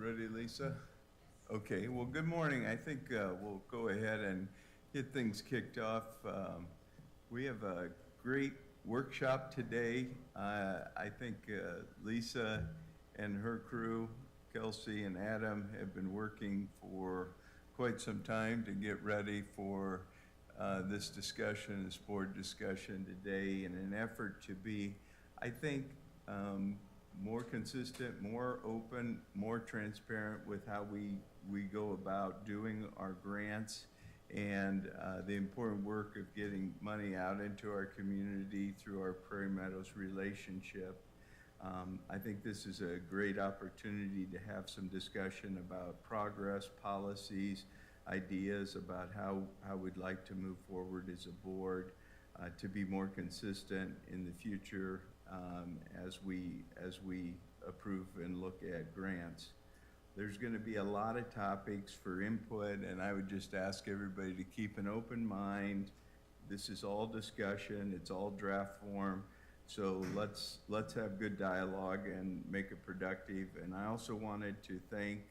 Ready, Lisa? Okay, well, good morning. I think we'll go ahead and get things kicked off. We have a great workshop today. I think Lisa and her crew, Kelsie and Adam, have been working for quite some time to get ready for this discussion, this board discussion today, in an effort to be, I think, more consistent, more open, more transparent with how we go about doing our grants and the important work of getting money out into our community through our Prairie Meadows relationship. I think this is a great opportunity to have some discussion about progress, policies, ideas about how we'd like to move forward as a board to be more consistent in the future as we approve and look at grants. There's going to be a lot of topics for input, and I would just ask everybody to keep an open mind. This is all discussion, it's all draft form, so let's have good dialogue and make it productive. And I also wanted to thank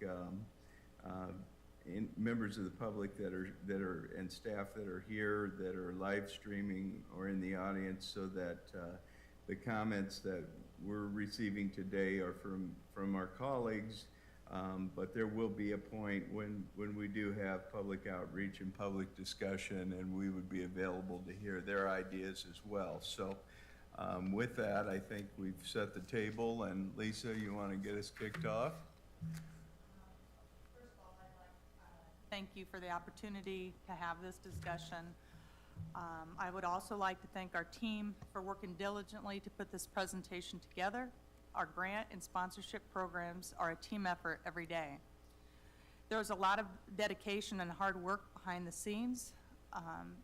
members of the public that are and staff that are here, that are live streaming or in the audience, so that the comments that we're receiving today are from our colleagues, but there will be a point when we do have public outreach and public discussion, and we would be available to hear their ideas as well. So with that, I think we've set the table, and Lisa, you want to get us kicked off? First of all, I'd like to thank you for the opportunity to have this discussion. I would also like to thank our team for working diligently to put this presentation together. Our grant and sponsorship programs are a team effort every day. There was a lot of dedication and hard work behind the scenes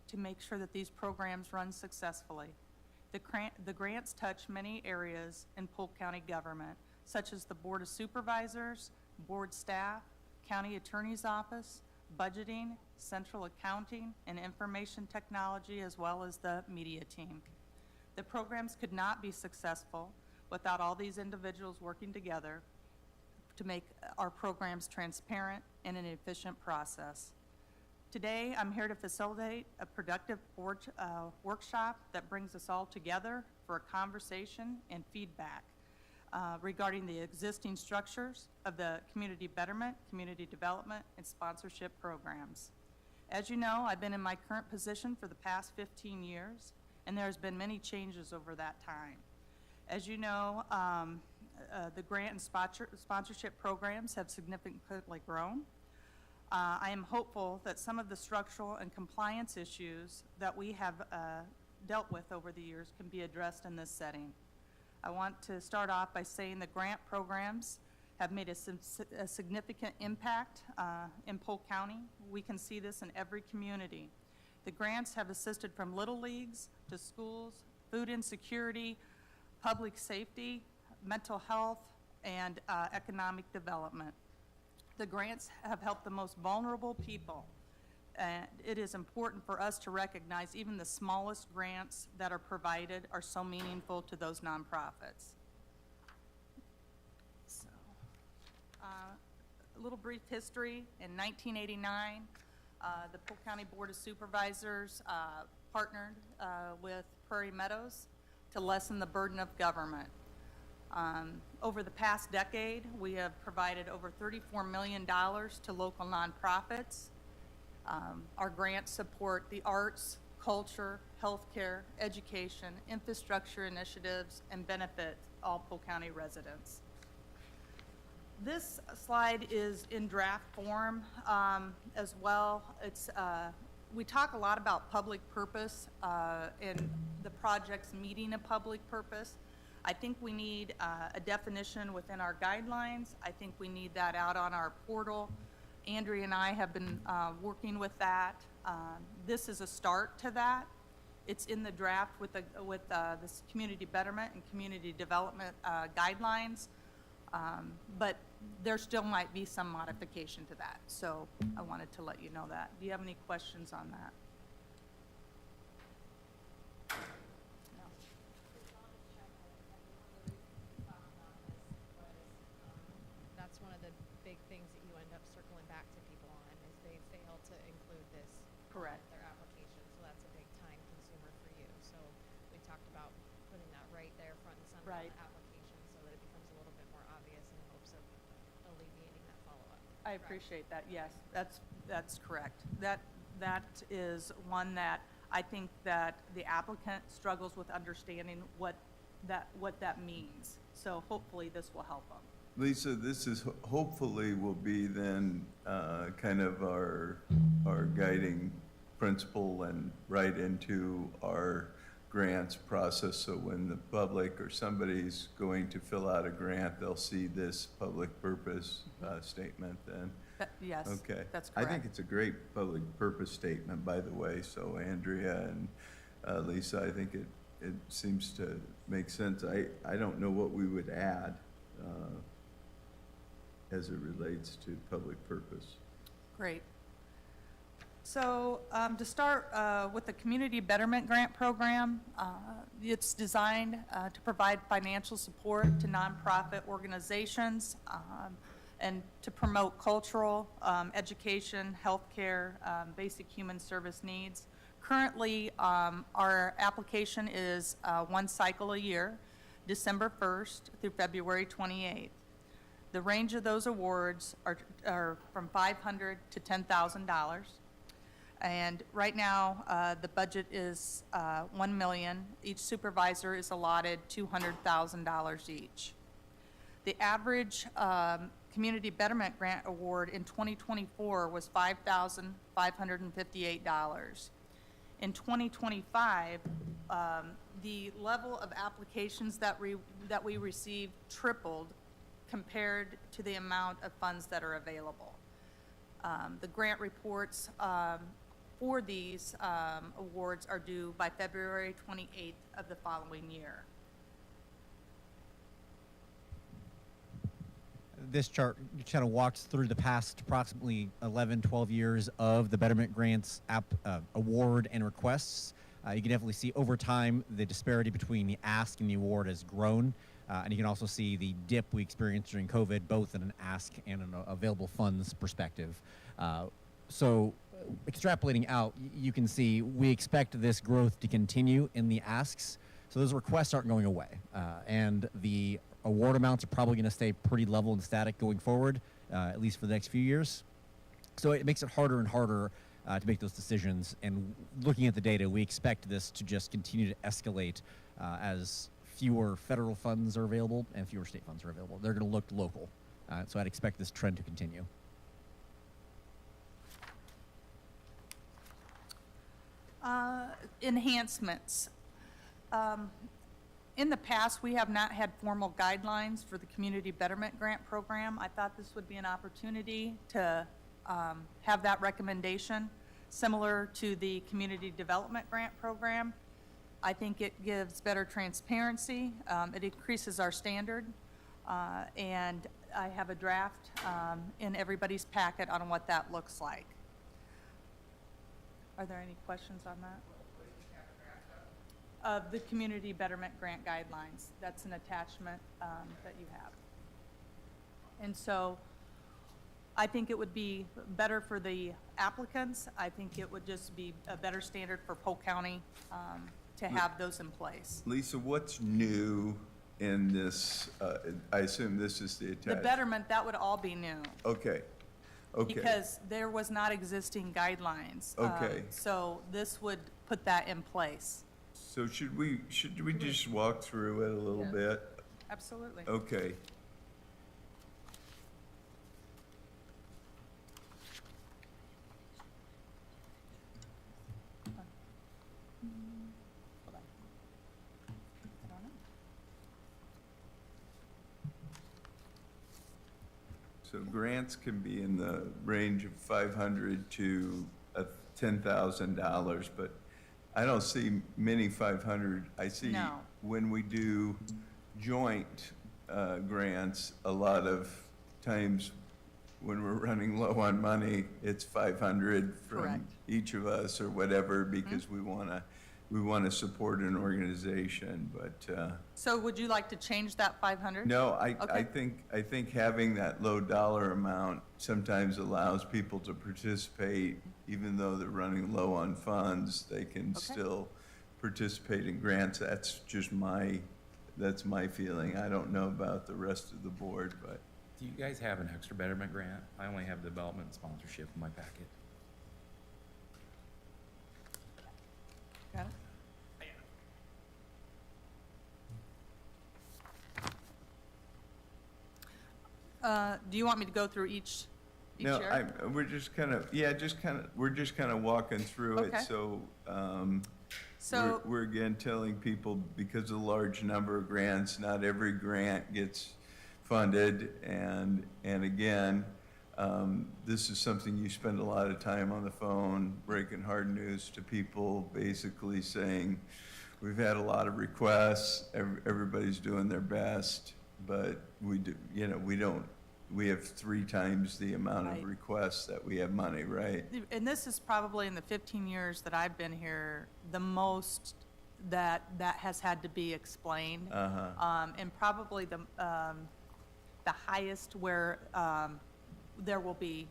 to make sure that these programs run successfully. The grants touch many areas in Polk County government, such as the Board of Supervisors, board staff, County Attorney's Office, budgeting, central accounting, and information technology, as well as the media team. The programs could not be successful without all these individuals working together to make our programs transparent and an efficient process. Today, I'm here to facilitate a productive board workshop that brings us all together for a conversation and feedback regarding the existing structures of the community betterment, community development, and sponsorship programs. As you know, I've been in my current position for the past 15 years, and there's been many changes over that time. As you know, the grant and sponsorship programs have significantly grown. I am hopeful that some of the structural and compliance issues that we have dealt with over the years can be addressed in this setting. I want to start off by saying the grant programs have made a significant impact in Polk County. We can see this in every community. The grants have assisted from little leagues to schools, food insecurity, public safety, mental health, and economic development. The grants have helped the most vulnerable people. It is important for us to recognize even the smallest grants that are provided are so meaningful to those nonprofits. So, a little brief history. In 1989, the Polk County Board of Supervisors partnered with Prairie Meadows to lessen the burden of government. Over the past decade, we have provided over $34 million to local nonprofits. Our grants support the arts, culture, healthcare, education, infrastructure initiatives, and benefit all Polk County residents. This slide is in draft form as well. We talk a lot about public purpose and the projects meeting a public purpose. I think we need a definition within our guidelines. I think we need that out on our portal. Andrea and I have been working with that. This is a start to that. It's in the draft with this community betterment and community development guidelines, but there still might be some modification to that. So I wanted to let you know that. Do you have any questions on that? That's one of the the big things that you end up circling back to people on is they fail to include this Correct. on their application. So that's a big time consumer for you. So we talked about putting that right there front and center Right. on the application so that it becomes a little bit more obvious in hopes of alleviating that follow-up. I appreciate that, yes, that's correct. That is one that I think that the applicant struggles with understanding what that means. So hopefully this will help them. Lisa, this is, hopefully will be then kind of our guiding principle and right into our grants process. So when the public or somebody's going to fill out a grant, they'll see this public purpose statement then. Yes, Okay. that's I correct. think it's a great public purpose statement, by the way. So Andrea and Lisa, I think it seems to make sense. I don't know what we would add as it relates to public purpose. Great. So to start with the Community Betterment Grant Program, it's designed to provide financial support to nonprofit organizations and to promote cultural, education, healthcare, basic human service needs. Currently, our application is one cycle a year, December 1st through February 28th. The range of those awards are from $500 to $10,000. And right now, the budget is $1 million. Each supervisor is allotted $200,000 each. The average Community Betterment Grant Award in 2024 was $5,558. In 2025, the level of applications that we received tripled compared to the amount of funds that are available. The grant reports for these awards are due by February 28th of the following year. This chart kind of walks through the past approximately 11, 12 years of the Betterment Grants award and requests. You can definitely see over time the disparity between the ask and the award has grown. And you can also see the dip we experienced during COVID, both in an ask and an available funds perspective. So extrapolating out, you can see we expect this growth to continue in the asks. So those requests aren't going away. And the award amounts are probably going to stay pretty level and static going forward, at least for the next few years. So it makes it harder and harder to make those decisions. And looking at the data, we expect this to just continue to escalate as fewer federal funds are available and fewer state funds are available. They're going to look local. So I'd expect this trend to continue. Enhancements. In the past, we have not had formal guidelines for the Community Betterment Grant Program. I thought this would be an opportunity to have that recommendation similar to the Community Development Grant Program. I think it gives better transparency. It increases our standard. And I have a draft in everybody's packet on what that looks like. Are there any questions on that? Of the Community Betterment Grant Guidelines. That's an attachment that you have. And so I think it would be better for the applicants. I think it would just be a better standard for Polk County to have those in place. Lisa, what's new in this? I assume this is the The attached. betterment, that would all be new. Okay, okay. Because there was not existing guidelines. Okay. So this would put that in place. So should we just walk through it a little Yeah. bit? Absolutely. Okay. Hold on. I don't know. So grants can be in the range of $500 to $10,000, but I don't see many 500. I see No. when we do joint grants, a lot of times when we're running low on money, it's 500 from Correct. each of us or whatever, because we want to we want to support an organization, but, So would you like to change that 500? no, I Okay. think having that low dollar amount sometimes allows people to participate, even though they're running low on funds, they can Okay. still participate in grants. That's my feeling. I don't know about the rest of the board, but, Do you guys have an extra betterment grant? I only have development and sponsorship in my packet. Got it? Do you want me to go through each no, year? we're just kind of, yeah, we're just kind of walking through it, Okay. so, So, we're again telling people, because of the large number of grants, not every grant gets funded, and again, this is something you spend a lot of time on the phone, breaking hard news to people, basically saying, we've had a lot of requests, everybody's doing their best, but we have 3 times the amount of Right. requests that we have money, right? and this is probably in the 15 years that I've been here, the most that has had to be explained. Uh-huh. And probably the highest where there will be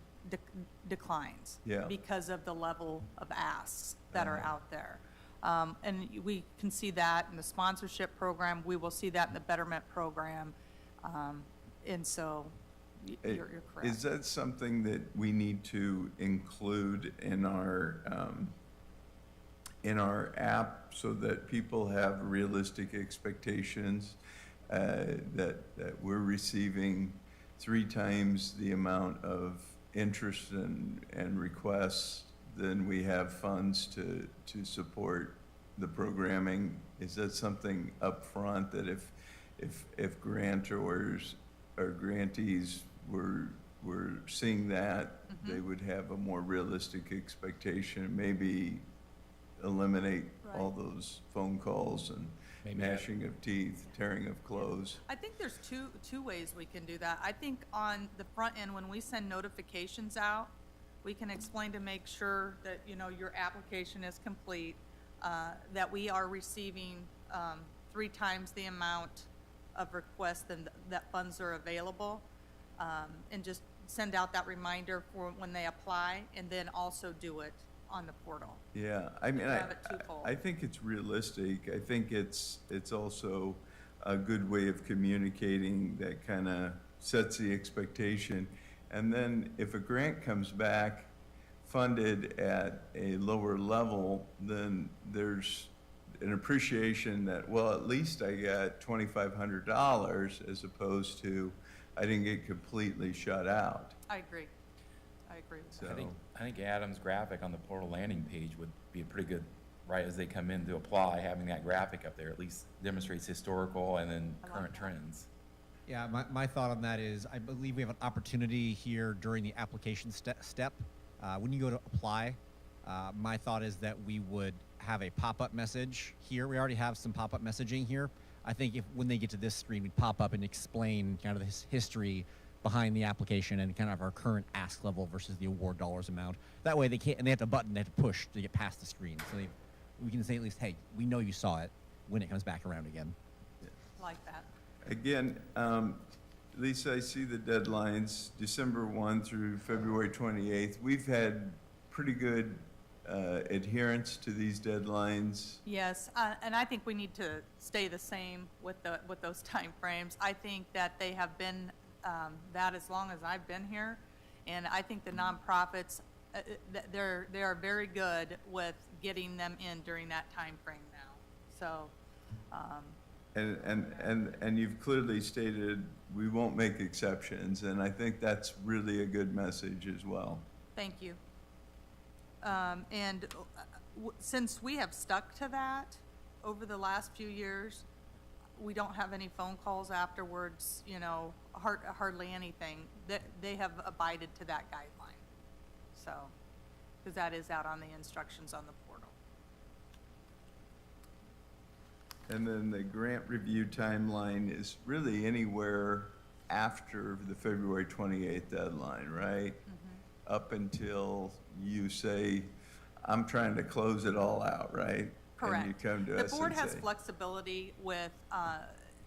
declines. Yeah. Because of the level of asks that are Uh-huh. out there. And we can see that in the sponsorship program, we will see that in the betterment program. And so, you're correct. Is that something that we need to include in our app so that people have realistic expectations that we're receiving 3 times the amount of interest and requests than we have funds to support the programming? Is that something upfront that if grantors or grantees were seeing that, they would have a more realistic expectation, maybe eliminate all Right. those phone calls and Maybe gnashing of teeth, tearing of clothes? I think there's two ways we can do that. I think on the front end, when we send notifications out, we can explain to make sure that, your application is complete, that we are receiving 3 times the amount of requests that funds are available, and just send out that reminder for when they apply, and then also do it on the portal. Yeah, I mean, Have it twofold. I think it's realistic. I think it's also a good way of communicating that kind of sets the expectation. And then if a grant comes back funded at a lower level, then there's an appreciation that, well, at least I got $2,500 as opposed to I didn't get completely shut out. I agree with So- that. I think Adam's graphic on the portal landing page would be a pretty good, right as they come in to apply, having that graphic up there at least demonstrates historical and then I like current that. trends. Yeah, my thought on that is I believe we have an opportunity here during the application step. When you go to apply, my thought is that we would have a pop-up message here. We already have some pop-up messaging here. I think if when they get to this screen, we'd pop up and explain kind of the history behind the application and kind of our current ask level versus the award dollars amount. That way they can't, and they have a button they have to push to get past the screen. So we can say at least, hey, we know you saw it when it comes back around again. Like that. Again, Lisa, I see the deadlines, December 1 through February 28th. We've had pretty good adherence to these deadlines. Yes, and I think we need to stay the same with those timeframes. I think that they have been that as long as I've been here, and I think the nonprofits, they are very good with getting them in during that timeframe now. So, And you've clearly stated we won't make exceptions, and I think that's really a good message as well. thank you. And since we have stuck to that over the last few years, we don't have any phone calls afterwards, hardly anything. They have abided to that guideline. So, because that is out on the instructions on the portal. And then the grant review timeline is really anywhere after the February 28th deadline, right? Up until you say, I'm trying to close it all out, right? Correct. And you come to us The board and has say, flexibility with,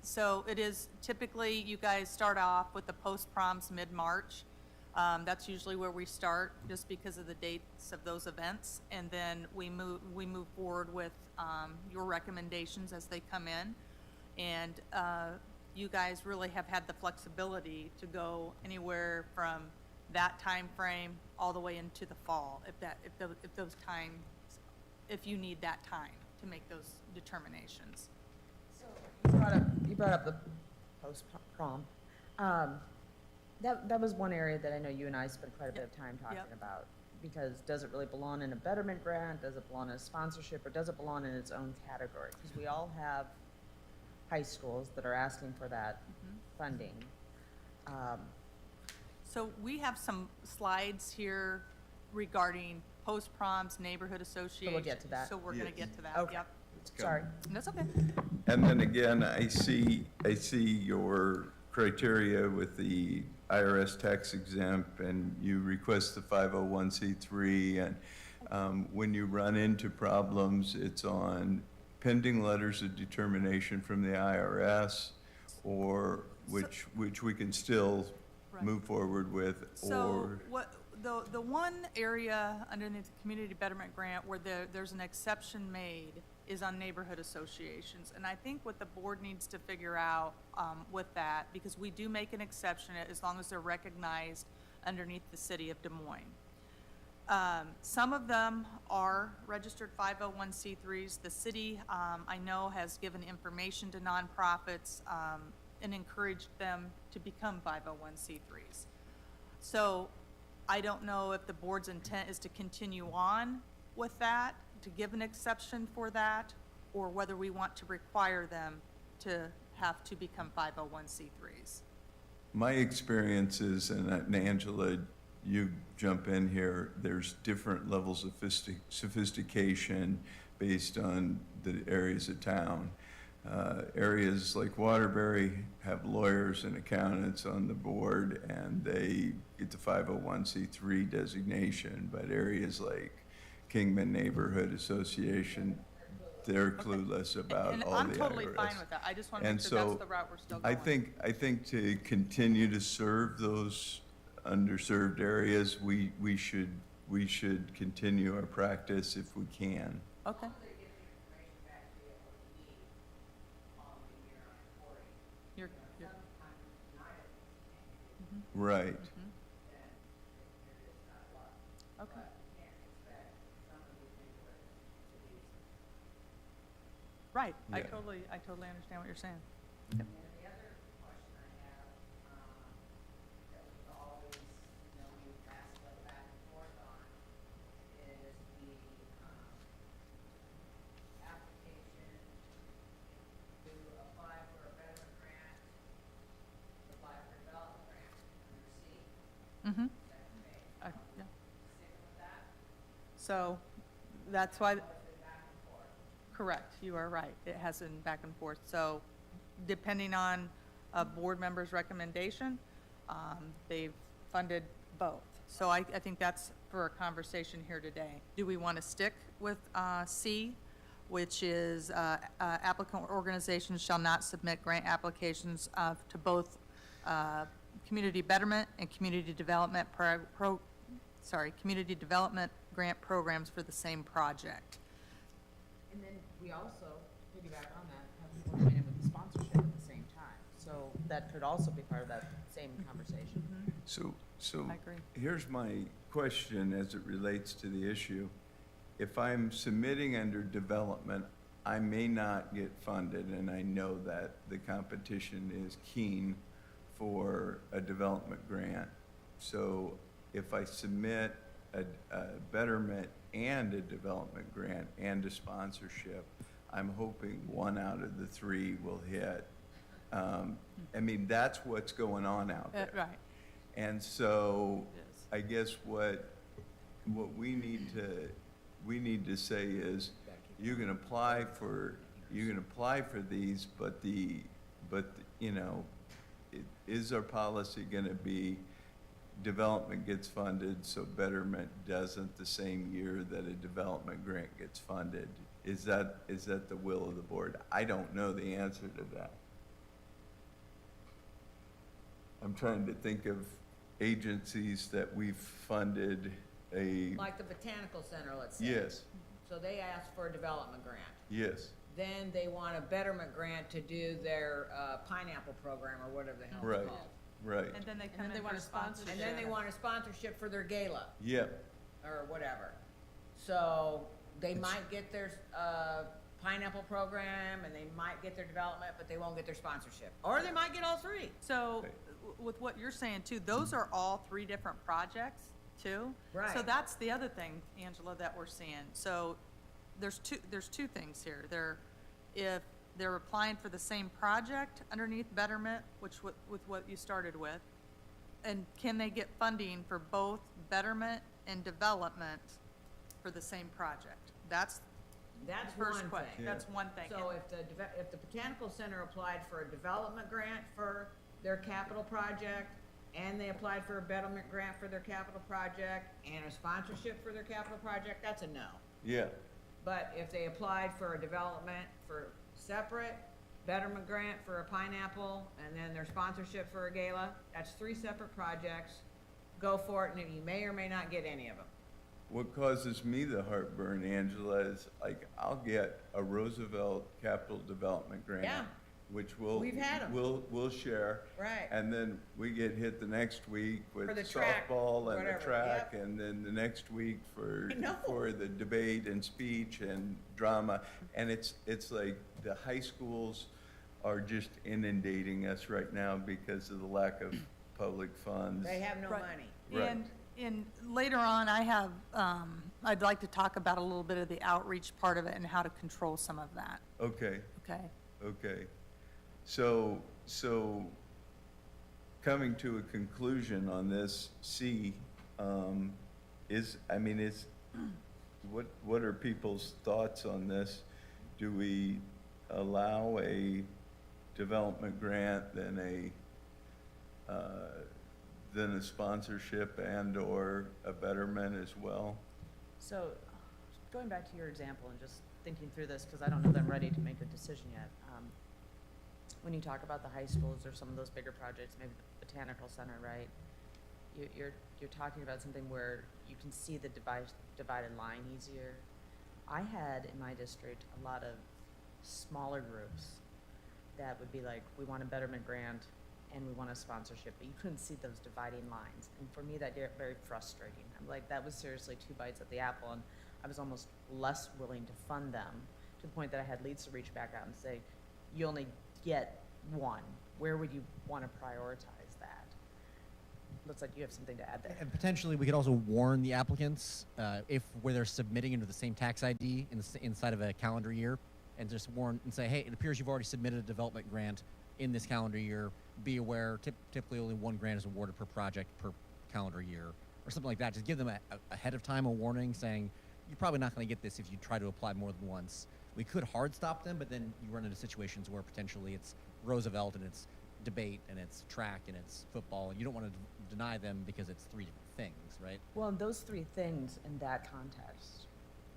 so it is typically, you guys start off with the post-proms mid-March. That's usually where we start, just because of the dates of those events. And then we move forward with your recommendations as they come in. And you guys really have had the flexibility to go anywhere from that time frame all the way into the fall, if you need that time to make those determinations. So you brought up the post-prom. That was one area that I know you and I spent quite a bit of time talking Yep. about. Because does it really belong in a betterment grant? Does it belong in a sponsorship? Or does it belong in its own category? Because we all have high schools that are asking for that funding. So we have some slides here regarding post-proms, neighborhood associations. get to that. So we're gonna Yes. get to that, Okay. yep. "It's Sorry. coming." That's okay. And then again, I see your criteria with the IRS tax exempt, and you request the 501c3, and when you run into problems, it's on pending letters of determination from the IRS, or which we can still Right. move forward with, So or, what, the one area underneath the community betterment grant where there's an exception made is on neighborhood associations. And I think what the board needs to figure out with that, because we do make an exception as long as they're recognized underneath the city of Des Moines. Some of them are registered 501c3s. The city, I know, has given information to nonprofits and encouraged them to become 501c3s. So I don't know if the board's intent is to continue on with that, to give an exception for that, or whether we want to require them to have to become 501c3s. my experience is, and Angela, you jump in here, there's different levels of sophistication based on the areas of town. Areas like Waterbury have lawyers and accountants on the board, and they get the 501c3 designation, but areas like Kingman Neighborhood Association, they're clueless about And all the I'm totally IRS. fine with that. I just want to And make sure that's so the route we're still I going. think to continue to serve those underserved areas, we should continue our practice if we can. Okay. You're, Right. okay. Right, I Yeah. totally understand what you're saying. And the other question I have, that we've always, we've asked back and forth on, is the, application to apply for a betterment grant, apply for a development grant under C. Mm-hmm. Is that okay? Yeah. Stick with that? So that's why, Or is it back and forth? correct, you are right. It has been back and forth. So depending on a board member's recommendation, they've funded both. So I think that's for a conversation here today. Do we want to stick with C, which is applicant organizations shall not submit grant applications to both community betterment and community development community development grant programs for the same project? And then we also, piggyback on that, have people coming in with the sponsorship at the same time. So that could also be part of that same conversation. So I agree. here's my question as it relates to the issue. If I'm submitting under development, I may not get funded, and I know that the competition is keen for a development grant. So if I submit a betterment and a development grant and a sponsorship, I'm hoping one out of the three will hit. I mean, that's what's going on out there. Right. And so, Yes. I guess what we need to say is, you can apply for these, but is our policy gonna be development gets funded, so betterment doesn't the same year that a development grant gets funded? Is that the will of the board? I don't know the answer to that. I'm trying to think of agencies that we've funded a, Like the Botanical Center, let's say. yes, So they asked for a development grant. yes, Then they want a betterment grant to do their pineapple program or whatever the hell it's right, called. right. And then they And come then they in want for a sponsorship. sponsorship. And then they want a sponsorship for their gala Yep, or whatever. So they might get their pineapple program and they might get their development, but they won't get their sponsorship. Or they might get all three. So, Right. with what you're saying too, those are all three different projects too. So Right. that's the other thing, Angela, that we're seeing. So there's two things here. If they're applying for the same project underneath Betterment, which with what you started with, and can they get funding for both Betterment and Development for the same project? That's That's the first one question. thing. That's one thing. So if the Botanical Center applied for a development grant for their capital project, and they applied for a betterment grant for their capital project, and a sponsorship for their capital project, that's a no. yeah, But if they applied for a development for separate, betterment grant for a pineapple, and then their sponsorship for a gala, that's three separate projects. Go for it, and you may or may not get any of them. what causes me the heartburn, Angela, is like, I'll get a Roosevelt Capital Development Grant. Yeah. Which we'll. We've had 'em. We'll share. Right. And then we get hit the next week with For the track, softball and the whatever, track, yep. and then the next week for, I know. for the debate and speech and drama. And it's like the high schools are just inundating us right now because of the lack of public funds. They have no Right. money. Right. And later on, I have, I'd like to talk about a little bit of the outreach part of it and how to control some of that, Okay, okay? okay. So coming to a conclusion on this C, what are people's thoughts on this? Do we allow a development grant, then a sponsorship and/or a betterment as well? So, going back to your example and just thinking through this, because I don't know that I'm ready to make a decision yet. When you talk about the high schools or some of those bigger projects, maybe the Botanical Center, right? You're talking about something where you can see the divided line easier. I had in my district a lot of smaller groups that would be like, we want a betterment grant and we want a sponsorship, but you couldn't see those dividing lines. And for me, that get very frustrating. I'm like, that was seriously two bites at the apple, and I was almost less willing to fund them, to the point that I had leads to reach back out and say, you only get one. Where would you want to prioritize that? Looks like you have something to add there. And potentially, we could also warn the applicants if where they're submitting into the same tax ID inside of a calendar year, and just warn and say, hey, it appears you've already submitted a development grant in this calendar year. Be aware, typically only one grant is awarded per project per calendar year, or something like that. Just give them ahead of time a warning saying, you're probably not going to get this if you try to apply more than once. We could hard stop them, but then you run into situations where potentially it's Roosevelt and it's debate and it's track and it's football, and you don't want to deny them because it's three different things, right? Well, and those three things in that context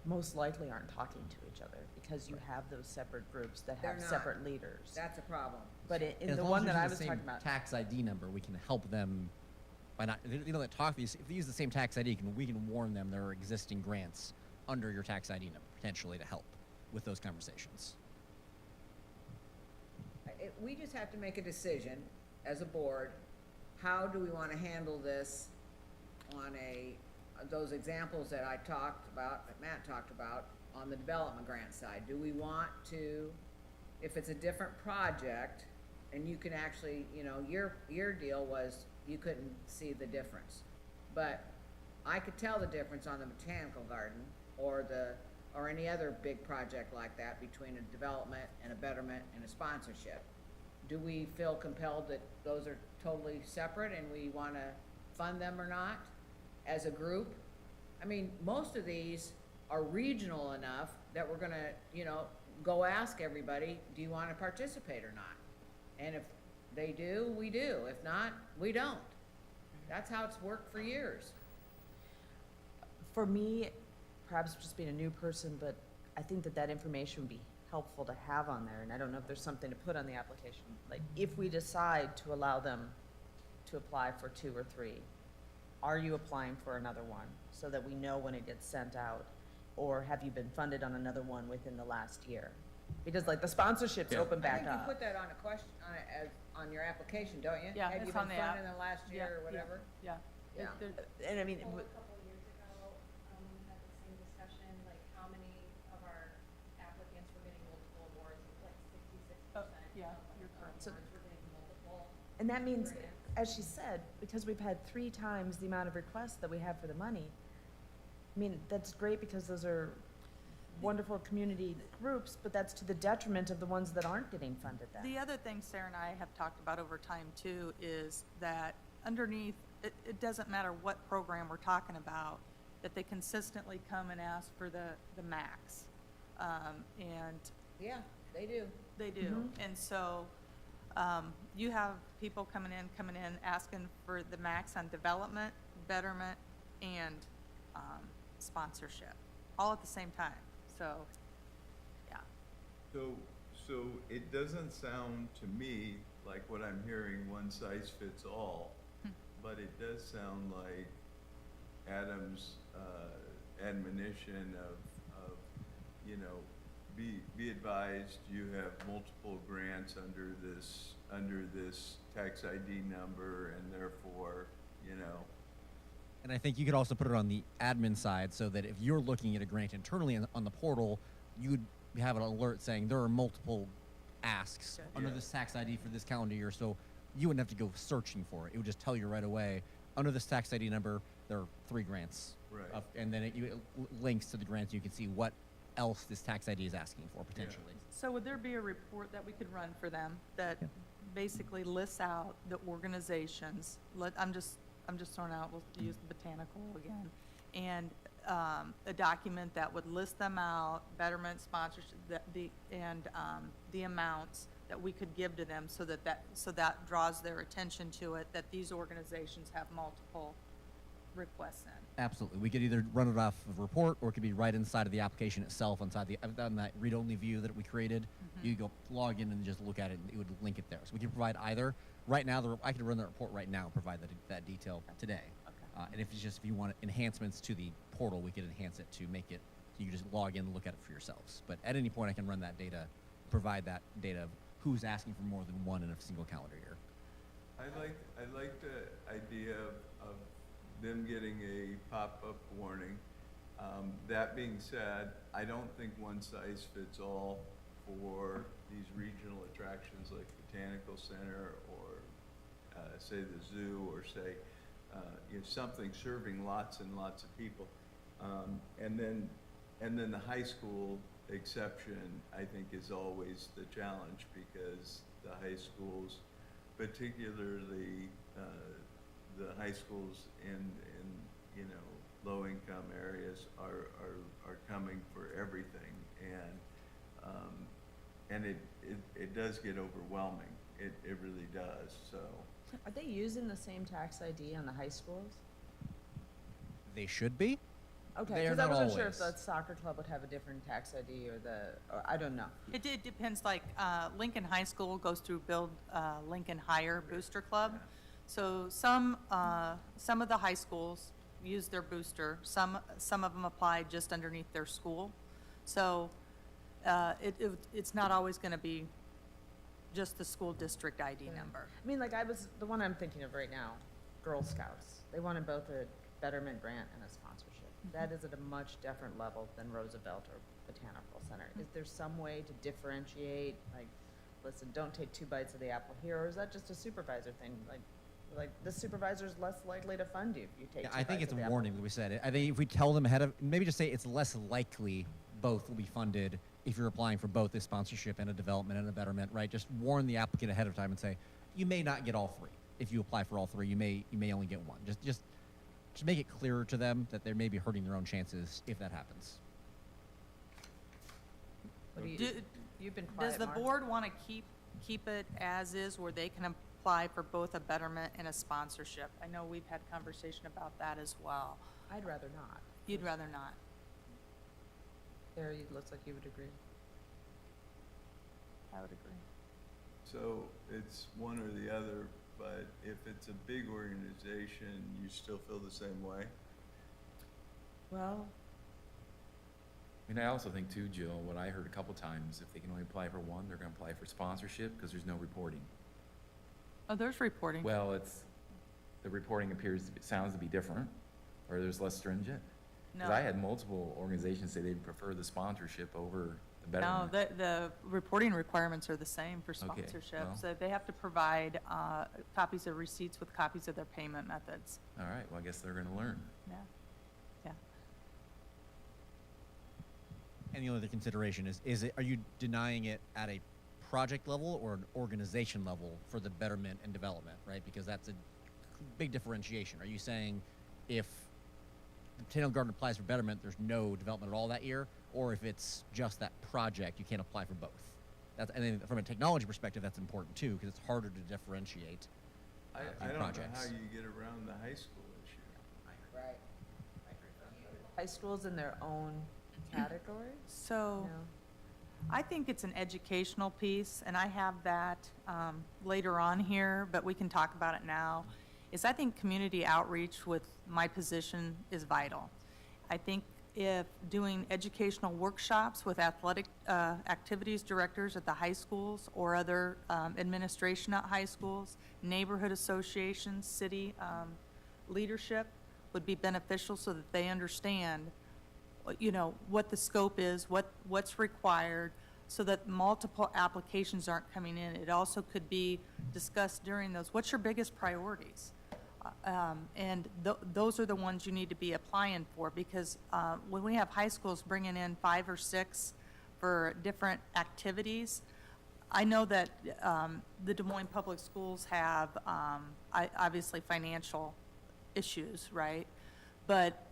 most likely aren't talking to each other, because you have those separate groups that They're have not. separate leaders. That's a problem. But in And as the long one as that they're I using was the talking same about, tax ID number, we can help them by not. If they use the same tax ID, we can warn them there are existing grants under your tax ID number potentially to help with those conversations. We just have to make a decision as a board, how do we want to handle this on those examples that I talked about, that Matt talked about, on the development grant side? Do we want to, if it's a different project, and you can actually, your deal was you couldn't see the difference. But I could tell the difference on the botanical garden or any other big project like that between a development and a betterment and a sponsorship. Do we feel compelled that those are totally separate and we want to fund them or not as a group? I mean, most of these are regional enough that we're gonna, go ask everybody, do you want to participate or not? And if they do, we do. If not, we don't. That's how it's worked for years. for me, perhaps just being a new person, but I think that that information would be helpful to have on there, and I don't know if there's something to put on the application. Like, if we decide to allow them to apply for 2 or 3, are you applying for another one, so that we know when it gets sent out? Or have you been funded on another one within the last year? Because like the sponsorships Yeah. open I back think you up. put that on a question, on your application, don't you? Yeah, Have you it's been on the app. funded in the last Yeah, year or yeah, whatever? Yeah. Yeah. And I mean, Well, a couple of years ago, when we had the same discussion, like how many of our applicants were getting multiple awards, like 66%. yeah, of you're correct. So- awards were getting multiple. and that means, grants. as she said, because we've had 3 times the amount of requests that we have for the money, I mean, that's great because those are wonderful community groups, but that's to the detriment of the ones that aren't getting funded then. The other thing Sarah and I have talked about over time too is that underneath, it doesn't matter what program we're talking about, that they consistently come and ask for the max. And Yeah, they do. they do. And so, you have people coming in, asking for the max on development, betterment, and, sponsorship, all at the same time. So, yeah. So it doesn't sound to me like what I'm hearing, one size fits all, but it does sound like Adam's admonition of, you know, be advised, you have multiple grants under this tax ID number, and therefore, you know. And I think you could also put it on the admin side so that if you're looking at a grant internally on the portal, you would have an alert saying there are multiple asks Good. under Yeah. this tax ID for this calendar year. So you wouldn't have to go searching for it. It would just tell you right away, under this tax ID number, there are 3 grants. Right. And then it links to the grants. You can see what else this tax ID is asking for potentially. So would there be a report that we could run for them that Yeah. basically lists out the organizations? I'm just throwing out, we'll use the botanical again. And, a document that would list them out, betterment, sponsorship, the amounts that we could give to them so that draws their attention to it, that these organizations have multiple requests in. Absolutely. We could either run it off of a report or it could be right inside of the application itself, inside on that read-only view that we created. You go log in and just look at it and it would link it there. So we can provide either. Right now, I could run the report right now and provide that detail today. Okay. And if you want enhancements to the portal, we could enhance it to make it, so you can just log in and look at it for yourselves. But at any point, I can run that data, provide that data of who's asking for more than one in a single calendar year. I like the idea of them getting a pop-up warning. That being said, I don't think one size fits all for these regional attractions like Botanical Center or, say, the zoo, or say, something serving lots and lots of people. And then the high school exception, I think, is always the challenge, because the high schools, particularly the high schools in low-income areas, are coming for everything, and it does get overwhelming. It really does. So Are they using the same tax ID on the high schools? They should be. Okay, They are because I not wasn't sure if the always. soccer club would have a different tax ID or I don't know. It depends, like, Lincoln High School goes through Build Lincoln Higher Booster Club. So some of the high schools use their booster, some of them apply just underneath their school. So, it's not always gonna be just the school district ID number. I mean, like the one I'm thinking of right now, Girl Scouts. They wanted both a betterment grant and a sponsorship. That is at a much different level than Roosevelt or Botanical Center. Is there some way to differentiate, like, listen, don't take 2 bites of the apple here, or is that just a supervisor thing? Like the supervisor's less likely to fund you if you take 2 Yeah, I think bites it's of a the warning apple. that we said. I think if we tell them ahead of, maybe just say it's less likely both will be funded if you're applying for both a sponsorship and a development and a betterment, right? Just warn the applicant ahead of time and say, you may not get all 3. If you apply for all 3, you may only get one. Just make it clearer to them that they may be hurting their own chances if that happens. What do you- Do- You've been quiet, Does the Mark. board want to keep it as is, where they can apply for both a betterment and a sponsorship? I know we've had conversation about that as well. I'd rather not. You'd rather not? There, it looks like you would agree. I would agree. So it's one or the other, but if it's a big organization, you still feel the same way? Well, I mean, I also think too, Jill, what I heard a couple times, if they can only apply for one, they're gonna apply for sponsorship, because there's no reporting. Oh, there's reporting. Well, the reporting sounds to be different, or there's less stringent. Because No. I had multiple organizations say they'd prefer the sponsorship over the No, betterment. the reporting requirements are the same for Okay, sponsorship. well. So they have to provide copies of receipts with copies of their payment methods. All right, well, I guess they're gonna learn. Yeah, yeah. And the only other consideration are you denying it at a project level or an organization level for the betterment and development, right? Because that's a big differentiation. Are you saying if the Botanical Garden applies for betterment, there's no development at all that year? Or if it's just that project, you can't apply for both? And then from a technology perspective, that's important too, because it's harder to differentiate I in don't know projects. how you get around the high school issue. Right. high schools in their own category? So No. I think it's an educational piece, and I have that later on here, but we can talk about it now, is I think community outreach with my position is vital. I think if doing educational workshops with athletic activities directors at the high schools or other administration at high schools, neighborhood associations, city leadership would be beneficial so that they understand, you know, what the scope is, what's required, so that multiple applications aren't coming in. It also could be discussed during those, what's your biggest priorities? And those are the ones you need to be applying for, because when we have high schools bringing in 5 or 6 for different activities, I know that the Des Moines Public Schools have obviously financial issues, right? But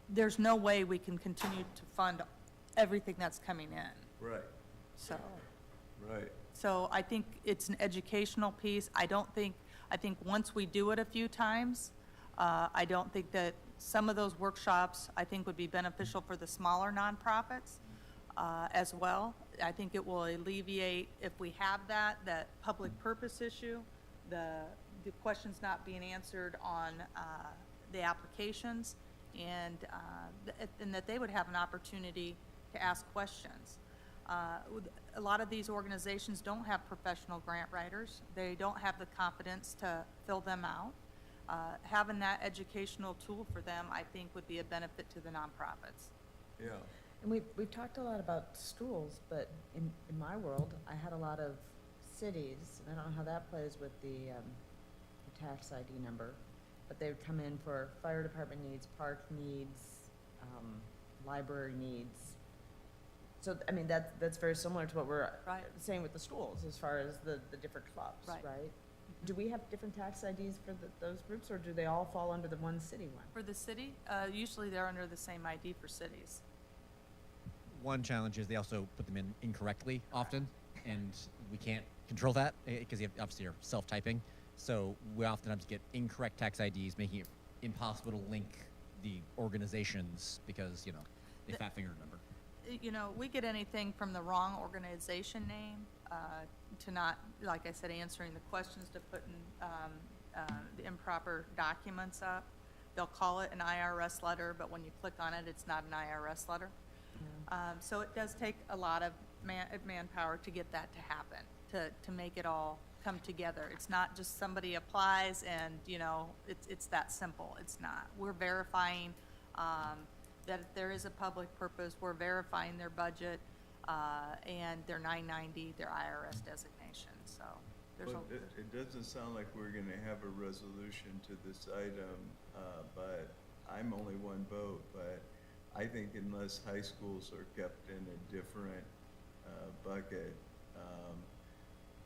there's no way we can continue to fund everything that's coming in, Right, so. right. So I think it's an educational piece. I think once we do it a few times, I don't think that some of those workshops, I think, would be beneficial for the smaller nonprofits as well. I think it will alleviate, if we have that public purpose issue, the questions not being answered on the applications, and that they would have an opportunity to ask questions. A lot of these organizations don't have professional grant writers. They don't have the confidence to fill them out. Having that educational tool for them, I think, would be a benefit to the nonprofits. Yeah, And we've talked a lot about schools, but in my world, I had a lot of cities, and I don't know how that plays with the tax ID number, but they would come in for fire department needs, park needs, library needs. So, I mean, that's very similar to what we're Right. saying with the schools, as far as the different clubs, Right. right? Do we have different tax IDs for those groups, or do they all fall under the one city one? For the city, usually they're under the same ID for cities. One challenge is they also put them in incorrectly often, and we can't control that because you obviously are self-typing. So we oftentimes get incorrect tax IDs, making it impossible to link the organizations because, you know, they fat fingered a number. You know, we get anything from the wrong organization name to not, like I said, answering the questions, to putting the improper documents up. They'll call it an IRS letter, but when you click on it, it's not an IRS letter. So it does take a lot of manpower to get that to happen, to make it all come together. It's not just somebody applies and, you know, it's that simple. It's not. We're verifying that there is a public purpose. We're verifying their budget and their 990, their IRS designation. So there's but it doesn't sound like we're gonna have a resolution to this item, but I'm only one vote, but I think unless high schools are kept in a different bucket,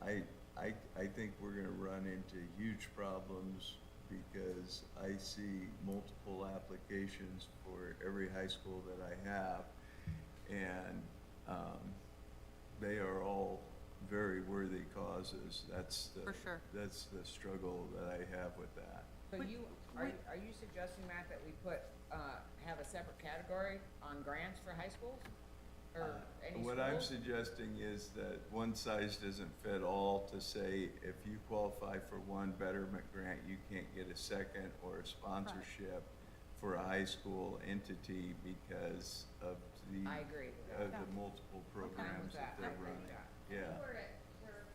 I think we're gonna run into huge problems, because I see multiple applications for every high school that I have, and they are all very worthy causes. That's the For sure. That's the struggle that I have with that. So We- are you suggesting, Matt, that we have a separate category on grants for high schools? or any What I'm school? suggesting is that one size doesn't fit all, to say if you qualify for one betterment grant, you can't get a second or a sponsorship for a high school entity because of the. I agree with Of that. the multiple I'm with programs that that. they're I agree with running. that. Yeah.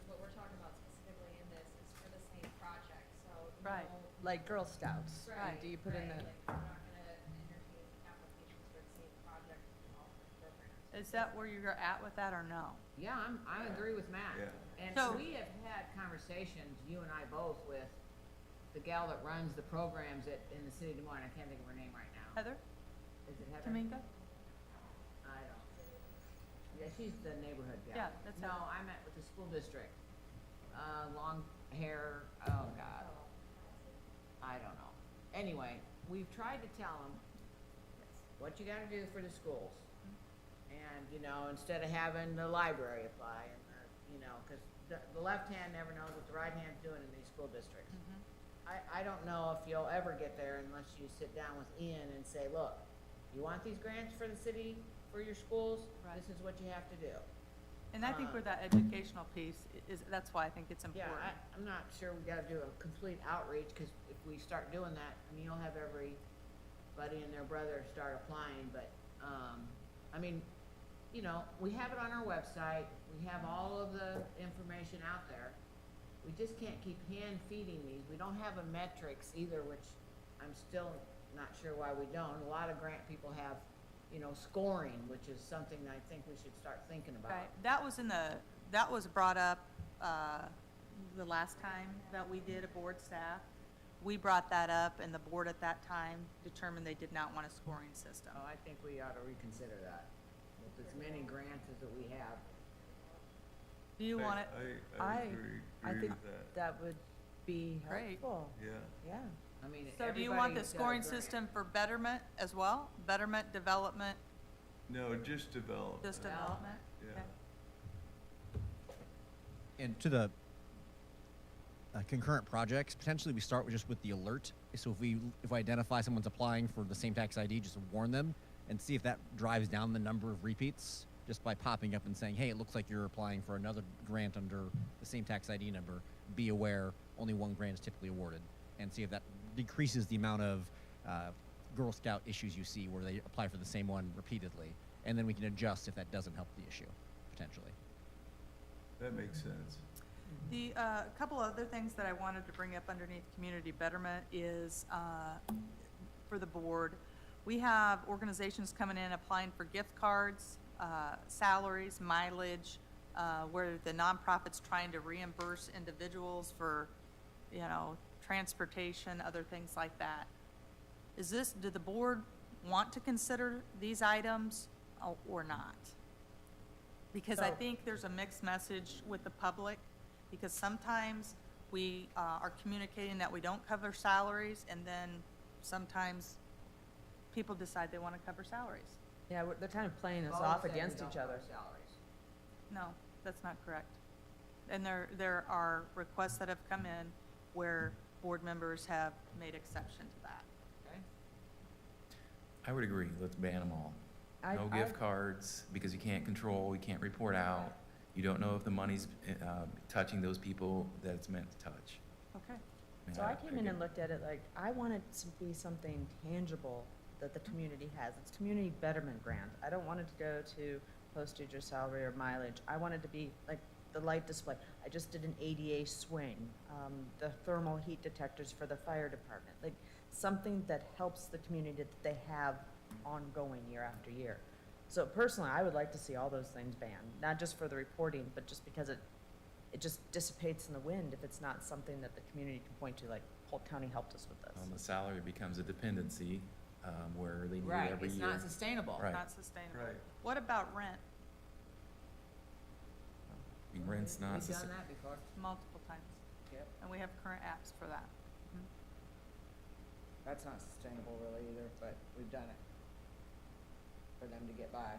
What we're talking about specifically in this is for the same project, so. Right. Like Girl Scouts. Right. Do you put in right, the, like, we're not gonna entertain applications for the same project in all three programs. Is that where you're at with that or no? Yeah, I agree with Matt. Yeah. And So- we have had conversations, you and I both, with the gal that runs the programs in the city of Des Moines. I can't think of her name right now. Heather Is it Heather? Kaminga? I don't. Yeah, she's the neighborhood gal. Yeah, that's No, Heather. I met with the school district. Long hair, oh God. I don't know. Anyway, we've tried to tell them what you gotta do for the schools. And, you know, instead of having the library apply and, you know, cause the left hand never knows what the right hand's doing in these school districts. I don't know if you'll ever get there unless you sit down with Ian and say, look, you want these grants for the city, for your schools? Right. This is what you have to do. And I think where that educational piece is, that's why I think it's Yeah, important. I'm not sure we gotta do a complete outreach, cause if we start doing that, I mean, you'll have everybody and their brother start applying, but, I mean, you know, we have it on our website, we have all of the information out there. We just can't keep hand feeding these, we don't have a metrics either, which I'm still not sure why we don't. A lot of grant people have, you know, scoring, which is something that I think we should start thinking about. Right, that was brought up, the last time that we did a board staff. We brought that up and the board at that time determined they did not want a scoring system. Oh, I think we ought to reconsider that, with as many grants as that we have. Do you want it? I agree I think with that. that would be Great. helpful. Yeah. Yeah. I mean, So do you want the everybody's got a scoring grant. system for betterment as well? Betterment, development, No, just develop. just development? Yeah. Okay. And to the concurrent projects, potentially we start with just with the alert. So if we identify someone's applying for the same tax ID, just warn them and see if that drives down the number of repeats just by popping up and saying, hey, it looks like you're applying for another grant under the same tax ID number. Be aware, only one grant is typically awarded. And see if that decreases the amount of Girl Scout issues you see where they apply for the same one repeatedly. And then we can adjust if that doesn't help the issue, potentially. That makes sense. The, couple other things that I wanted to bring up underneath community betterment is, for the board, we have organizations coming in applying for gift cards, salaries, mileage, where the nonprofit's trying to reimburse individuals for, you know, transportation, other things like that. Do the board want to consider these items or not? Because I So- think there's a mixed message with the public, because sometimes we are communicating that we don't cover salaries, and then sometimes people decide they want to cover salaries. Yeah, they're kind of playing us Always off said we against don't each cover other. salaries. No, that's not correct. And there are requests that have come in where board members have made exception to that. Okay? I would agree, let's ban them all. No gift cards, because you can't control, you can't report out. You don't know if the money's touching those people that it's meant to touch. Okay. So I came in and looked at it like, I want it to be something tangible that the community has. It's community betterment grant. I don't want it to go to postage or salary or mileage. I want it to be like the light display. I just did an ADA swing, the thermal heat detectors for the fire department, like something that helps the community that they have ongoing year after year. So personally, I would like to see all those things banned, not just for the reporting, but just because it just dissipates in the wind if it's not something that the community can point to, like Polk County helped us with this. The salary becomes a dependency, where they need it Right, every it's year. not sustainable. Right. Not sustainable. Right. What about rent? I mean, rent's not, We've done that before. Multiple times. Yep. And we have current apps for that. That's not sustainable really either, but we've done it. For them to get by,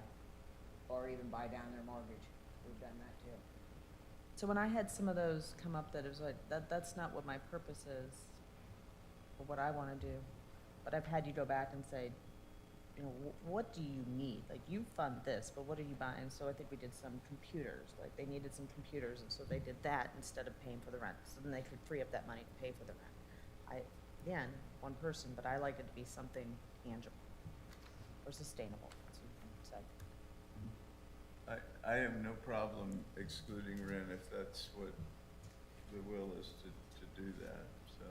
or even buy down their mortgage. We've done that too. So when I had some of those come up, that it was like, that's not what my purpose is, or what I wanna do. But I've had you go back and say, you know, what do you need? Like, you fund this, but what are you buying? So I think we did some computers, like, they needed some computers, and so they did that instead of paying for the rent. So then they could free up that money to pay for the rent. Again, one person, but I like it to be something tangible or sustainable, as you said. I have no problem excluding rent if that's what the will is to do that, so.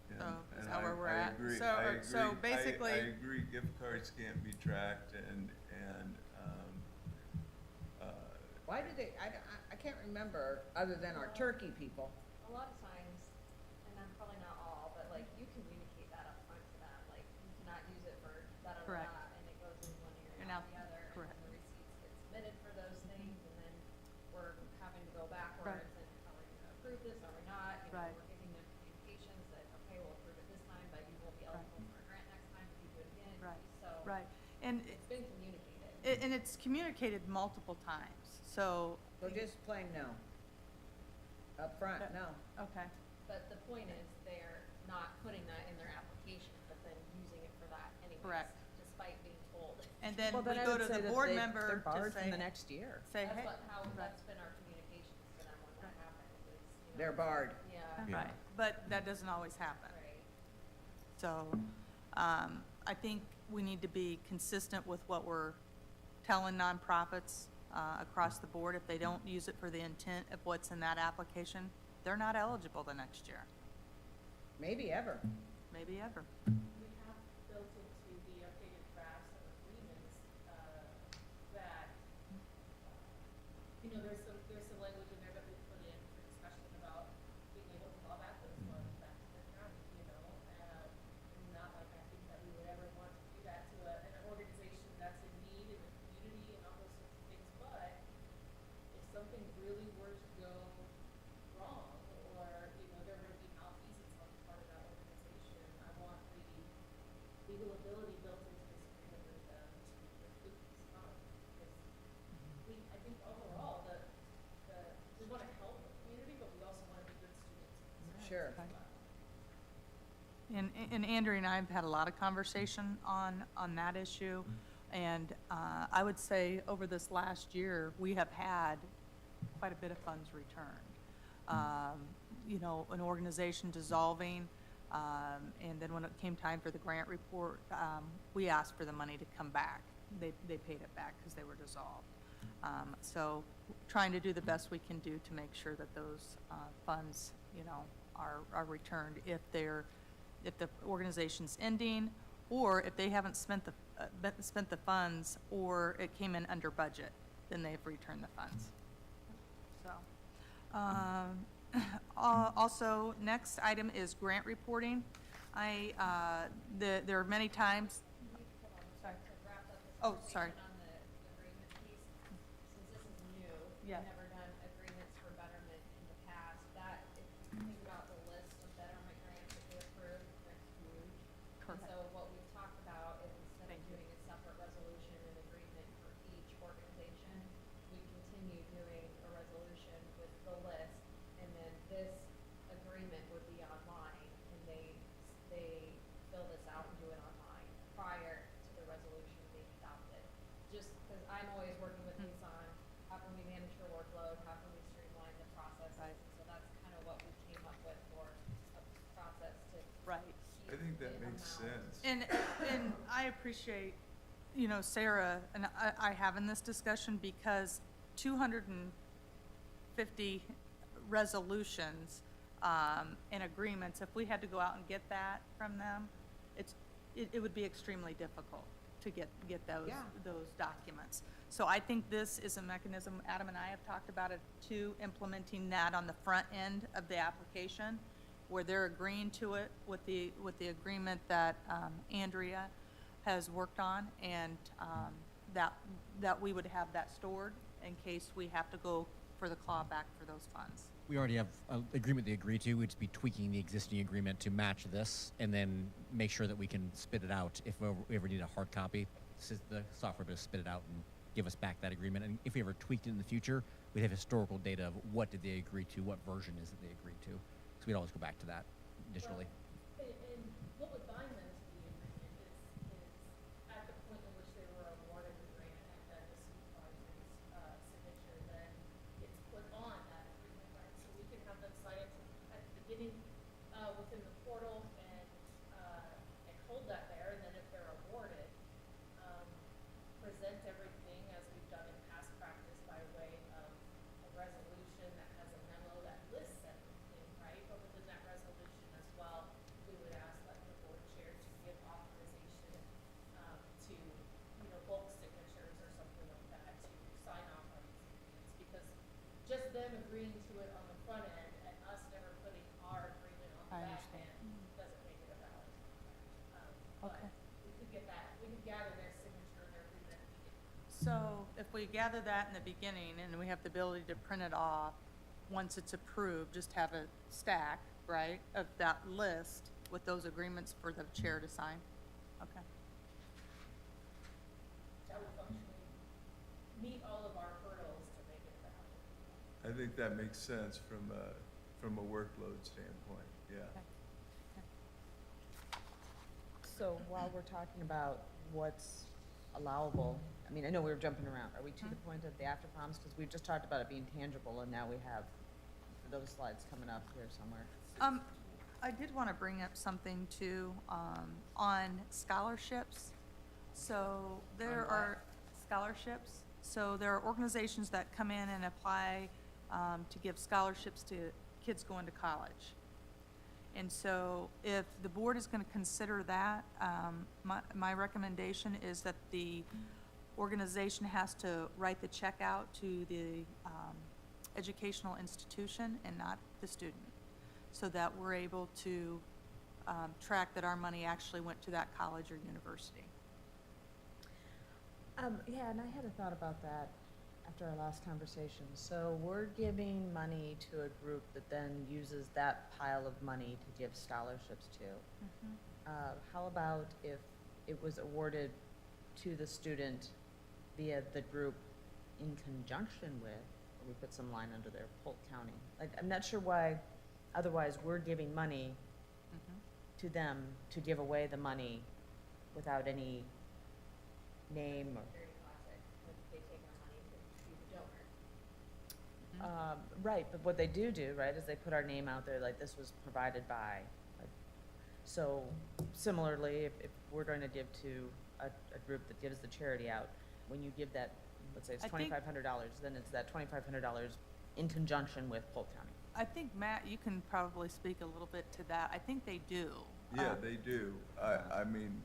And- So, is and that where we're I at? agree- So, I or- so agree- basically- I agree, gift cards can't be tracked and, Why do they, I can't remember, other than our turkey people. A lot of times, and I'm probably not all, but like you communicate that up front to them, like you cannot use it for da-da-da-da, Correct. and it goes in one ear And and out now- the other, and correct. then the receipts get submitted for those things, and then we're having to go backwards and are we gonna approve this, are we not? You know, Right. we're giving them communications that, okay, we'll approve it this time, but you won't be eligible for a grant next time if you do it again. Right, So right. And, it's been communicated. and it's communicated multiple times, so. So just plain no. Up front, no. Okay, But the point is, they're not putting that in their application, but then using it for that anyways. Correct. Despite being told. and then Well, we I go would to say the that board they're member barred to from the say, next year. say, That's hey. how, Right. that's been our communications to them when that happened, is, you know. They're barred. Yeah, Yeah. Right, but that doesn't always happen. right. So, I think we need to be consistent with what we're telling nonprofits, across the board. If they don't use it for the intent of what's in that application, they're not eligible the next year, Maybe ever. maybe ever. We have built into the updated drafts of agreements, that, you know, there's some language in there that we put in for discussion about being able to claw back those funds back to the county, you know? And not like I think that we would ever want to do that to an organization that's in need in the community and all those sorts of things, but if something really were to go wrong, or, you know, there were to be malfeasance on the part of that organization, I want the legal ability built into this agreement with them to recoup these funds. Because I think overall, we wanna help the community, but we also wanna be good students. Sure. And Andrea and I have had a lot of conversation on that issue. And I would say over this last year, we have had quite a bit of funds returned. You know, an organization dissolving, and then when it came time for the grant report, we asked for the money to come back. They paid it back because they were dissolved. So trying to do the best we can do to make sure that those funds, you know, are returned if the organization's ending, or if they haven't spent the funds, or it came in under budget, then they've returned the funds. So, also, next item is grant reporting. There are many times. Sorry. To wrap up this Oh, sorry. conversation on the agreement piece, since this is new, Yeah. we've never done agreements for betterment in the past, that, if you think about the list of betterment grants that they approved, they're huge. Correct. And so what we've talked about is instead Thank of you. doing a separate resolution and agreement for each organization, we continue doing a resolution with the list, and then this agreement would be online, and they fill this out and do it online prior to the resolution being adopted. Just because I'm always working with Lisa on how can we manage her workload, how can we streamline the processes, Right. so that's kind of what we came up with for a process to Right. I think that keep the makes amount. sense. And I appreciate, you know, Sarah and I having this discussion, because 250 resolutions and agreements, if we had to go out and get that from them, it would be extremely difficult to get those, Yeah. those documents. So I think this is a mechanism, Adam and I have talked about it too, implementing that on the front end of the application, where they're agreeing to it with the agreement that Andrea has worked on, and that we would have that stored in case we have to go for the clawback for those funds. We already have an agreement they agreed to. We'd just be tweaking the existing agreement to match this, and then make sure that we can spit it out if we ever need a hard copy. The software will spit it out and give us back that agreement. And if we ever tweaked it in the future, we'd have historical data of what did they agree to, what version is it they agreed to. So we'd always go back to that digitally. And what would bind them to the portal and hold that there, and then if they're awarded, present everything as we've done in past practice by way of a resolution that has a memo that lists everything, right? But within that resolution as well, we would ask like the board chair to give authorization to, bulk signatures or something like that to sign off on these agreements. Because just them agreeing to it on the front end and us never putting our agreement on I the back understand. end doesn't make it a valid contract. Okay. But we could get that, we could gather their signature and their agreement at the beginning. So if we gather that in the beginning and we have the ability to print it off, once it's approved, just have a stack, right, of that list with those agreements for the chair to sign? Okay. That would functionally meet all of our hurdles to make it valid. I think that makes sense from a workload standpoint, yeah. So while we're talking about what's allowable, I mean, I know we were jumping around. Are we to the point of the after proms? Because we've just talked about it being tangible, and now we have those slides coming up here somewhere. I did want to bring up something too, on scholarships. So there On what? are scholarships. So there are organizations that come in and apply to give scholarships to kids going to college. And so if the board is going to consider that, my recommendation is that the organization has to write the check out to the educational institution and not the student, so that we're able to track that our money actually went to that college or university. Yeah, and I had a thought about that after our last conversation. So we're giving money to a group that then uses that pile of money to give scholarships to. How about if it was awarded to the student via the group in conjunction with, or we put some line under there, Polk County? Like, I'm not sure why, otherwise we're giving money to them to give away the money without any name or. Very classic, like they take our money to be the donor. Right, but what they do, right, is they put our name out there, like, this was provided by. Like, so similarly, if we're going to give to a group that gives the charity out, when you give that, let's say it's I think- $2,500, then it's that $2,500 in conjunction with Polk County. I think, Matt, you can probably speak a little bit to that. I think they do. Yeah, they do. I mean,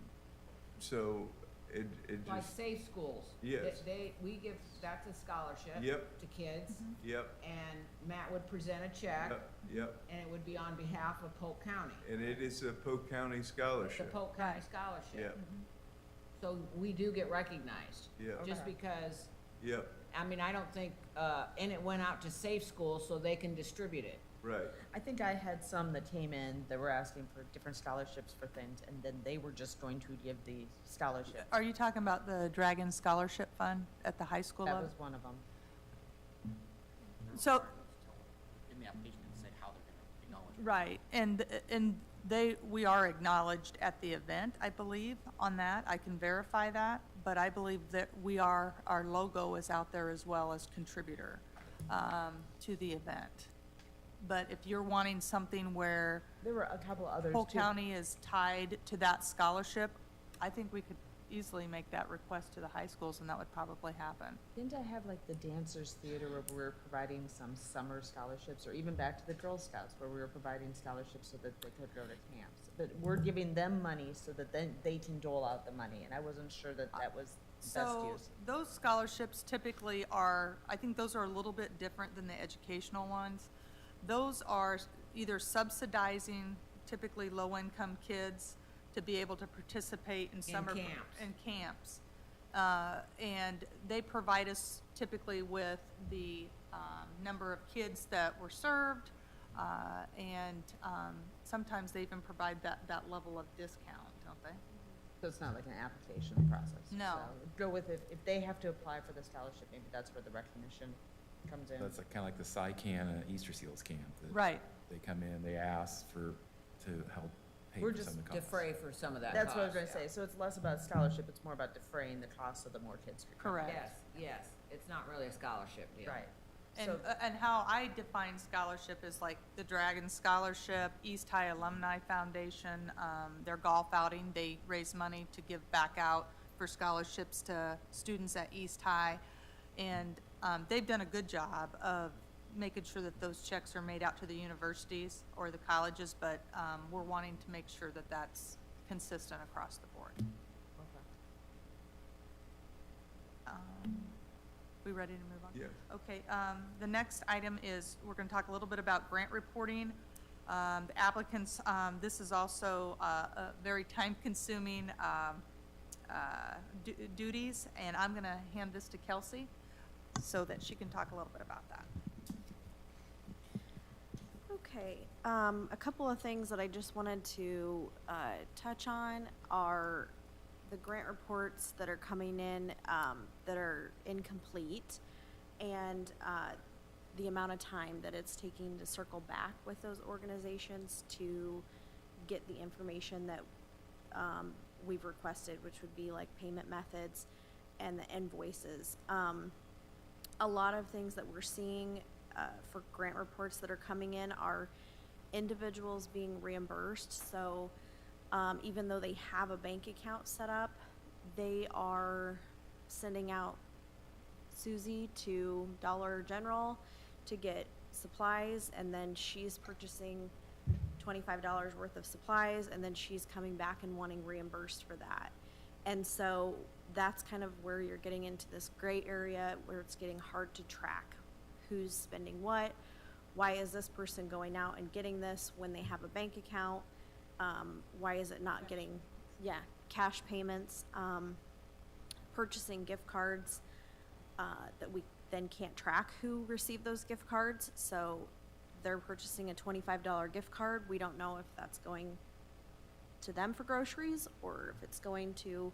so it Like just, safe schools. Yes. We give, that's a scholarship. Yep. To kids, yep, and Matt would present a check, yep, and it would be on behalf of Polk County. and it is a Polk County It's a scholarship. Polk County Right. scholarship. Yep, So we do get recognized, yep, just Okay. because, yep, I mean, I don't think, and it went out to safe schools so they can distribute it. right. I think I had some that came in that were asking for different scholarships for things, and then they were just going to give the scholarship. Are you talking about the Dragon Scholarship Fund at the high school That level? was one of them. So, in the application and say how they're gonna acknowledge it. right, and we are acknowledged at the event, I believe, on that. I can verify that, but I believe that our logo is out there as well as contributor to the event. But if you're wanting something where There were a couple others Polk too. County is tied to that scholarship, I think we could easily make that request to the high schools, and that would probably happen. Didn't I have like the Dancers Theater where we were providing some summer scholarships, or even back to the Girl Scouts where we were providing scholarships so that they could go to camps? But we're giving them money so that then they can dole out the money, and I wasn't sure that that was best So use. those scholarships typically are, I think those are a little bit different than the educational ones. Those are either subsidizing typically low-income kids to be able to participate in summer. camps. In camps. And they provide us typically with the number of kids that were served, and sometimes they even provide that level of discount, don't they? So it's not like an application process. No. So go with it. If they have to apply for the scholarship, maybe that's where the recognition comes in. That's kind of like the SciCan Easter Seals camp. that Right. They come in, they ask to help pay We're for some just of the costs. defray for some of that That's what I was cost, gonna yeah. say. So it's less about scholarship, it's more about defraying the cost so the more kids could come. Correct. Yes, yes, it's not really a scholarship deal. Right. And, So- and how I define scholarship is like the Dragon Scholarship, East High Alumni Foundation, their golf outing, they raise money to give back out for scholarships to students at East High. And they've done a good job of making sure that those checks are made out to the universities or the colleges, but we're wanting to make sure that that's consistent across the board. We ready to move on? Yes. Okay, the next item is, we're gonna talk a little bit about grant reporting. The applicants, this is also a very time-consuming duties, and I'm gonna hand this to Kelsie so that she can talk a little bit about that. Okay, a couple of things that I just wanted to touch on are the grant reports that are coming in that are incomplete, and the amount of time that it's taking to circle back with those organizations to get the information that we've requested, which would be like payment methods and the invoices. A lot of things that we're seeing for grant reports that are coming in are individuals being reimbursed. So even though they have a bank account set up, they are sending out Susie to Dollar General to get supplies, and then she's purchasing $25 worth of supplies, and then she's coming back and wanting reimbursed for that. And so that's kind of where you're getting into this gray area where it's getting hard to track who's spending what. Why is this person going out and getting this when they have a bank account? Why is it not getting, cash payments, purchasing gift cards that we then can't track who received those gift cards. So they're purchasing a $25 gift card. We don't know if that's going to them for groceries or if it's going to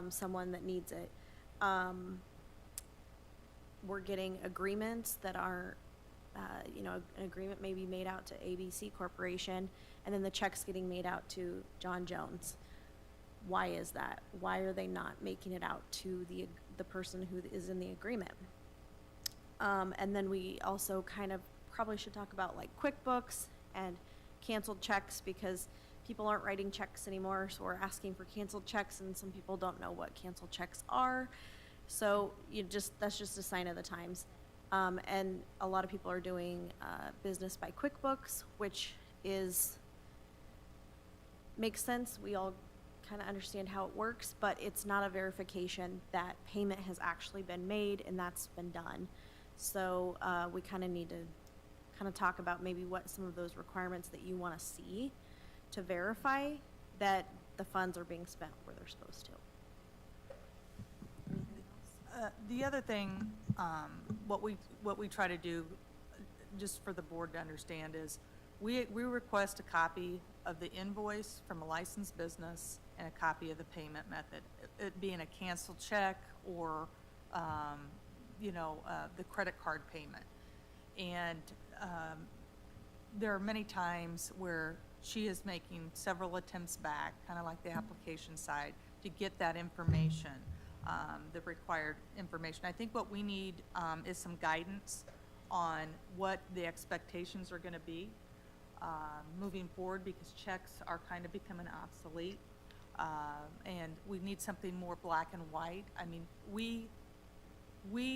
someone that needs it. We're getting agreements that are, an agreement may be made out to ABC Corporation, and then the check's getting made out to John Jones. Why is that? Why are they not making it out to the person who is in the agreement? And then we also kind of probably should talk about like QuickBooks and canceled checks, because people aren't writing checks anymore, so we're asking for canceled checks, and some people don't know what canceled checks are. So that's just a sign of the times. And a lot of people are doing business by QuickBooks, which makes sense. We all kind of understand how it works, but it's not a verification that payment has actually been made and that's been done. So we kind of need to kind of talk about maybe what some of those requirements that you want to see to verify that the funds are being spent where they're supposed to. The other thing, what we try to do, just for the board to understand, is we request a copy of the invoice from a licensed business and a copy of the payment method, it being a canceled check or, the credit card payment. And there are many times where she is making several attempts back, kind of like the application side, to get that information, the required information. I think what we need is some guidance on what the expectations are going to be moving forward, because checks are kind of becoming obsolete, and we need something more black and white. I mean, we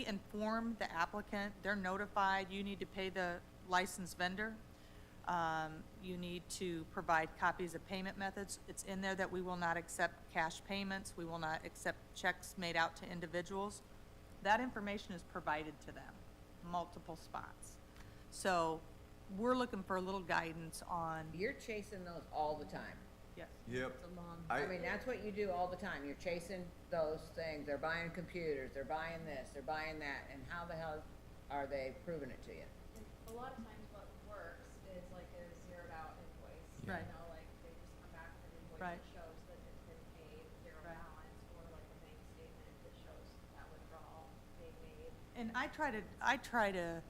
inform the applicant, they're notified, you need to pay the licensed vendor. You need to provide copies of payment methods. It's in there that we will not accept cash payments. We will not accept checks made out to individuals. That information is provided to them, multiple spots. So we're looking for a little guidance on. You're chasing those all the time. Yes. Yep. It's a long. I mean, that's what you do all the time. You're chasing those things. They're buying computers, they're buying this, they're buying that, and how the hell are they proving it to you? And a lot of times what works is like a zeroed out invoice. Right. You know, like they just come back with an invoice Right. that shows that it's been paid, zero Right. balance, or like a bank statement that shows that withdrawal they made. And I try to,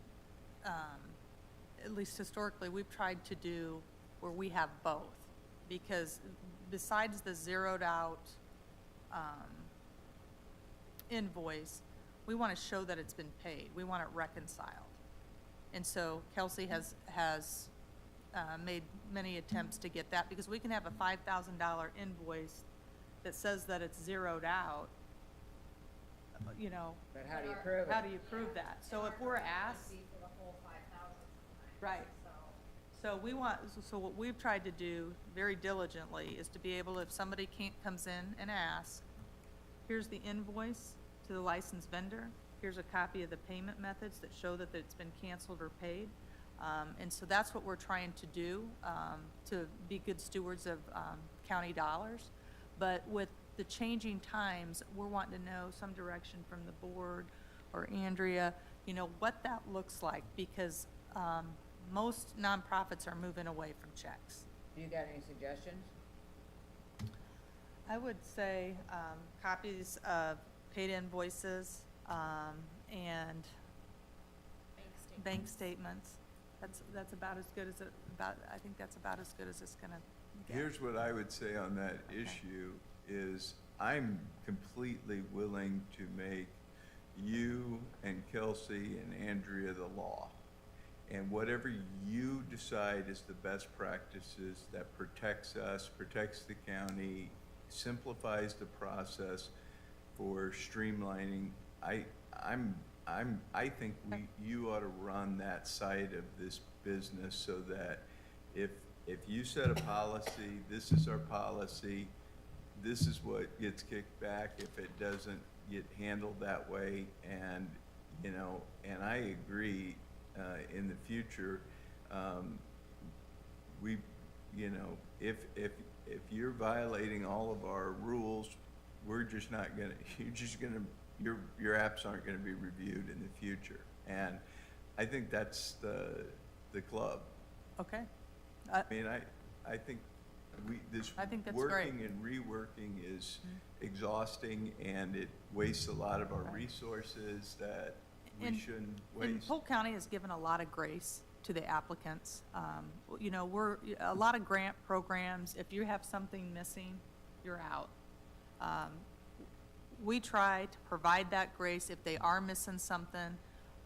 at least historically, we've tried to do where we have both, because besides the zeroed out invoice, we want to show that it's been paid. We want it reconciled. And so Kelsie has made many attempts to get that, because we can have a $5,000 invoice that says that it's zeroed out, you know. But how do you prove it? How do you prove that? So if we're asked, Be for the whole 5,000 sometimes. right. So we want, so what we've tried to do very diligently is to be able, if somebody comes in and asks, here's the invoice to the licensed vendor, here's a copy of the payment methods that show that it's been canceled or paid. And so that's what we're trying to do, to be good stewards of county dollars. But with the changing times, we're wanting to know some direction from the board or Andrea, you know, what that looks like, because most nonprofits are moving away from checks. Do you got any suggestions? I would say copies of paid invoices and bank statements. That's about as good as I think that's about as good as it's gonna get. Here's what I would say on that issue is I'm completely willing to make you and Kelsie and Andrea the law. And whatever you decide is the best practices that protects us, protects the county, simplifies the process for streamlining, I think you ought to run that side of this business so that if you set a policy, this is our policy, this is what gets kicked back if it doesn't get handled that way. And, you know, and I agree, in the future, we, you know, if you're violating all of our rules, we're just not gonna, your apps aren't gonna be reviewed in the future. And I think that's the club. Okay. I mean, I think I think that's working great. and reworking is exhausting, and it wastes a lot of our Right. resources that we And- shouldn't And waste. Polk County has given a lot of grace to the applicants. You know, a lot of grant programs, if you have something missing, you're out. We try to provide that grace. If they are missing something,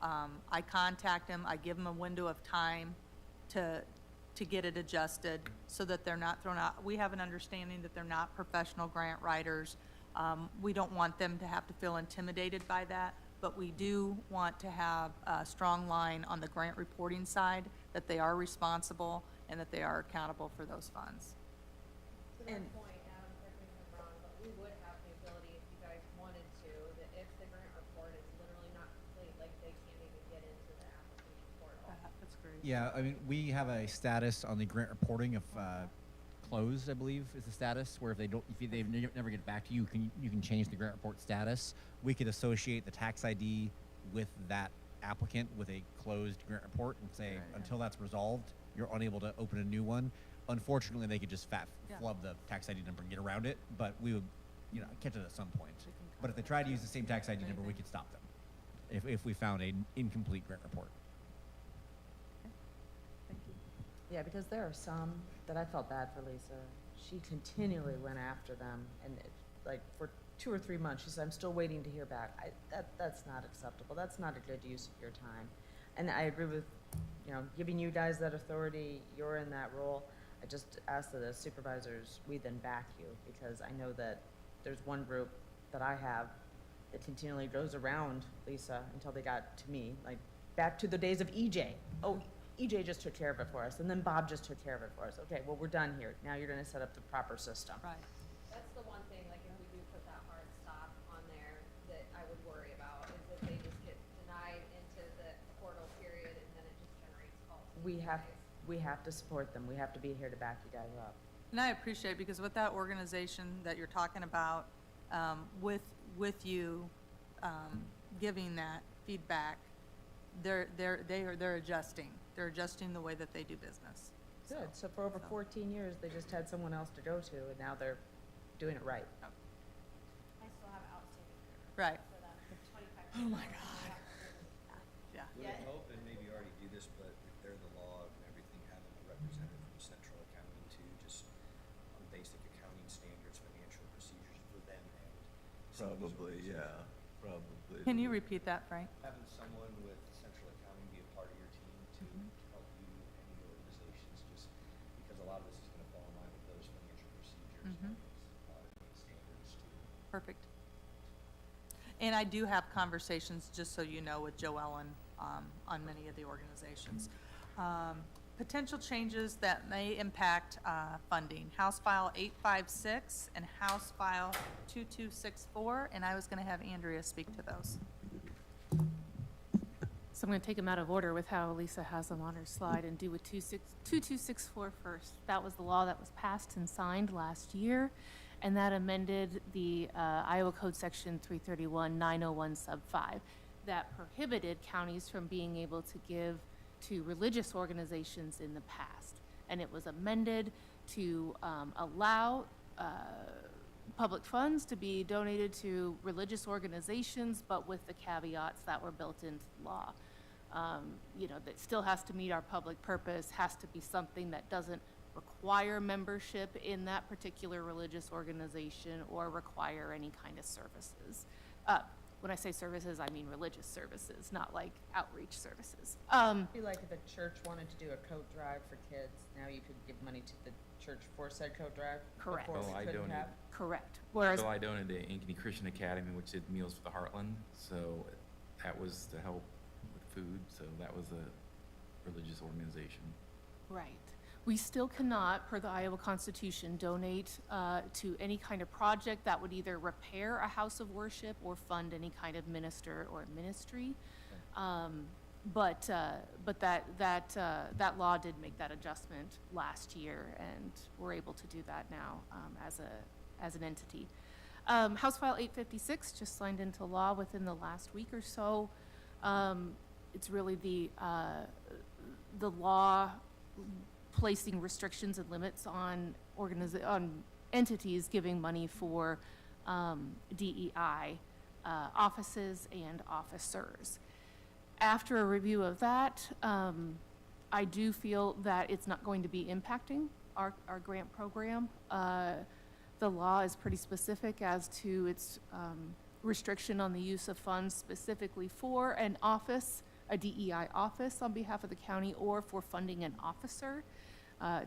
I contact them, I give them a window of time to get it adjusted so that they're not thrown out. We have an understanding that they're not professional grant writers. We don't want them to have to feel intimidated by that, but we do want to have a strong line on the grant reporting side, that they are responsible and that they are accountable for those funds. To that And- point, Adam, correct me if I'm wrong, but we would have the ability, if you guys wanted to, that if the grant report is literally not complete, like they can't even get into the application portal. That's great. Yeah, I mean, we have a status on the grant reporting of closed, I believe, is the status, where if they never get back to you, you can change the grant report status. We could associate the tax ID with that applicant with a closed grant report and say, until that's resolved, you're unable to open a new one. Unfortunately, they could just Yeah. flub the tax ID number and get around it, but we would, catch it at some point. We can But if they cover tried to that. use the same tax ID number, we could stop them if we found an incomplete grant report. Thank you. Yeah, because there are some that I felt bad for Lisa. She continually went after them, and like for 2 or 3 months, she said, "I'm still waiting to hear back." That's not acceptable. That's not a good use of your time. And I agree with, giving you guys that authority. You're in that role. I just ask that as supervisors, we then back you, because I know that there's one group that I have that continually goes around Lisa until they got to me, like back to the days of EJ. Oh, EJ just took care of it for us, and then Bob just took care of it for us. Okay, well, we're done here. Now you're gonna set up the proper system. Right. That's the one thing, like, if we do put that hard stop on there, that I would worry about, is if they just get denied into the portal period, and then it just generates calls to We you have, guys. we have to support them. We have to be here to back you guys up. And I appreciate it, because with that organization that you're talking about, with you giving that feedback, they're adjusting. They're adjusting the way that they do business. Good. So for over 14 years, they just had someone else to go to, and now they're doing it right. I still have outstanding Right. for them, for 25. Oh, my God. Yeah. We would hope, and maybe you already do this, but if they're the law and everything, having a representative from central accounting too, just on basic accounting standards, financial procedures for them and. some of these Probably, yeah. organizations. probably. Can you repeat that, Frank? Having someone with central accounting be a part of your team to help you and the organizations, just because a lot of this is gonna fall in line with those financial procedures, Mhm. and those auditing standards too. Perfect. And I do have conversations, just so you know, with Joe Ellen on many of the organizations. Potential changes that may impact funding. House File 856 and House File 2264, and I was going to have Andrea speak to those. So I'm going to take them out of order with how Lisa has them on her slide and do with 2264 first. That was the law that was passed and signed last year, and that amended the Iowa Code Section 331-901 sub 5 that prohibited counties from being able to give to religious organizations in the past. And it was amended to allow public funds to be donated to religious organizations, but with the caveats that were built into the law. You know, that still has to meet our public purpose, has to be something that doesn't require membership in that particular religious organization or require any kind of services. When I say services, I mean religious services, not like outreach services. It'd be like if a church wanted to do a coat drive for kids, now you could give money to the church for said coat drive? Correct. Before Well, we I couldn't donate. have? Correct. Whereas, So I donated to Ankeny Christian Academy, which did Meals for the Heartland, so that was to help with food, so that was a religious organization. right. We still cannot, per the Iowa Constitution, donate to any kind of project that would either repair a house of worship or fund any kind of minister or ministry. But that law did make that adjustment last year, and we're able to do that now as an entity. House File 856 just signed into law within the last week or so. It's really the law placing restrictions and limits on entities giving money for DEI offices and officers. After a review of that, I do feel that it's not going to be impacting our grant program. The law is pretty specific as to its restriction on the use of funds specifically for an office, a DEI office on behalf of the county, or for funding an officer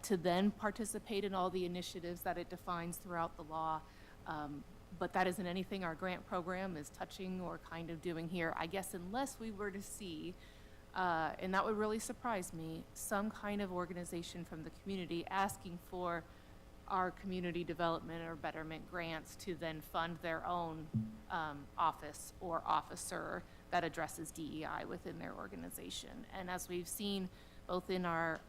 to then participate in all the initiatives that it defines throughout the law. But that isn't anything our grant program is touching or kind of doing here, I guess, unless we were to see, and that would really surprise me, some kind of organization from the community asking for our community development or betterment grants to then fund their own office or officer that addresses DEI within their organization. And as we've seen both in our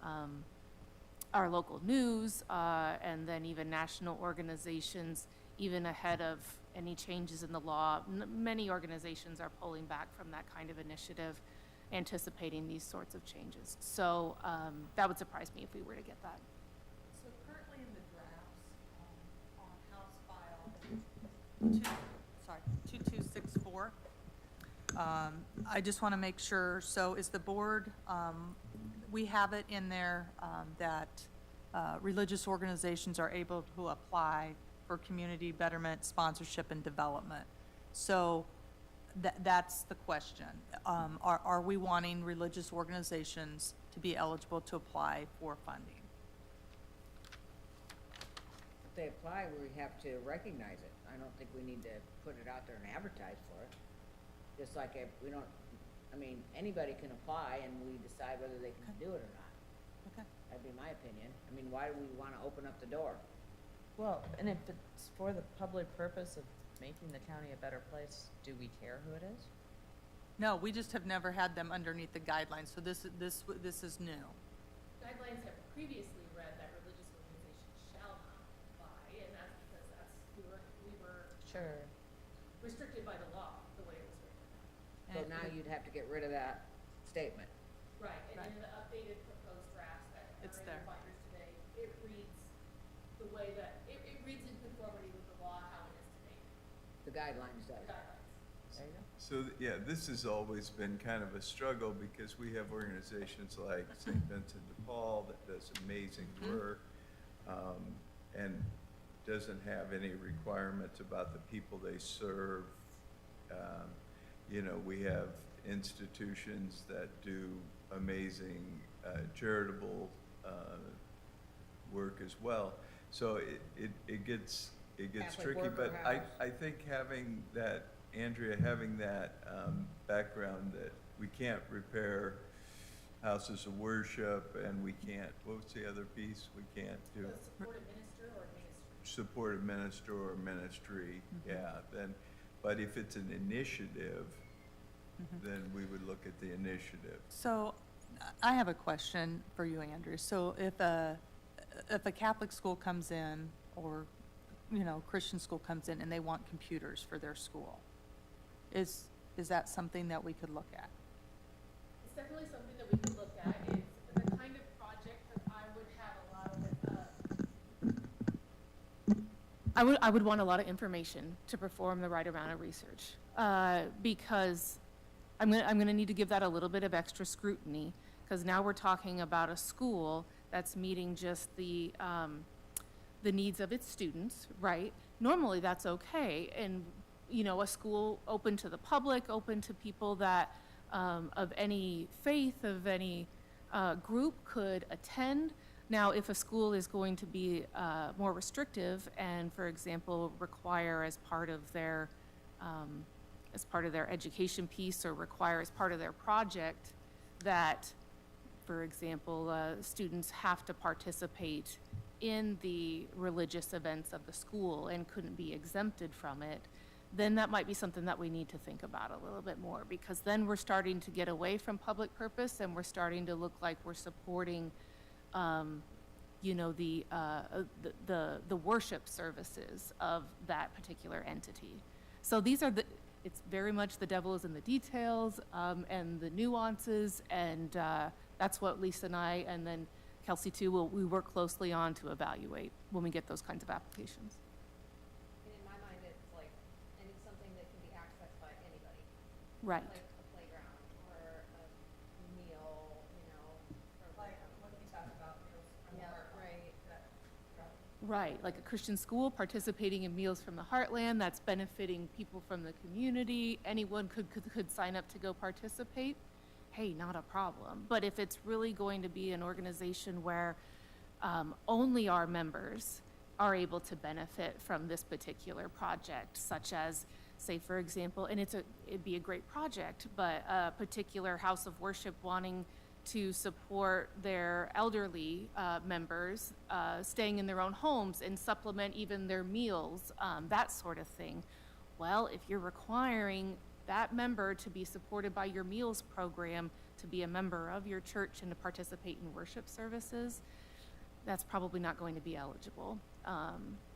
local news and then even national organizations, even ahead of any changes in the law, many organizations are pulling back from that kind of initiative, anticipating these sorts of changes. So that would surprise me if we were to get that. So currently in the drafts on House File 2264, I just want to make sure, so is the board, we have it in there that religious organizations are able to apply for community betterment, sponsorship, and development. So that's the question. Are we wanting religious organizations to be eligible to apply for funding? If they apply, we have to recognize it. I don't think we need to put it out there and advertise for it. Just like if we don't, I mean, anybody can apply and we decide whether they can do it or not. Okay. That'd be my opinion. I mean, why do we wanna open up the door? Well, and if it's for the public purpose of making the county a better place, do we care who it is? No, we just have never had them underneath the guidelines, so this is new. Guidelines have previously read that religious organizations shall not apply, and that's because we were Sure. restricted by the law, the way it was written. So And now it- you'd have to get rid of that statement. Right, and Right. in the updated proposed drafts that It's are in there. your binders today, it reads the way that, it reads in conformity with the law how it is today, The guidelines the does. guidelines. There you go. So, yeah, this has always been kind of a struggle because we have organizations like St. Vincent de Paul that does amazing work, and doesn't have any requirements about the people they serve. You know, we have institutions that do amazing charitable work as well. So it gets Catholic tricky, but Worker I think having that, Andrea, having that background that we can't repair houses of worship, and we can't, what was the other piece? We can't do Support administer or administer. support, administer, or ministry, yeah, then, but if it's an initiative, then we would look at the initiative. So I have a question for you, Andrew. So if a Catholic school comes in, or, you know, Christian school comes in and they want computers for their school, is that something that we could look at? It's definitely something that we could look at. It's the kind of project that I would have a lot of, I would want a lot of information to perform the right amount of research, because I'm gonna need to give that a little bit of extra scrutiny, because now we're talking about a school that's meeting just the needs of its students, right? Normally, that's okay, and, you know, a school open to the public, open to people that, of any faith, of any group could attend. Now, if a school is going to be more restrictive and, for example, require as part of their education piece, or require as part of their project that, for example, students have to participate in the religious events of the school and couldn't be exempted from it, then that might be something that we need to think about a little bit more, because then we're starting to get away from public purpose, and we're starting to look like we're supporting, you know, the worship services of that particular entity. So these are it's very much the devil is in the details, and the nuances, and that's what Lisa and I, and then Kelsie too, we work closely on to evaluate when we get those kinds of applications. And in my mind, it's like, and it's something that can be accessed by anybody. Right. Like a playground or a meal, you know. Like what you talked about, meals from the heart. Right. Right, like a Christian school participating in Meals from the Heartland, that's benefiting people from the community. Anyone could sign up to go participate. Hey, not a problem. But if it's really going to be an organization where only our members are able to benefit from this particular project, such as, say, for example, and it'd be a great project, but a particular house of worship wanting to support their elderly members staying in their own homes and supplement even their meals, that sort of thing. Well, if you're requiring that member to be supported by your meals program, to be a member of your church and to participate in worship services, that's probably not going to be eligible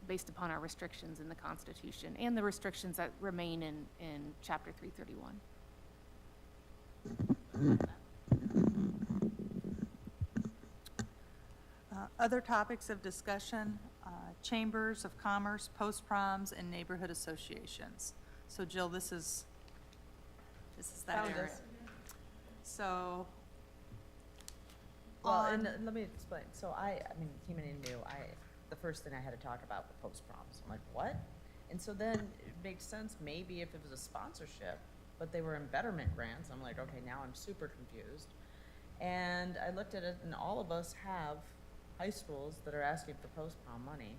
based upon our restrictions in the Constitution and the restrictions that remain in Chapter 331. Other topics of discussion, chambers of commerce, post-proms, and neighborhood associations. So Jill, this is that Found area. this. So, Well, and let me explain. So I mean, came in new. The first thing I had to talk about was post-proms. I'm like, what? And so then it makes sense maybe if it was a sponsorship, but they were in betterment grants. I'm like, okay, now I'm super confused. And I looked at it, and all of us have high schools that are asking for post-prom money.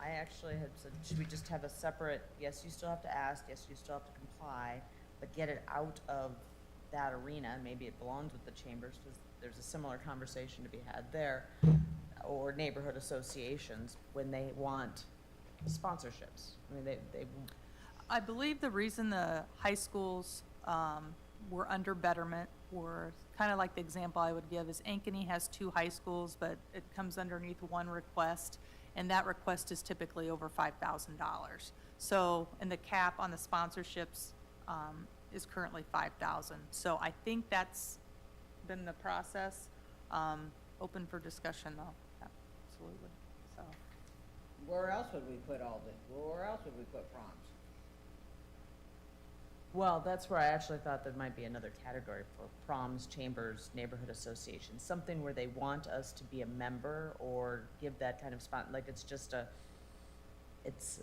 I actually had said, should we just have a separate, yes, you still have to ask, yes, you still have to comply, but get it out of that arena. Maybe it belongs with the chambers, because there's a similar conversation to be had there, or neighborhood associations when they want sponsorships. I mean, they I believe the reason the high schools were under betterment were kind of like the example I would give is Ankeny has 2 high schools, but it comes underneath one request, and that request is typically over $5,000. So, and the cap on the sponsorships is currently $5,000. So I think that's been the process. Open for discussion though, absolutely. So. Where else would we put all this? Where else would we put proms? Well, that's where I actually thought there might be another category for proms, chambers, neighborhood associations, something where they want us to be a member or give that kind of spot, like it's just it's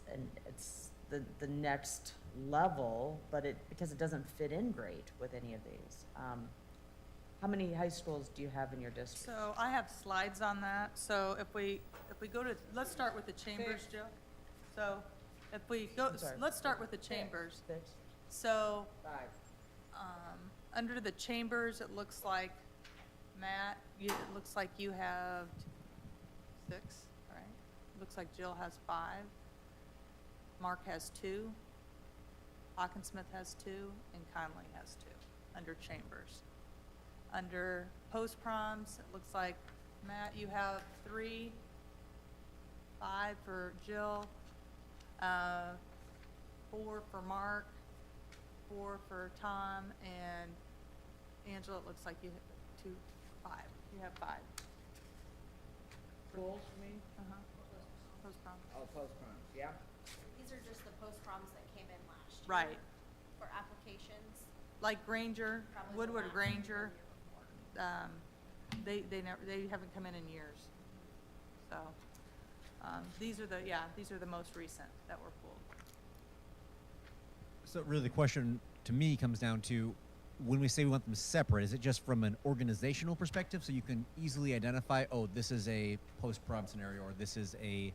the next level, but because it doesn't fit in great with any of these. How many high schools do you have in your district? So I have slides on that. So if we go to, let's start with the chambers, Jill. So if we go, I'm sorry. let's start with the chambers. Six? So, 5. under the chambers, it looks like, Matt, it looks like you have 6, right? Looks like Jill has 5. Mark has 2. Hawkinsmith has 2, and Conley has 2, under chambers. Under post-proms, it looks like, Matt, you have 3, 5 for Jill, 4 for Mark, 4 for Tom, and Angela, it looks like you have 5. You have 5. Schools, you mean? Post-prom. Oh, post-proms, yeah. These are just the post-proms that came in last year. Right. For applications. Like Granger, Probably the Woodward last Granger, year they haven't come in years. So, these are the most recent that were pulled. So really the question to me comes down to, when we say we want them separate, is it just from an organizational perspective, so you can easily identify, oh, this is a post-prom scenario, or this is a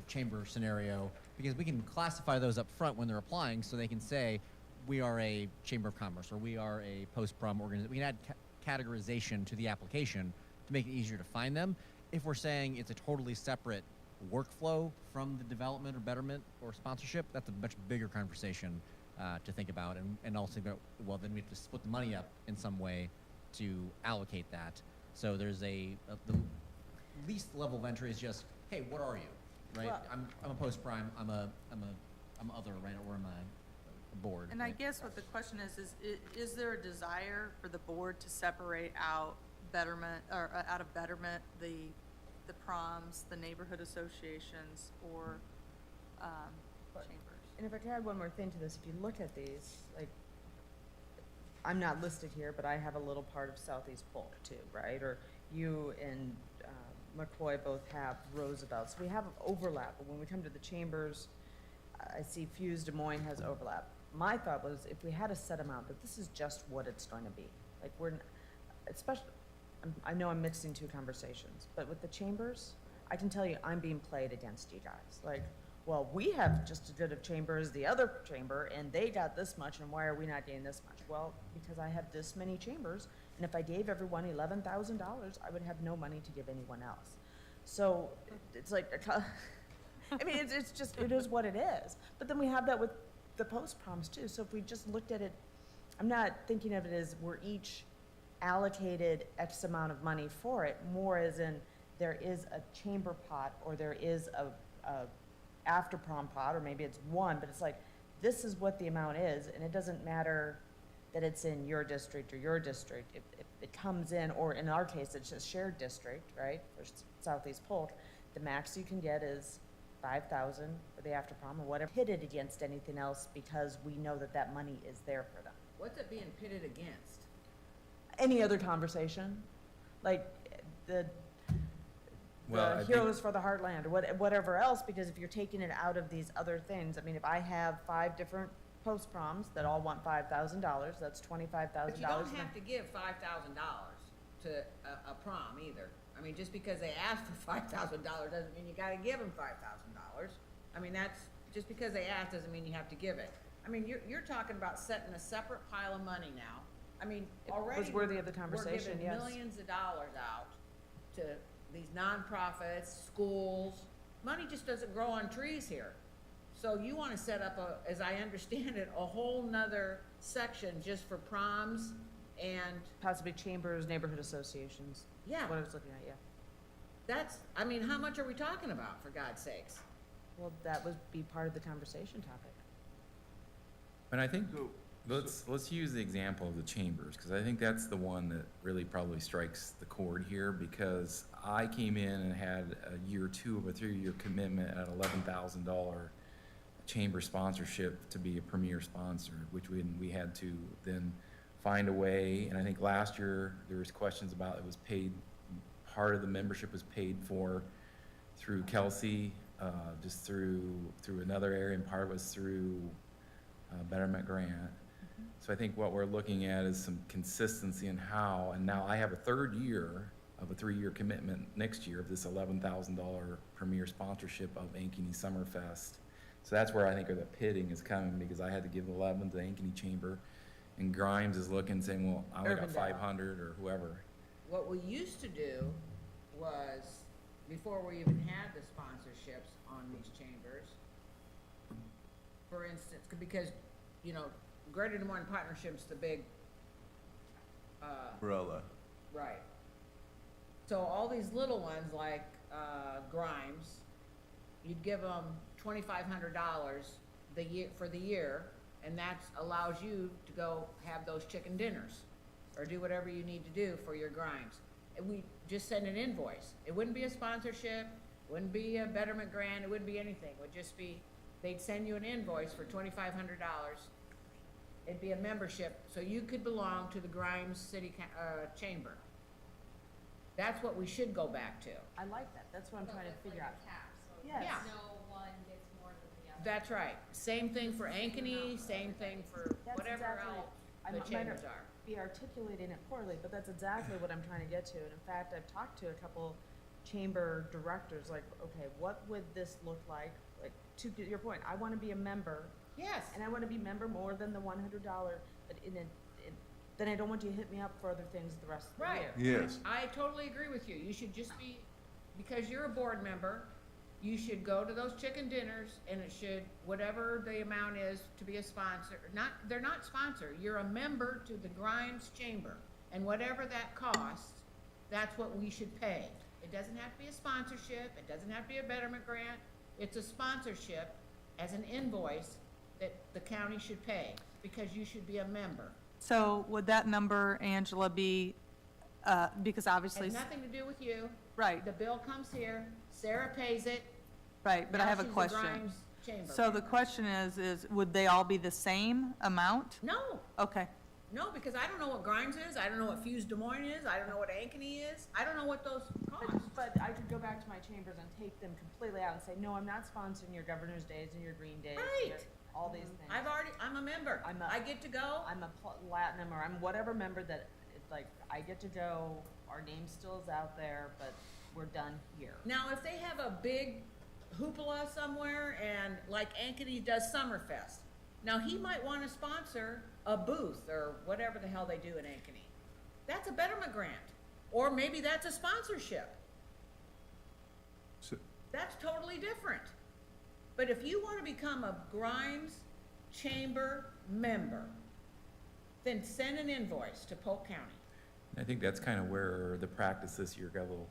chamber scenario, because we can classify those up front when they're applying, so they can say, we are a chamber of commerce, or we are a post-prom organization. We can add categorization to the application to make it easier to find them. If we're saying it's a totally separate workflow from the development or betterment or sponsorship, that's a much bigger conversation to think about, and also go, well, then we have to split the money up in some way to allocate that. So there's the least level of entry is just, hey, what are you, right? Well- I'm a post-prime, I'm other, right, or am I a board? And I right? guess what the question is there a desire for the board to separate out betterment, or out of betterment, the proms, the neighborhood associations, or chambers? And if I could add one more thing to this, if you look at these, like, I'm not listed here, but I have a little part of Southeast Polk too, right? Or you and McCoy both have Roosevelt. So we have overlap, but when we come to the chambers, I see Fuse Des Moines has overlap. My thought was, if we had a set amount, that this is just what it's going to be. Like, especially, I know I'm mixing two conversations, but with the chambers, I can tell you I'm being played against you guys. Like, well, we have just as good of chamber as the other chamber, and they got this much, and why are we not getting this much? Well, because I have this many chambers, and if I gave everyone $11,000, I would have no money to give anyone else. So it's like, I mean, it's just, it is what it is. But then we have that with the post-proms too. So if we just looked at it, I'm not thinking of it as we're each allocated X amount of money for it, more as in there is a chamber pot, or there is a after prom pot, or maybe it's one, but it's like, this is what the amount is, and it doesn't matter that it's in your district or your district. If it comes in, or in our case, it's a shared district, right, for Southeast Polk, the max you can get is 5,000 for the after prom or whatever, pitted against anything else, because we know that that money is there for them. What's it being pitted against? Any other conversation, like the Well, I think- Heroes for the Heartland, or whatever else, because if you're taking it out of these other things, I mean, if I have 5 different post-proms that all want $5,000, that's $25,000. But you don't have to give $5,000 to a prom either. I mean, just because they ask for $5,000 doesn't mean you gotta give them $5,000. I mean, that's, just because they ask doesn't mean you have to give it. I mean, you're talking about setting a separate pile of money now. I mean, It already. was worthy of the conversation, We're giving yes. millions of dollars out to these nonprofits, schools. Money just doesn't grow on trees here. So you wanna set up as I understand it, a whole nother section just for proms and, Possibly chambers, neighborhood associations. yeah. What I was looking at, yeah. That's, I mean, how much are we talking about, for God's sakes? Well, that would be part of the conversation topic. But I think, So- let's use the example of the chambers, because I think that's the one that really probably strikes the chord here, because I came in and had a year 2 of a 3-year commitment at $11,000 chamber sponsorship to be a premier sponsor, which we had to then find a way, and I think last year there was questions about it was paid, part of the membership was paid for through Kelsie, just through another area, and part was through Betterment Grant. So I think what we're looking at is some consistency in how, and now I have a third year of a 3-year commitment next year of this $11,000 premier sponsorship of Ankeny Summerfest. So that's where I think the pitting is coming, because I had to give 11 to the Ankeny Chamber, and Grimes is looking, saying, well, I only got Urbandale. 500 or whoever. What we used to do was, before we even had the sponsorships on these chambers, for instance, because, you know, Greater Des Moines Partnership's the big, Umbrella. right. So all these little ones like, Grimes, you'd give them $2,500 for the year, and that allows you to go have those chicken dinners, or do whatever you need to do for your Grimes. And we just send an invoice. It wouldn't be a sponsorship, wouldn't be a Betterment Grant, it wouldn't be anything. It would just be, they'd send you an invoice for $2,500. It'd be a membership, so you could belong to the Grimes City Chamber. That's what we should go back to. I like that, that's what I'm trying to figure out. So Yes. Yeah. no one gets more than the other. That's right. Same thing for Ankeny, same thing for That's whatever exactly- else I the might chambers are. be articulating it poorly, but that's exactly what I'm trying to get to. And in fact, I've talked to a couple chamber directors, like, okay, what would this look like? Like, to your point, I want to be a member, Yes. and I want to be member more than the $100, but then I don't want you to hit me up for other things the rest of the Right. year. Yes. I totally agree with you. You should just be, because you're a board member, you should go to those chicken dinners, and it should, whatever the amount is to be a sponsor, they're not sponsor, you're a member to the Grimes Chamber, and whatever that costs, that's what we should pay. It doesn't have to be a sponsorship, it doesn't have to be a Betterment Grant, it's a sponsorship as an invoice that the county should pay, because you should be a member. So would that number, Angela, be, because obviously, Has nothing to do with you. right, The bill comes here, Sarah pays it. right, but I Now have a she's question. Grimes Chamber So the member. question is would they all be the same amount? No, Okay, no, because I don't know what Grimes is, I don't know what Fuse Des Moines is, I don't know what Ankeny is, I don't know what those cost. But I could go back to my chambers and take them completely out and say, no, I'm not sponsoring your Governor's Days and your Green Days. and your- Right. All these things. I'm a member, I get to go. I'm a platinum, or I'm whatever member that, like, I get to go, our name still is out there, but we're done here. Now, if they have a big hoopla somewhere, and like Ankeny does Summerfest, now he might wanna sponsor a booth, or whatever the hell they do in Ankeny. That's a Betterment Grant, or maybe that's a sponsorship. So, That's totally different. But if you want to become a Grimes Chamber member, then send an invoice to Polk County. I think that's kind of where the practice this year got a little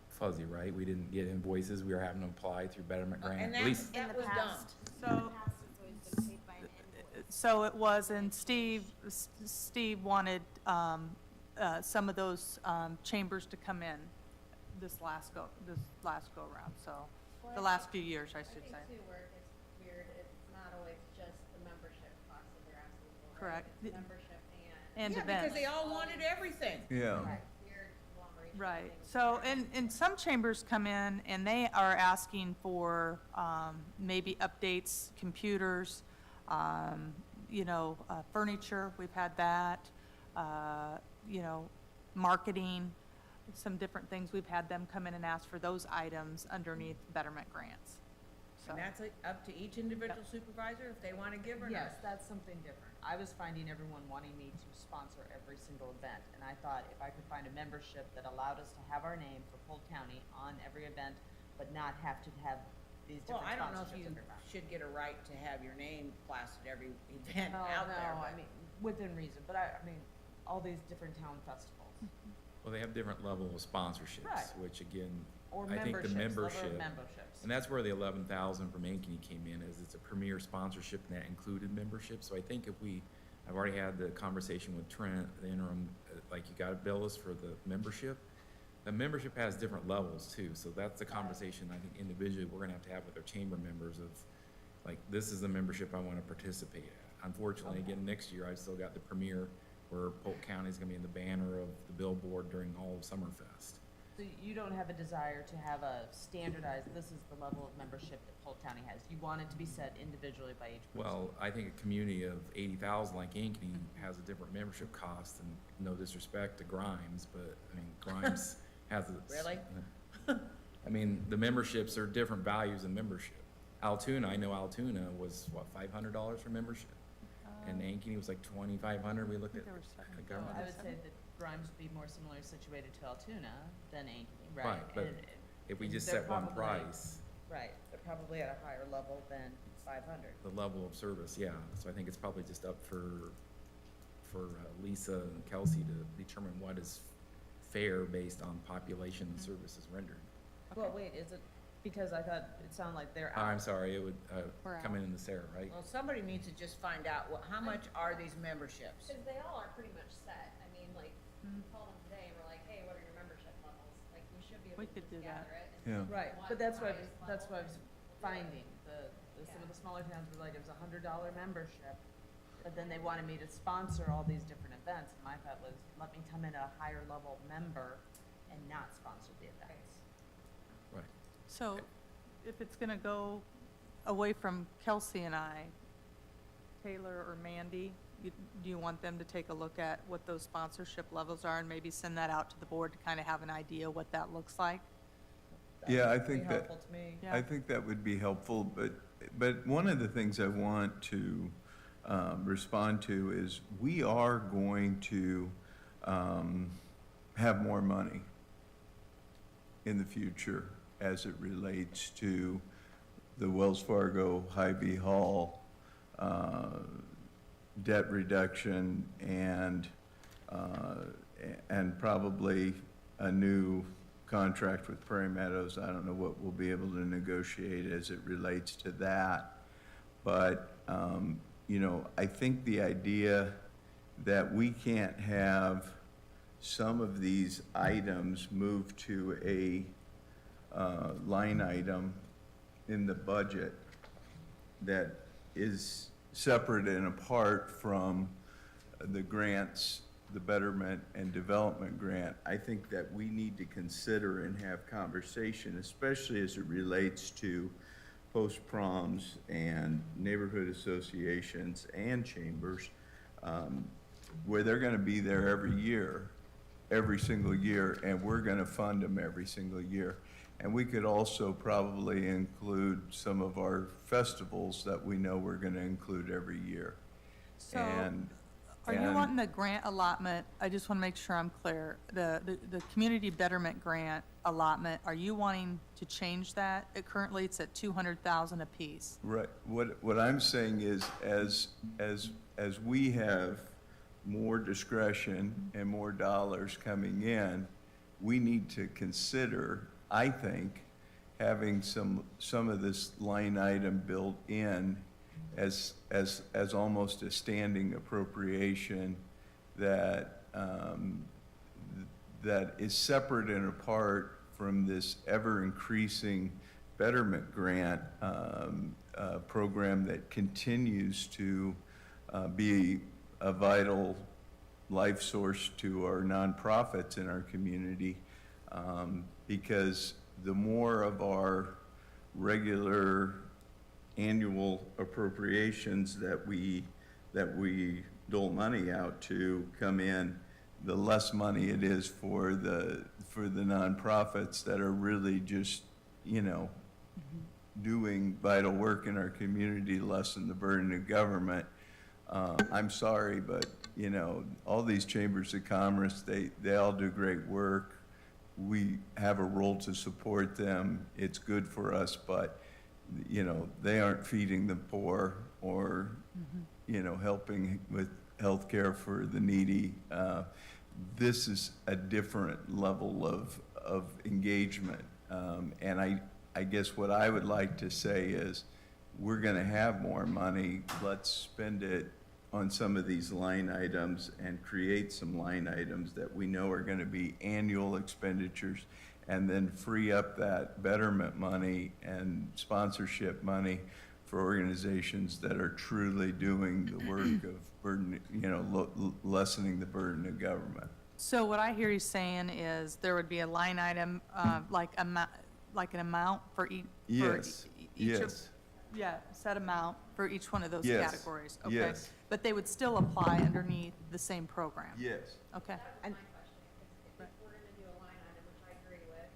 fuzzy, right? We didn't get invoices, we were having to apply through Betterment Grant, And at least. In that the was past. done. so, In the past, it's always been paid by an invoice. so it was, and Steve wanted, some of those, chambers to come in this last go around, so, the last few years, I should say. I think too, where it gets weird, it's not always just the membership cost that they're asking for, right? Correct. It's membership and. And Yeah, events. because they all wanted everything. yeah. Right, weird conglomeration of Right, things. so, and some chambers come in and they are asking for, maybe updates, computers, furniture, we've had that, marketing, some different things, we've had them come in and ask for those items underneath betterment grants. So, And that's up to each individual supervisor if they want to give or not. Yes, that's something different. I was finding everyone wanting me to sponsor every single event, and I thought if I could find a membership that allowed us to have our name for Polk County on every event, but not have to have these Well, different I don't know if sponsorships you every month. should get a right to have your name plastered every event out there. No, I but- mean, within reason, but I mean, all these different town festivals, Well, they have different level of sponsorships, Right. which again, or I think the memberships, level of membership, memberships. and that's where the 11,000 from Ankeny came in, is it's a premier sponsorship and that included membership. So I think I've already had the conversation with Trent, the interim, like you gotta bill us for the membership. The membership has different levels too, so that's the conversation I think individually we're gonna have to have with our chamber members of, like, this is the membership I wanna participate at. Unfortunately, again, next year, I've still got the premier, where Polk County is gonna be in the banner of the billboard during all of Summerfest. So you don't have a desire to have a standardized, this is the level of membership that Polk County has? You want it to be set individually by each person? Well, I think a community of 80,000 like Ankeny has a different membership cost, and no disrespect to Grimes, but, I mean, Grimes has a. Really? I mean, the memberships are different values in membership. Altoona, I know Altoona was, what, $500 for membership? And Ankeny was like 2,500, we looked at there were the government. I would say that Grimes would be more similarly situated to Altoona than Ankeny, right? Right, but And- if we and just they're set one probably- price, Right, they're probably at a higher level than 500. the level of service, yeah. So I think it's probably just up for Lisa and Kelsie to determine what is fair based on population and services rendered. Well, wait, is it, because I thought it sounded like they're Oh, out. I'm sorry, it would We're come out. in the Sarah, right? Well, somebody needs to just find out, how much are these memberships? Because they all are pretty much set. I mean, like, we called them today and we're like, hey, what are your membership levels? Like, we should be able We to could just do that. gather it. Yeah. And pick Right, one but that's what, highest that's level what I was and we'll do it. finding, some of the smaller towns were like, it was $100 membership, but then they wanted me to sponsor all these different events, and my thought was, let me come in a higher level member and not sponsor the events. Right. So if it's going to go away from Kelsie and I, Taylor or Mandy, do you want them to take a look at what those sponsorship levels are and maybe send that out to the board to kind of have an idea what that looks like? Yeah, I That'd be think that, helpful to me. Yeah. I think that would be helpful, but one of the things I want to respond to is we are going to have more money in the future as it relates to the Wells Fargo Hy-Vee Hall debt reduction and probably a new contract with Prairie Meadows. I don't know what we'll be able to negotiate as it relates to that. But, you know, I think the idea that we can't have some of these items moved to a line item in the budget that is separate and apart from the grants, the Betterment and Development Grant. I think that we need to consider and have conversation, especially as it relates to post-proms and neighborhood associations and chambers, where they're gonna be there every year, every single year, and we're gonna fund them every single year. And we could also probably include some of our festivals that we know we're gonna include every year. So And are you and- wanting the grant allotment, I just want to make sure I'm clear, the community betterment grant allotment, are you wanting to change that? Currently, it's at 200,000 apiece. Right, what I'm saying is, as we have more discretion and more dollars coming in, we need to consider, I think, having some of this line item built in as almost a standing appropriation that, that is separate and apart from this ever-increasing betterment grant program that continues to be a vital life source to our nonprofits in our community, because the more of our regular annual appropriations that we dole money out to come in, the less money it is for the nonprofits that are really just, you know, doing vital work in our community, lessen the burden of government. I'm sorry, but, you know, all these chambers of commerce, they all do great work. We have a role to support them. It's good for us, but, you know, they aren't feeding the poor or, you know, helping with health care for the needy. This is a different level of engagement. And I guess what I would like to say is, we're gonna have more money. Let's spend it on some of these line items and create some line items that we know are gonna be annual expenditures, and then free up that betterment money and sponsorship money for organizations that are truly doing the work of burden, you know, lessening the burden of government. So what I hear you saying is there would be a line item, like an amount for each. Yes, yes. Yeah, set amount for each one of those Yes, categories, okay? yes. But they would still apply underneath the same program? Yes. Okay. That was my question, if we're gonna do a line item, which I agree with,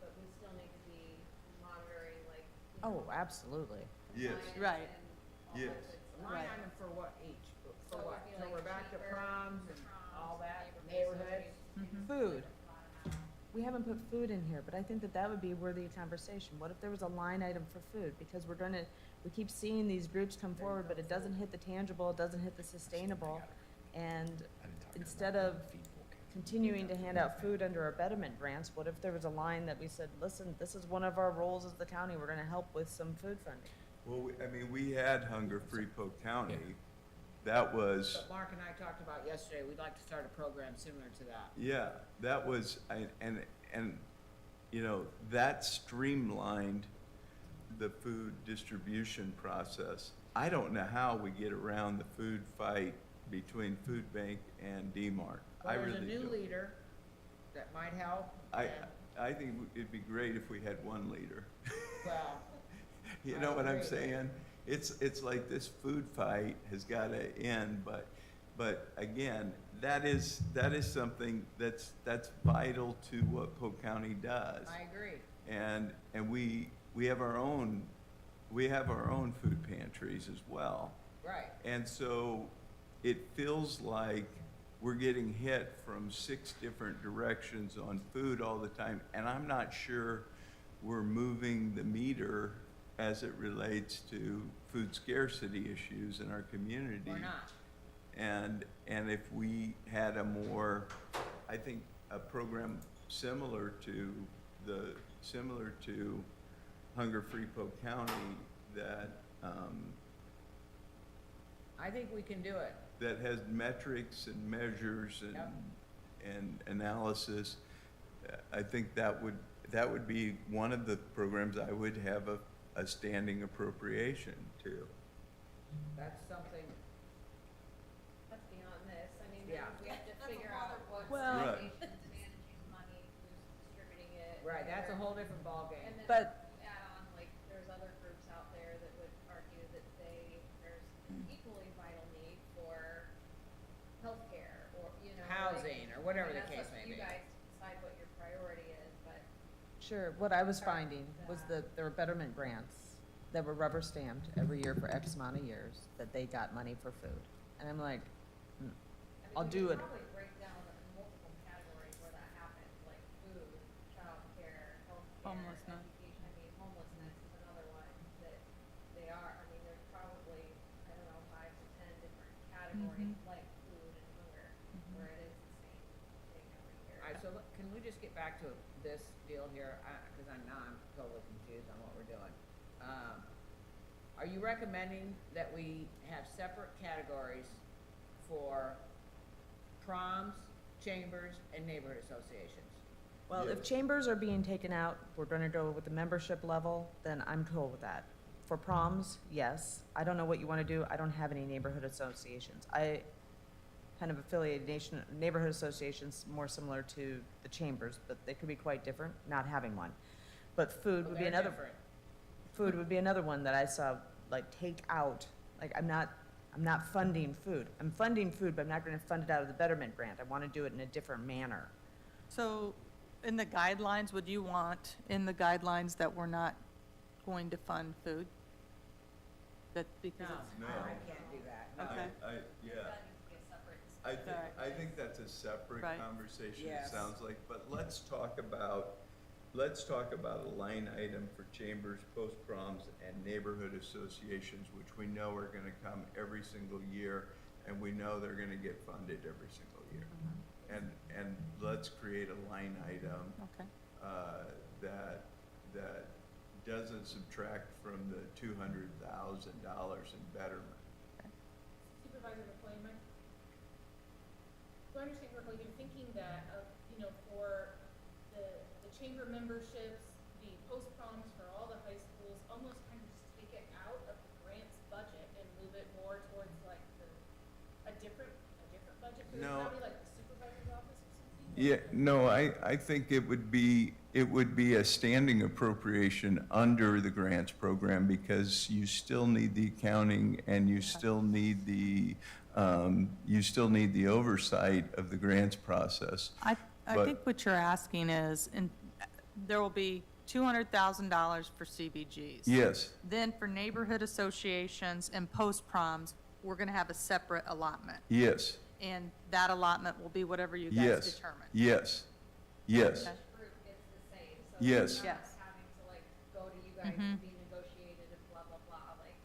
but we still need to be monitoring, like, you know, Oh, absolutely. Yes. compliance Right. and all Yes. that good stuff. Line Right. item for what each? So For it what? would be So like we're back to chamber, proms and proms, all that, neighborhood neighborhood? associations, Food. a flat amount. We haven't put food in here, but I think that that would be worthy of conversation. What if there was a line item for food? Because we keep seeing these groups come forward, but it doesn't hit the tangible, it doesn't hit the sustainable. And instead of continuing to hand out food under our betterment grants, what if there was a line that we said, listen, this is one of our roles as the county, we're gonna help with some food funding? Well, we had Hunger Free Polk County. That was, But Mark and I talked about yesterday, we'd like to start a program similar to that. yeah, that was, and, you know, that streamlined the food distribution process. I don't know how we get around the food fight between Food Bank and D-Mart. I Well, there's a really new do. leader that might help. I, and, I think it'd be great if we had one leader. Well, You I know what I'm agree. saying? It's like this food fight has gotta end, but again, that is something that's vital to what Polk County does. I agree. And we have our own food pantries as well. Right. And so it feels like we're getting hit from 6 different directions on food all the time, and I'm not sure we're moving the meter as it relates to food scarcity issues in our community. Or not. And if we had I think, a program similar to Hunger Free Polk County that, I think we can do it. that has metrics and measures Yep. and analysis, I think that would be one of the programs I would have a standing appropriation to. That's something, That's beyond this, I mean, Yeah. we have to figure out what Well- Right. organization's managing money, who's distributing it. right, that's a where- whole different ballgame. And then But- add on, like, there's other groups out there that would argue that there's an equally vital need for healthcare or, you know. like- Housing, or whatever I mean, the case that's up may to you be. guys to decide what your priority is, but Sure, what I was Sorry. finding was that there were betterment grants that were rubber stamped every year for X amount of years, that they got money for food. And I'm like, I mean, I'll we do could it. probably break down the multiple categories where that happens, like food, childcare, healthcare, Homelessness. education. I mean, homelessness is another one that they are, I mean, there's probably, I don't know, 5 to 10 different categories like food and hunger, where it is the same thing every year. All right, so can we just get back to this deal here, because I'm totally confused on what we're doing. Are you recommending that we have separate categories for proms, chambers, and neighborhood associations? well, if Yes. chambers are being taken out, we're gonna go with the membership level, then I'm cool with that. For proms, yes. I don't know what you wanna do. I don't have any neighborhood associations. I kind of affiliate neighborhood associations more similar to the chambers, but they could be quite different, not having one. But food Well, would be they're another. different. Food would be another one that I saw, like, take out, like, I'm not funding food. I'm funding food, but I'm not gonna fund it out of the betterment grant. I wanna do it in a different manner. So in the guidelines, would you want in the guidelines that we're not going to fund food? That because it's. No. I can't do that. No. Okay. Yeah. That needs to be a separate I discussion. think, I think that's a separate Right. conversation, it Yes. sounds like, but let's talk about a line item for chambers, post-proms, and neighborhood associations, which we know are gonna come every single year, and we know they're gonna get funded every single year. And let's create a line item, Okay. that doesn't subtract from the $200,000 in betterment. Supervisor McClain, so I understand correctly, you're thinking that, for the chamber memberships, the post-proms for all the high schools, almost kind of just take it out of the grants budget and move it more towards like a different budget? 'Cause it's No. probably like the supervisor's office Yeah, no, I think it would be a standing appropriation under the grants program because you still need the accounting and you still need the oversight of the grants process. I But- think what you're asking is, and there will be $200,000 for CBGs. Yes, Then for neighborhood associations and post-proms, we're going to have a separate allotment. yes, And that allotment will be whatever you guys yes, determine. yes, yes, Okay. Group gets the same, so Yes. it's not Yes. having to like go to you guys Mhm. and be negotiated and blah, blah, blah, like.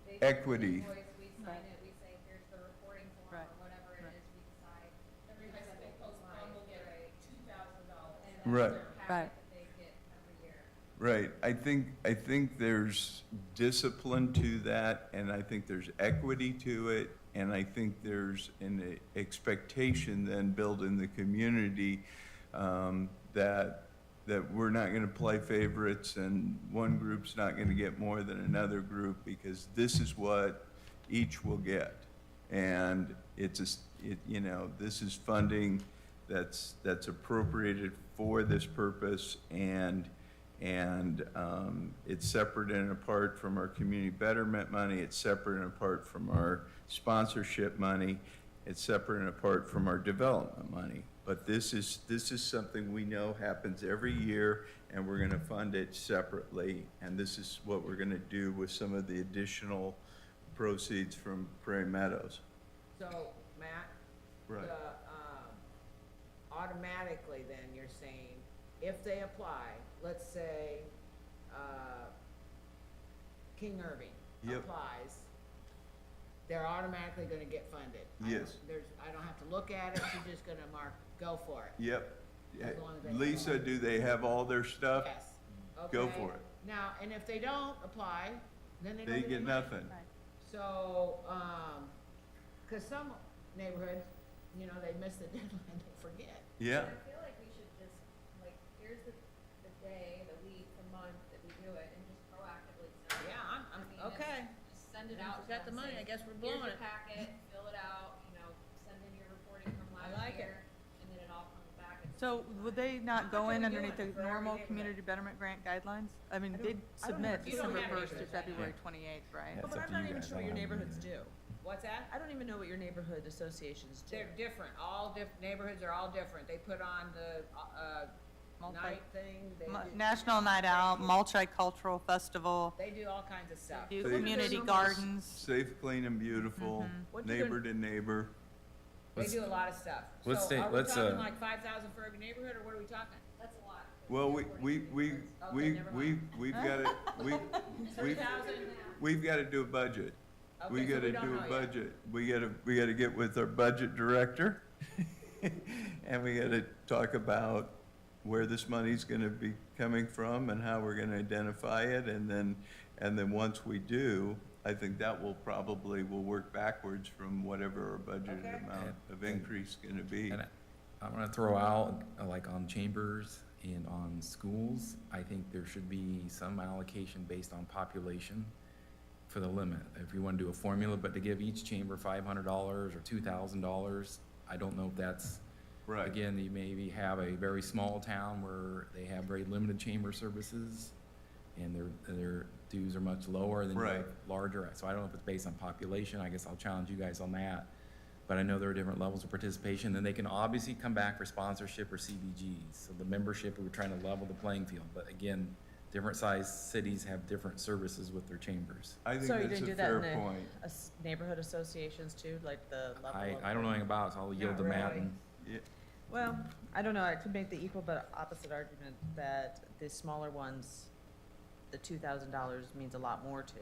They Equity. invoice, we sign Right. it, we say, here's the reporting form Right. or whatever it Right. is, we decide. Every high school acceptable post-prom compliance, will get right. $2,000. And Right. that's their Right. packet that they get every year. right. I think there's discipline to that, and I think there's equity to it, and I think there's an expectation then built in the community that we're not gonna play favorites and one group's not gonna get more than another group because this is what each will get. And this is funding that's appropriated for this purpose and it's separate and apart from our community betterment money, it's separate and apart from our sponsorship money, it's separate and apart from our development money. But this is something we know happens every year, and we're gonna fund it separately, and this is what we're gonna do with some of the additional proceeds from Prairie Meadows. So, Matt? Right. Automatically then, you're saying, if they apply, let's say, King Irving Yep. applies, they're automatically gonna get funded. Yes. I don't have to look at it, you're just gonna mark, go for it. Yep. As long as they Lisa, apply. do they have all their stuff? Yes. Go Okay. for it. Now, and if they don't apply, then they don't They get get any money. nothing. Right. So, 'cause some neighborhoods, they miss the deadline, they forget. Yeah, I feel like we should just, like, here's the day, the week, the month that we do it, and just proactively send it. Yeah, I mean, it's- okay. Just send it We out. to forgot the them, money, say, I guess we're Here's blowing your it. packet, fill it out, send in your reporting from I last like it. year, and then it all comes back. at the So same would time. they not How go much are in we underneath the doing for every normal neighborhood? community betterment grant guidelines? I mean, they I don't know submit what- you don't December have 1st to neighborhoods. February 28th, right? That's But up I'm to not you even guys. sure what your neighborhoods do. What's that? I don't even know what your neighborhood associations do. They're different, neighborhoods are all different. They put on the, Multi- night thing, they do. National Night Out, Multicultural Festival, They do all kinds of stuff. do Safe- community numbers. gardens. safe, clean, and beautiful, What you neighbor to neighbor. They Let's- do a lot of stuff. let's So say- are we let's, talking uh, like 5,000 for every neighborhood, or what are we talking? That's a lot. 'cause Well, we we, have we, 42 we, neighborhoods. we, never we, mind. we've got to, we've 3,000? we've got to do a budget. We Okay, so gotta don't do know a yet. budget. We gotta get with our budget director. And we gotta talk about where this money's gonna be coming from and how we're gonna identify it. And then once we do, I think that we'll work backwards from whatever our budgeted Okay. amount of increase gonna be. And I want to throw out, like on chambers and on schools, I think there should be some allocation based on population for the limit. If you want to do a formula, but to give each chamber $500 or $2,000, I don't know if that's, Right. again, you maybe have a very small town where they have very limited chamber services and their dues are much lower than you have Right. larger. So I don't know if it's based on population. I guess I'll challenge you guys on that. But I know there are different levels of participation, and they can obviously come back for sponsorship or CBGs. So the membership, we were trying to level the playing field. But again, different sized cities have different services with their chambers. I think So you're that's gonna a do that in fair the point. neighborhood associations too, like the level of? I don't know anything about it, so I'll yield Not to Matt. really. and- Yeah. Well, I don't know, I could make the equal but opposite argument that the smaller ones, the $2,000 means a lot more to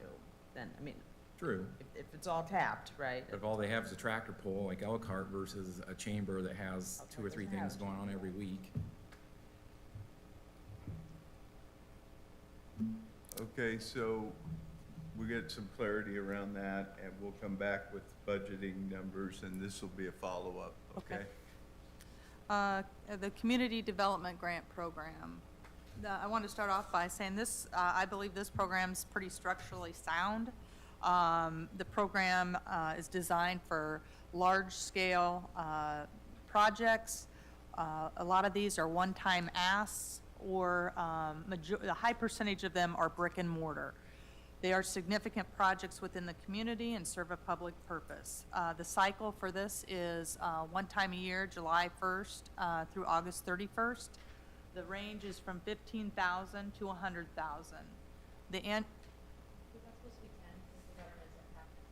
than, I mean, True. if it's all tapped, right? But if all they have is a tractor pull, like Elkhart versus a chamber that has two or three Elkhart things doesn't have a going on every week. Okay, so we get some clarity around that, and we'll come back with budgeting numbers, and this will be a follow-up, okay? The Community Development Grant Program. I want to start off by saying this, I believe this program's pretty structurally sound. The program is designed for large-scale projects A lot of these are one-time asks, or a high percentage of them are brick and mortar. They are significant projects within the community and serve a public purpose. The cycle for this is one time a year, July 1st through August 31st. The range is from 15,000 to 100,000. The But that's supposed to be 10, because the betterments are capped at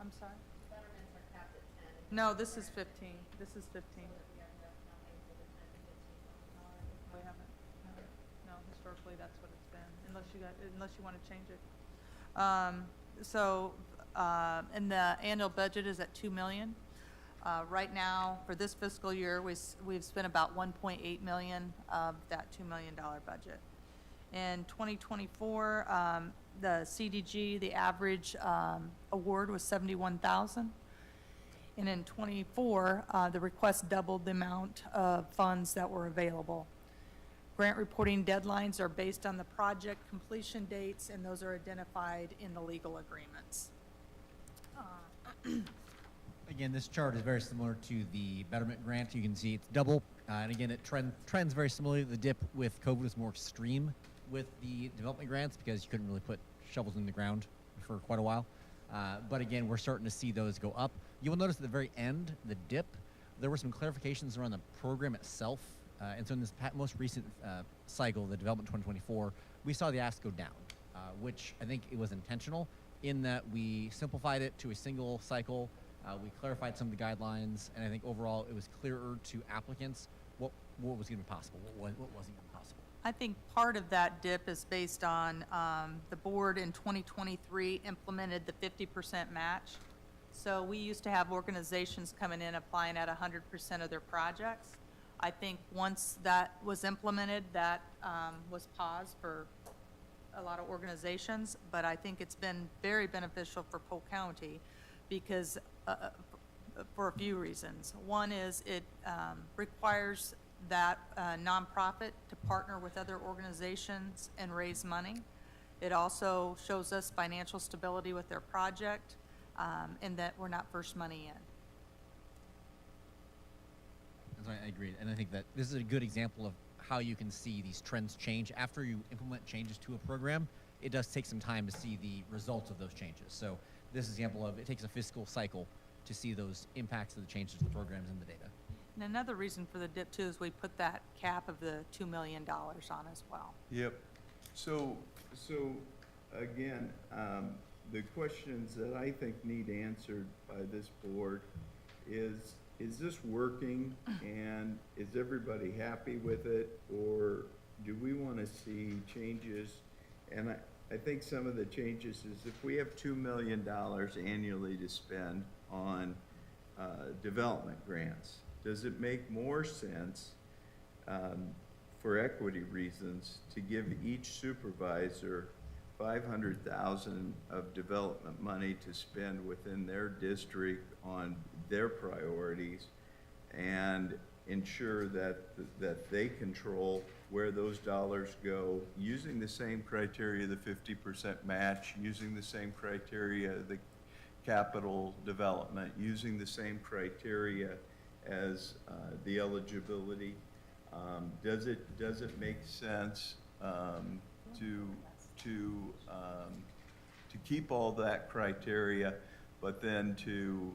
10. I'm sorry? Betterments are capped at 10. and No, the this is betterment- 15. This is 15. So that we have enough funding for the 10 to 15,000 dollars. We haven't, no, historically, that's what it's been, unless you want to change it. And the annual budget is at 2 million. Right now, for this fiscal year, we've spent about 1.8 million of that $2 million budget. In 2024, the CDG, the average award was 71,000. And in '24, the request doubled the amount of funds that were available. Grant reporting deadlines are based on the project completion dates, and those are identified in the legal agreements. Again, this chart is very similar to the betterment grant. You can see it's double, and again, it trends very similarly. The dip with COVID was more extreme with the development grants because you couldn't really put shovels in the ground for quite a while. But again, we're starting to see those go up. You will notice at the very end, the dip, there were some clarifications around the program itself. And so in this most recent cycle, the Development 2024, we saw the ask go down, which I think it was intentional in that we simplified it to a single cycle. We clarified some of the guidelines, and I think overall it was clearer to applicants what was going to be possible, what wasn't going to be possible. I think part of that dip is based on the board in 2023 implemented the 50% match. So we used to have organizations coming in applying at 100% of their projects. I think once that was implemented, that was paused for a lot of organizations, but I think it's been very beneficial for Polk County because for a few reasons. One is it requires that nonprofit to partner with other organizations and raise money. It also shows us financial stability with their project and that we're not first money in. I agree, and I think that this is a good example of how you can see these trends change. After you implement changes to a program, it does take some time to see the results of those changes. So this is an example of it takes a fiscal cycle to see those impacts of the changes to the programs in the data. And another reason for the dip too is we put that cap of the $2 million on as well. Yep. So again, the questions that I think need answered by this board is this working and is everybody happy with it, or do we want to see changes? And I think some of the changes is if we have $2 million annually to spend on development grants, does it make more sense for equity reasons to give each supervisor $500,000 of development money to spend within their district on their priorities and ensure that they control where those dollars go, using the same criteria, the 50% match, using the same criteria, the capital development, using the same criteria as the eligibility? Does it make sense to keep all that criteria, but then to,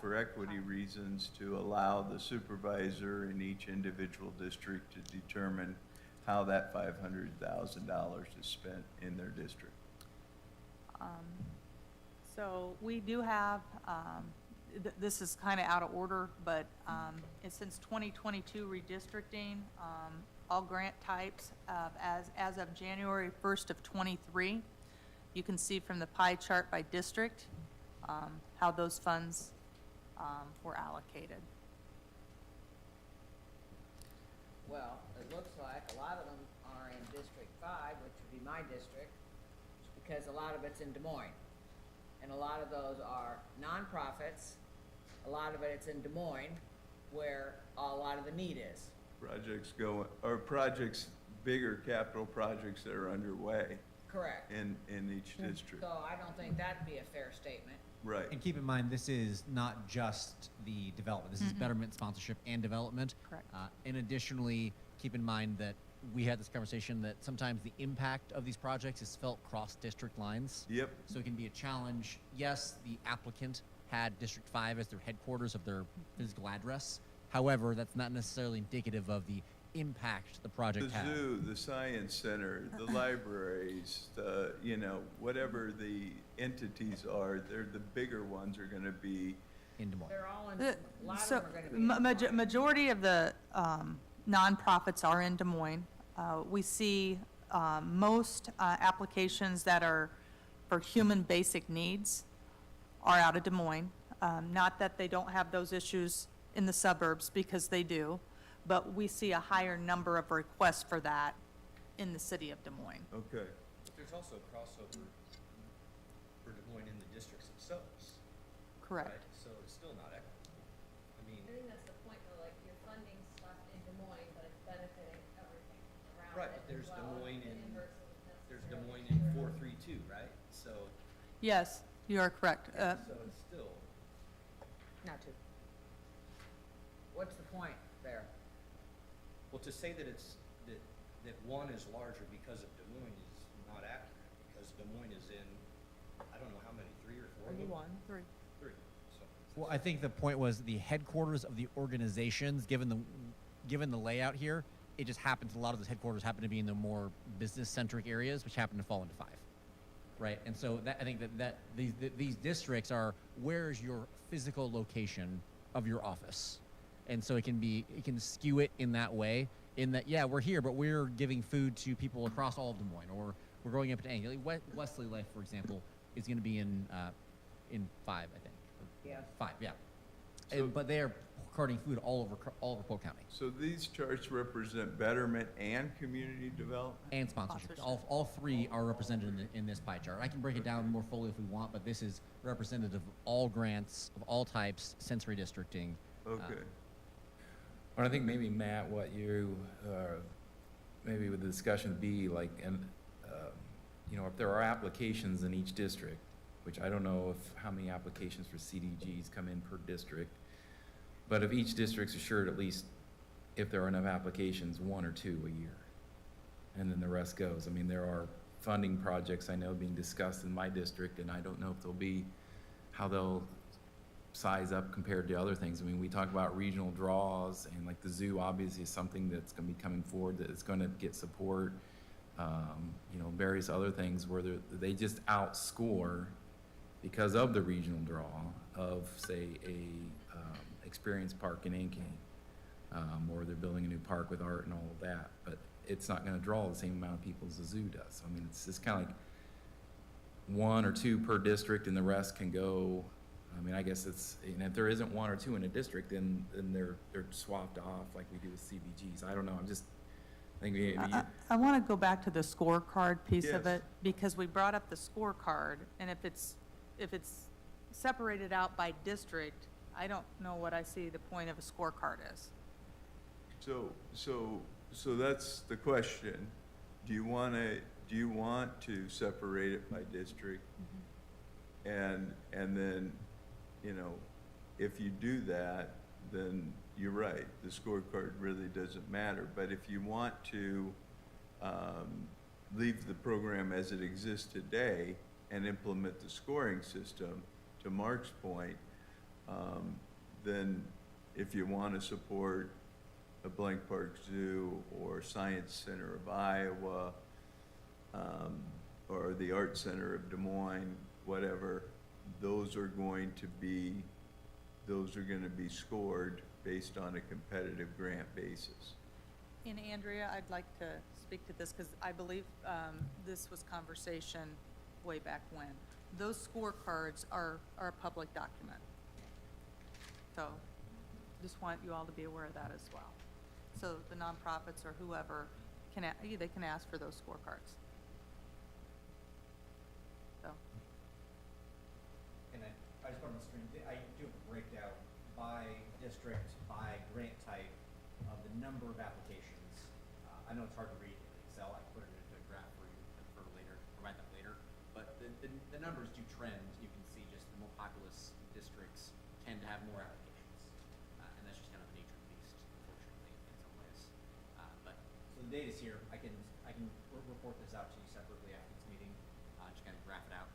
for equity reasons, to allow the supervisor in each individual district to determine how that $500,000 is spent in their district? So we do have, this is kind of out of order, but it's since 2022 redistricting, all grant types as of January 1st of '23. You can see from the pie chart by district how those funds were allocated. Well, it looks like a lot of them are in District 5, which would be my district, because a lot of it's in Des Moines. And a lot of those are nonprofits. A lot of it's in Des Moines, where a lot of the need is. Projects bigger capital projects that are underway. Correct. in each district. So I don't think that'd be a fair statement. Right. And keep in mind, this is not just the development. This is betterment, sponsorship, and development. Correct. And additionally, keep in mind that we had this conversation that sometimes the impact of these projects is felt cross district lines. Yep. So it can be a challenge. Yes, the applicant had District 5 as their headquarters of their physical address. However, that's not necessarily indicative of the impact the project The had. zoo, the science center, the libraries, the, you know, whatever the entities are, they're the bigger ones are gonna be, In Des Moines. They're all in, The- a lot of So, them are gonna be. in Des Moines. majority of the nonprofits are in Des Moines. We see most applications that are for human basic needs are out of Des Moines. Not that they don't have those issues in the suburbs, because they do, but we see a higher number of requests for that in the city of Des Moines. okay. But there's also crossover for Des Moines in the districts themselves. Correct. Right? So it's still not equitable. I mean, I think that's the point, though, like, your funding's left in Des Moines, but it's benefiting everything around it. right, but as there's Des well. Moines The in, inverse isn't there's Des necessarily Moines in true. 432, right? So, Yes, you are correct. so it's still, Not to. What's the point there? well, to say that it's, that one is larger because of Des Moines is not accurate, because Des Moines is in, I don't know how many, 3 or 4 of them? 3. 3, so. Well, I think the point was the headquarters of the organizations, given the layout here, it just happens, a lot of those headquarters happen to be in the more business-centric areas, which happen to fall into 5. Right, and so that, I think that these districts are, where's your physical location of your office? And so it can skew it in that way, in that, yeah, we're here, but we're giving food to people across all of Des Moines, or we're going up to any, like Wesley Life, for example, is gonna be in 5, I think. Yes. 5, yeah. So- But they are carting food all over Polk County. So these charts represent betterment and community development? And sponsorship. Sponsorship. All 3 are represented in this pie chart. I can break it down more fully if we want, but this is representative of all grants, of all types, sensory districting. Okay. But I think maybe, Matt, what you, maybe with the discussion be like, and, you know, if there are applications in each district, which I don't know how many applications for CDGs come in per district, but if each district's assured at least, if there are enough applications, 1 or 2 a year, and then the rest goes. I mean, there are funding projects I know being discussed in my district, and I don't know if they'll be, how they'll size up compared to other things. I mean, we talk about regional draws, and like the zoo obviously is something that's gonna be coming forward, that is gonna get support. You know, various other things where they just outscore because of the regional draw of, say, a experience park in Ankeny, or they're building a new park with art and all of that, but it's not gonna draw the same amount of people as the zoo does. I mean, it's just kinda like 1 or 2 per district, and the rest can go, I mean, I guess it's, and if there isn't 1 or 2 in a district, then they're swapped off like we do with CBGs. I don't know, I'm just, I think we, I want to go back to the scorecard piece of Yes. it, because we brought up the scorecard, and if it's separated out by district, I don't know what I see the point of a scorecard is. So that's the question. Do you want to separate it by district? And then, you know, if you do that, then you're right, the scorecard really doesn't matter. But if you want to leave the program as it exists today and implement the scoring system, to Mark's point, then if you want to support a Blank Park Zoo or Science Center of Iowa, or the Art Center of Des Moines, whatever, those are going to be scored based on a competitive grant basis. And Andrea, I'd like to speak to this, because I believe this was conversation way back when. Those scorecards are a public document. So, just want you all to be aware of that as well. So the nonprofits or whoever they can ask for those scorecards. So, And I just put on the screen, I do a breakdown by district, by grant type, of the number of applications. I know it's hard to read in Excel, I put it into a graph for you for later, for my the numbers do trend. You can see just the more populous districts tend to have more applications. And that's just kind of the nature of the beast, unfortunately, in some ways. But, so the data's here. I can report this out to you separately after this meeting. Just kind of graph it out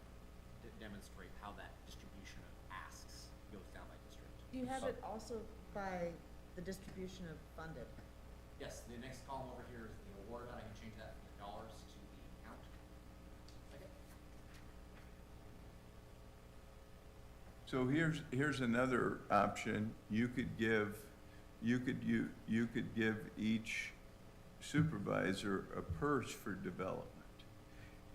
to demonstrate how that distribution of asks goes down by district. Do you have it also by the distribution of funded? Yes, the next column over here is the award amount. I can change that from the dollars to the count. Okay. So here's another option. You could give each supervisor a purse for development.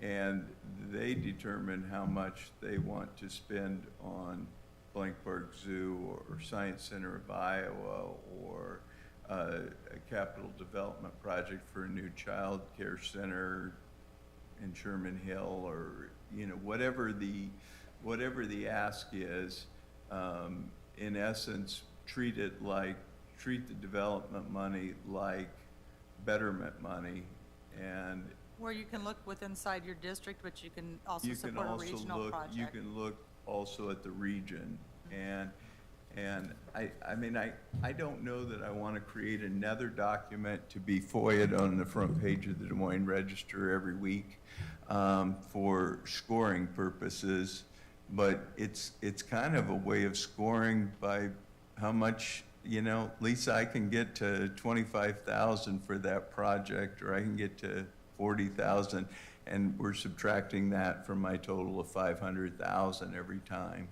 And they determine how much they want to spend on Blank Park Zoo or Science Center of Iowa or a capital development project for a new child care center in Sherman Hill, or, you know, whatever the ask is. In essence, treat the development money like betterment money, and Where you can look inside your district, but you can also you can support a also regional look, project. you can look also at the region. And I mean, I don't know that I want to create another document to be FOIA'd on the front page of the Des Moines Register every week for scoring purposes, but it's kind of a way of scoring by how much, you know, Lisa, I can get to 25,000 for that project, or I can get to 40,000, and we're subtracting that from my total of 500,000 every time.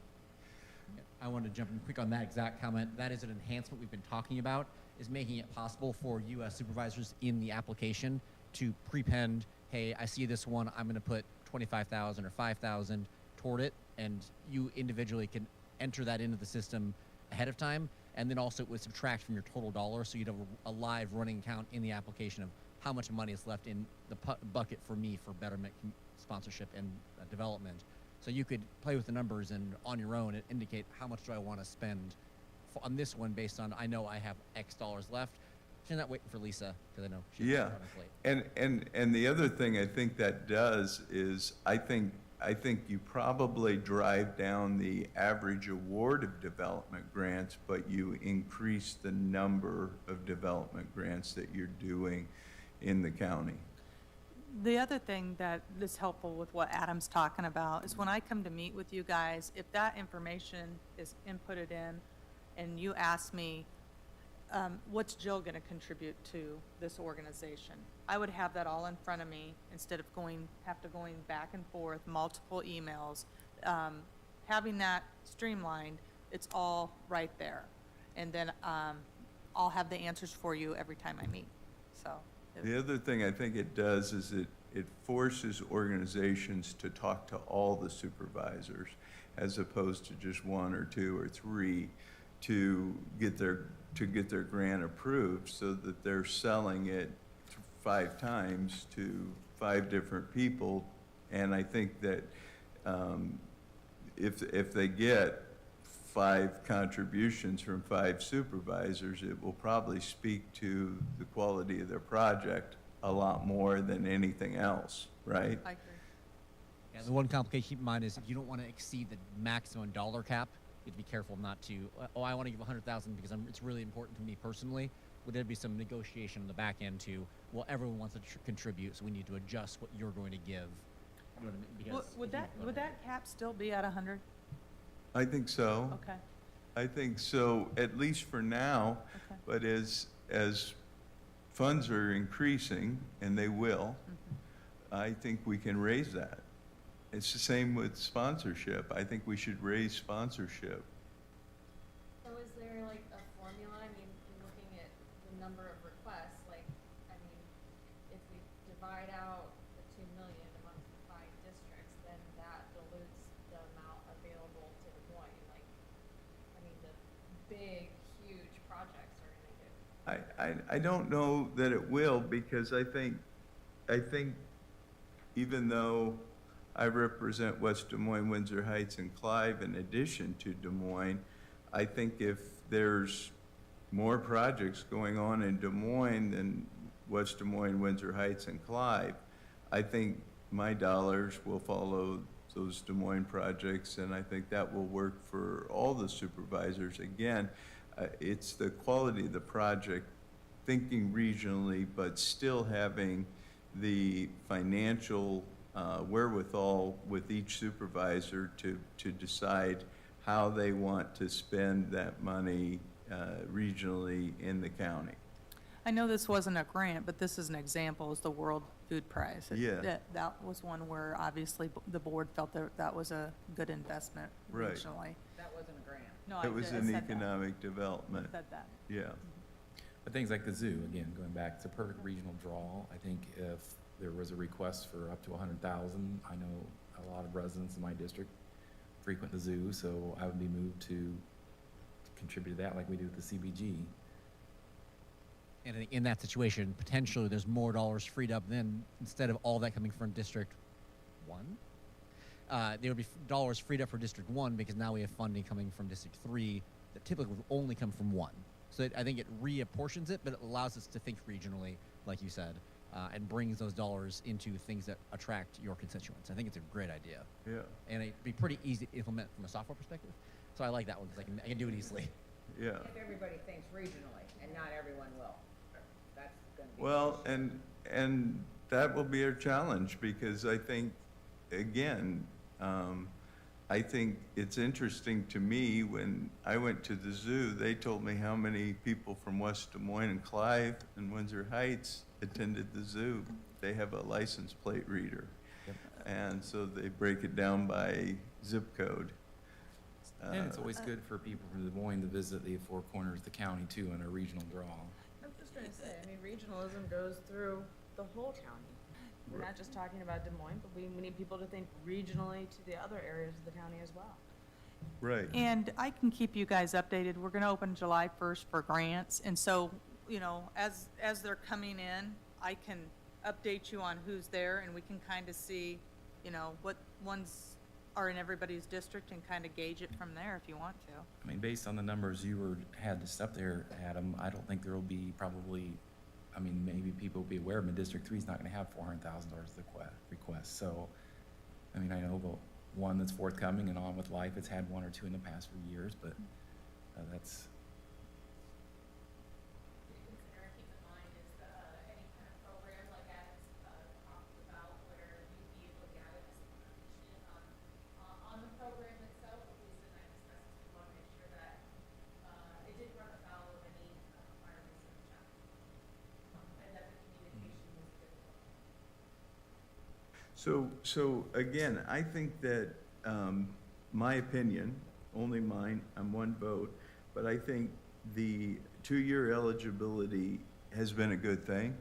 I want to jump in quick on that exact comment. That is an enhancement we've been talking about, is making it possible for you as supervisors in the application to prepend, hey, I see this one, I'm going to put 25,000 or 5,000 toward it, and you individually can enter that into the system ahead of time, and then also it would subtract from your total dollar, so you'd have a live running count in the application of how much money is left in the bucket for me for betterment sponsorship and development. So you could play with the numbers and on your own indicate how much do I want to spend on this one based on I know I have X dollars left. So you're not waiting for Lisa, because I know she's Yeah, running late. and the other thing I think that does is I think you probably drive down the average award of development grants, but you increase the number of development grants that you're doing in the county. The other thing that is helpful with what Adam's talking about is when I come to meet with you guys, if that information is inputted in and you ask me, what's Jill going to contribute to this organization? I would have that all in front of me instead of going back and forth, multiple emails. Having that streamlined, it's all right there. And then I'll have the answers for you every time I meet, so. The other thing I think it does is it forces organizations to talk to all the supervisors as opposed to just one or two or three to get their grant approved, so that they're selling it 5 times to 5 different people. And I think that if they get 5 contributions from 5 supervisors, it will probably speak to the quality of their project a lot more than anything else, right? I agree. Yeah, the one complication to keep in mind is if you don't want to exceed the maximum dollar cap, you have to be careful not to, oh, I want to give 100,000 because it's really important to me personally. Would there be some negotiation on the back end to, well, everyone wants to contribute, so we need to adjust what you're going to give. You know what I mean? Because Would that cap still be at 100? I think so. Okay, I think so, at least for now. okay. But as funds are increasing, and they will, I think we can raise that. It's the same with sponsorship. I think we should raise sponsorship. So is there like a formula? I mean, in looking at the number of requests, like, I mean, if we divide out the 2 million amongst the 5 districts, then that dilutes the amount available to Des Moines. Like, I mean, the big, huge projects are gonna get. I don't know that it will, because I think even though I represent West Des Moines, Windsor Heights, and Clive in addition to Des Moines, I think if there's more projects going on in Des Moines than West Des Moines, Windsor Heights, and Clive, I think my dollars will follow those Des Moines projects, and I think that will work for all the supervisors. Again, it's the quality of the project, thinking regionally, but still having the financial wherewithal with each supervisor to decide how they want to spend that money regionally in the county. I know this wasn't a grant, but this is an example, is the World Food Prize. Yeah. That was one where obviously the board felt that that was a good investment Right. regionally. That wasn't a grant. No, It was I in said that. economic development, Said that. yeah. But things like the zoo, again, going back, it's a perfect regional draw. I think if there was a request for up to 100,000, I know a lot of residents in my district frequent the zoo, so I would be moved to contribute to that like we do with the CBG. And I think in that situation, potentially there's more dollars freed up then, instead of all that coming from District 1. There would be dollars freed up for District 1 because now we have funding coming from District 3 that typically would only come from 1. So I think it reapportions it, but it allows us to think regionally, like you said, and brings those dollars into things that attract your constituents. I think it's a great idea. Yeah, And it'd be pretty easy to implement from a software perspective. So I like that one because I can do it easily. yeah. If everybody thinks regionally, and not everyone will. That's gonna be. the Well, issue. and that will be our challenge, because I think, again, I think it's interesting to me, when I went to the zoo, they told me how many people from West Des Moines and Clive and Windsor Heights attended the zoo. They have a license plate reader. Yep. And so they break it down by zip code. And it's always good for people from Des Moines to visit the four corners of the county too in a regional draw. I'm just trying to say, I mean, regionalism goes through the whole county. We're not just talking about Des Moines, but we need people to think regionally to the other areas of the county as well. Right. And I can keep you guys updated. We're gonna open July 1st for grants, and so, you know, as they're coming in, I can update you on who's there, and we can kind of see, you know, what ones are in everybody's district and kind of gauge it from there if you want to. I mean, based on the numbers you had just up there, Adam, I don't think there will be probably, I mean, maybe people will be aware, but District 3 is not gonna have $400,000 request. So, I mean, I know the one that's forthcoming and On with Life, it's had one or two in the past few years, but that's, Consider and keep in mind is any kind of program like Adam's talked about, where you'd be able to gather this information on the program itself. At least in that discussions, we want to make sure that it didn't run afoul of any fire research and that the communication was good. So again, I think that, my opinion, only mine, I'm one vote, but I think the 2-year eligibility has been a good thing.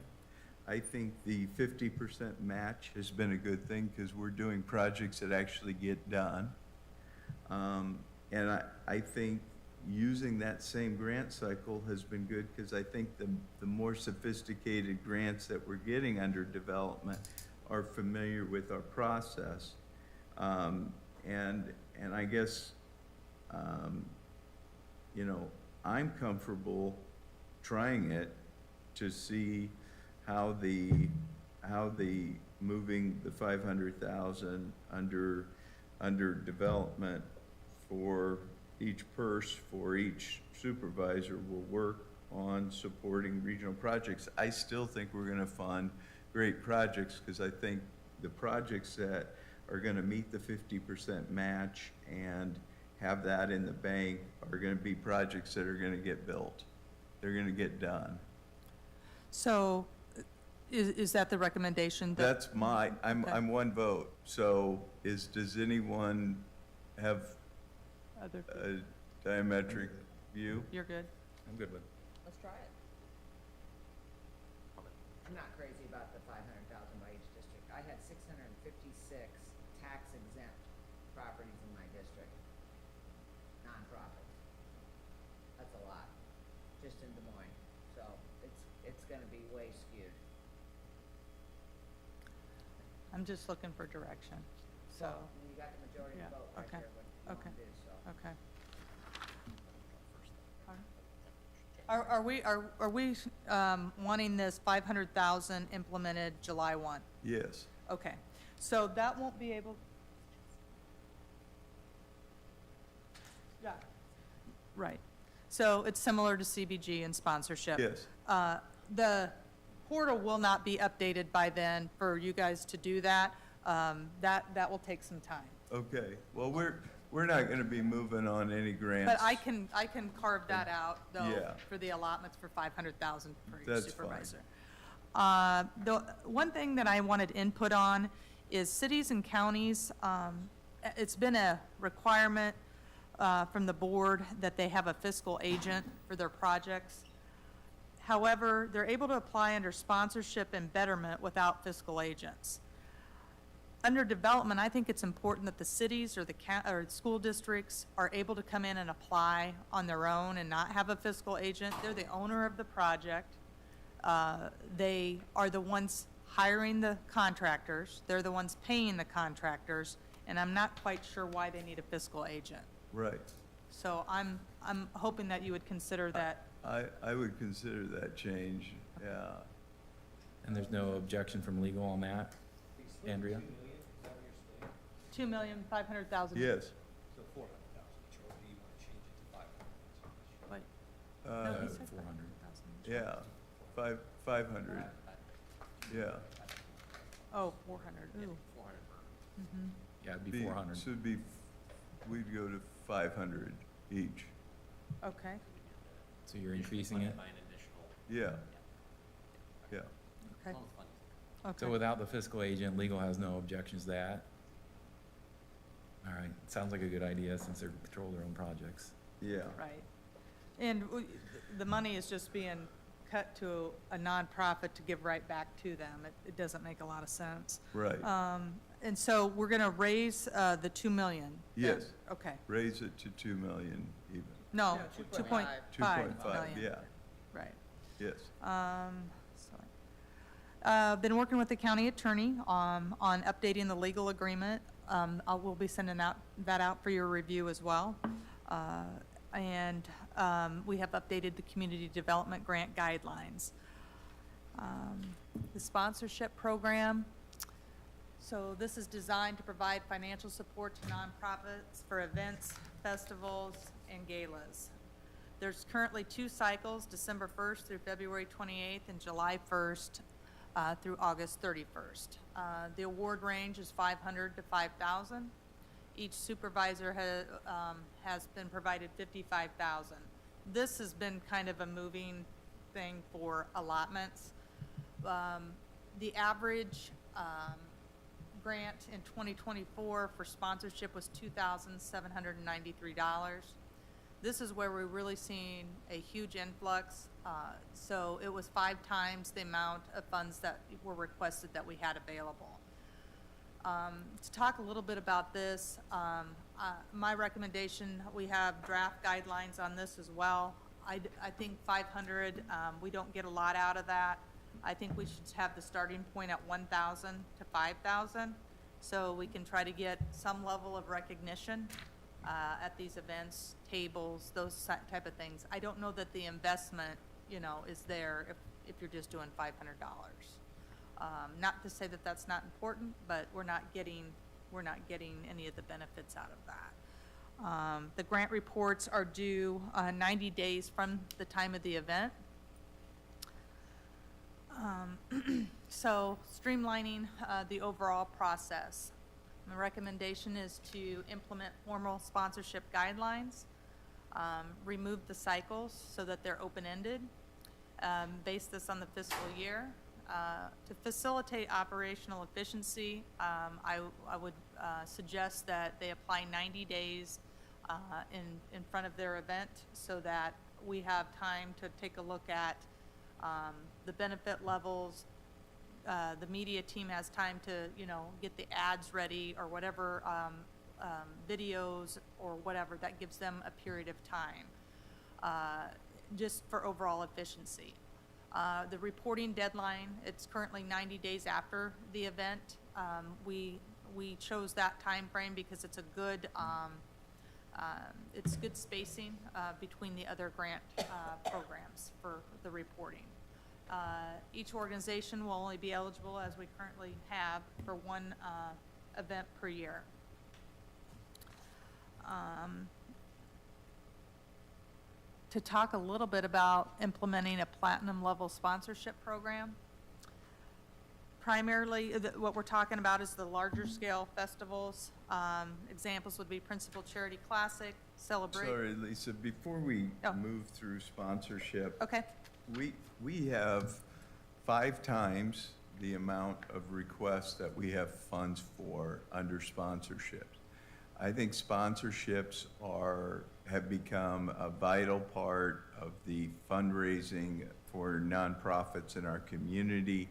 I think the 50% match has been a good thing, because we're doing projects that actually get done. And I think using that same grant cycle has been good, because I think the more sophisticated grants that we're getting under development are familiar with our process. And I guess, you know, I'm comfortable trying it to see how the moving the 500,000 under development for each purse, for each supervisor will work on supporting regional projects. I still think we're gonna fund great projects, because I think the projects that are gonna meet the 50% match and have that in the bank are gonna be projects that are gonna get built. They're gonna get done. So, is that the recommendation? That's my, Okay. I'm one vote. So does anyone have Other, a diametric view? you're good? I'm good with. Let's try it. I'm not crazy about the 500,000 by each district. I had 656 tax exempt properties in my district, nonprofits. That's a lot, just in Des Moines. So it's gonna be way skewed. I'm just looking for direction, so, Well, you got the majority Yeah, vote right okay, there, what you okay. wanna do, so. okay. Are we wanting this 500,000 implemented July 1? Yes. Okay, so that won't be able, Right. So it's similar to CBG and sponsorship. Yes. The portal will not be updated by then for you guys to do that. That will take some time. Okay, well, we're not gonna be moving on any grants. But I can carve that out, though, Yeah. for the allotments for 500,000 for each That's fine. supervisor. The one thing that I wanted input on is cities and counties. It's been a requirement from the board that they have a fiscal agent for their projects. However, they're able to apply under sponsorship and betterment without fiscal agents. Under development, I think it's important that the cities or or school districts are able to come in and apply on their own and not have a fiscal agent. They're the owner of the project. They are the ones hiring the contractors. They're the ones paying the contractors, and I'm not quite sure why they need a fiscal agent. Right. So I'm hoping that you would consider that. I would consider that change, yeah. And there's no objection from legal on that, Andrea? 2,500,000. Yes. So 400,000 each, or do you want to change it to 500,000? Wait, Uh, he said 400,000. Yeah, 500, yeah. oh, 400, ooh. 400 per. Mhm. Yeah, it'd be 400. So it'd be, we'd go to 500 each, Okay, So you're increasing it? By an additional, yeah, yeah. okay, as long as funding's okay. So without the fiscal agent, legal has no objections to that? All right, sounds like a good idea since they control their own projects. Yeah, Right. And the money is just being cut to a nonprofit to give right back to them. It doesn't make a lot of sense. right. And so we're going to raise the 2 million? Yes. Okay. Raise it to 2 million even. No, No, 2.5 2.5, million. yeah, Right. yes. Been working with the county attorney on updating the legal agreement. We'll be sending that out for your review as well. And we have updated the community development grant guidelines. The sponsorship program. So this is designed to provide financial support to nonprofits for events, festivals, and galas. There's currently 2 cycles, December 1st through February 28th, and July 1st through August 31st. The award range is 500 to 5,000. Each supervisor has been provided 55,000. This has been kind of a moving thing for allotments. The average grant in 2024 for sponsorship was $2,793. This is where we're really seeing a huge influx. So it was 5 times the amount of funds that were requested that we had available. To talk a little bit about this, my recommendation, we have draft guidelines on this as well. I think 500, we don't get a lot out of that. I think we should have the starting point at 1,000 to 5,000, so we can try to get some level of recognition at these events, tables, those type of things. I don't know that the investment, is there if you're just doing $500. Not to say that that's not important, but we're not getting any of the benefits out of that. The grant reports are due 90 days from the time of the event. So streamlining the overall process. My recommendation is to implement formal sponsorship guidelines, remove the cycles so that they're open-ended, base this on the fiscal year. To facilitate operational efficiency, I would suggest that they apply 90 days in front of their event so that we have time to take a look at the benefit levels. The media team has time to, get the ads ready or whatever, videos or whatever. That gives them a period of time, just for overall efficiency. The reporting deadline, it's currently 90 days after the event. We chose that time frame because it's a good, it's good spacing between the other grant programs for the reporting. Each organization will only be eligible, as we currently have, for 1 event per year. to talk a little bit about implementing a platinum level sponsorship program. Primarily, what we're talking about is the larger scale festivals. Examples would be Principal Charity Classic, Celebrate. Sorry, Lisa, before we Oh. move through sponsorship, Okay, we have 5 times the amount of requests that we have funds for under sponsorships. I think sponsorships have become a vital part of the fundraising for nonprofits in our community.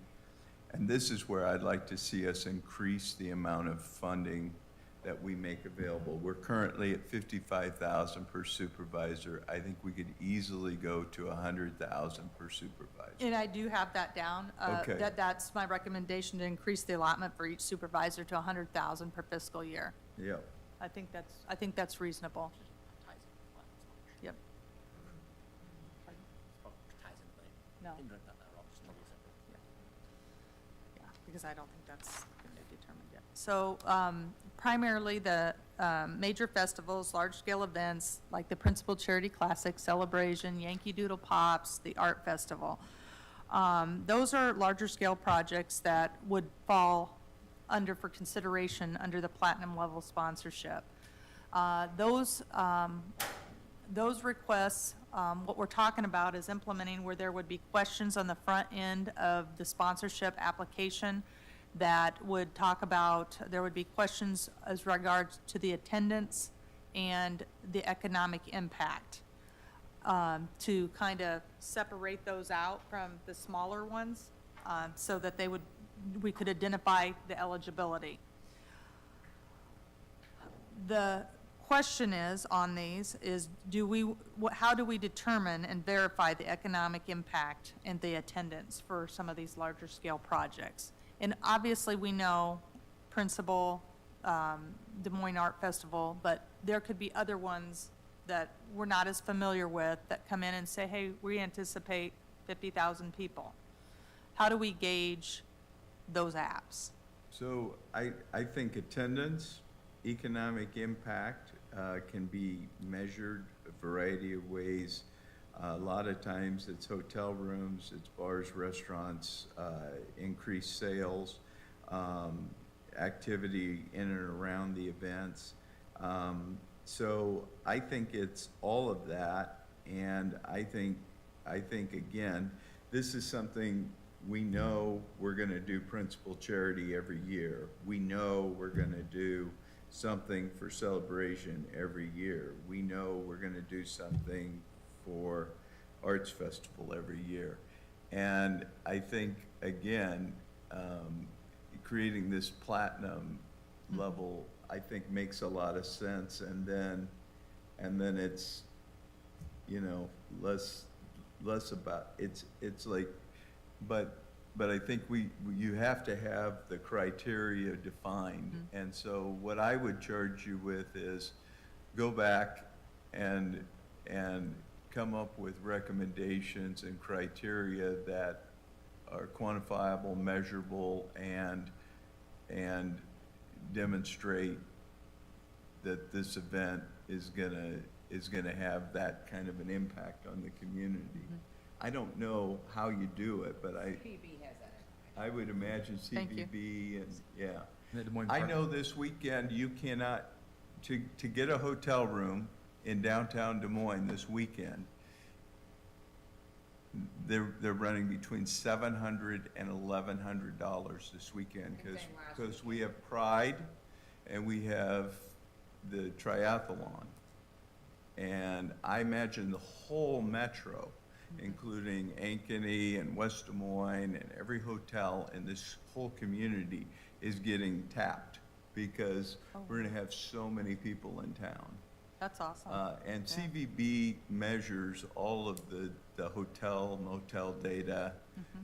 And this is where I'd like to see us increase the amount of funding that we make available. We're currently at $55,000 per supervisor. I think we could easily go to $100,000 per supervisor. and I do have that down. Okay. That's my recommendation, to increase the allotment for each supervisor to $100,000 per fiscal year. Yep. I think that's reasonable. Ties in with platinum sponsorship. Yep. Ties in, but No. I didn't know that at all, just totally separate. Yeah, because I don't think that's been determined yet. So primarily the major festivals, large-scale events like the Principal Charity Classic, Celebration, Yankee Doodle Pops, the Art Festival. Those are larger-scale projects that would fall under for consideration under the platinum level sponsorship. Those requests, what we're talking about is implementing where there would be questions on the front end of the sponsorship application that would talk about, there would be questions as regards to the attendance and the economic impact, to kind of separate those out from the smaller ones, so that we could identify the eligibility. The question is, on these, is how do we determine and verify the economic impact and the attendance for some of these larger scale projects? And obviously, we know Principal, Des Moines Art Festival, but there could be other ones that we're not as familiar with that come in and say, hey, we anticipate 50,000 people. How do we gauge those apps? So I think attendance, economic impact can be measured a variety of ways. A lot of times it's hotel rooms, it's bars, restaurants, increased sales, activity in and around the events. So I think it's all of that, and I think again, this is something we know we're gonna do Principal Charity every year. We know we're gonna do something for Celebration every year. We know we're gonna do something for Arts Festival every year. And I think, again, creating this platinum level, I think makes a lot of sense. And then it's, less about, it's like, but I think you have to have the criteria defined. And so what I would charge you with is go back and come up with recommendations and criteria that are quantifiable, measurable, and demonstrate that this event is gonna have that kind of an impact on the community. I don't know how you do it, but PB has that. I would imagine Thank you. CVB and, yeah. The Des Moines I Park- know this weekend you cannot, to get a hotel room in downtown Des Moines this weekend, they're running between $700 and $1,100 this weekend, Same last because we have Pride and we have the triathlon. And I imagine the whole metro, including Ankeny and West Des Moines and every hotel in this whole community, is getting tapped because we're gonna have so many people in town. That's awesome. And Yeah. CVB measures all of the hotel, motel data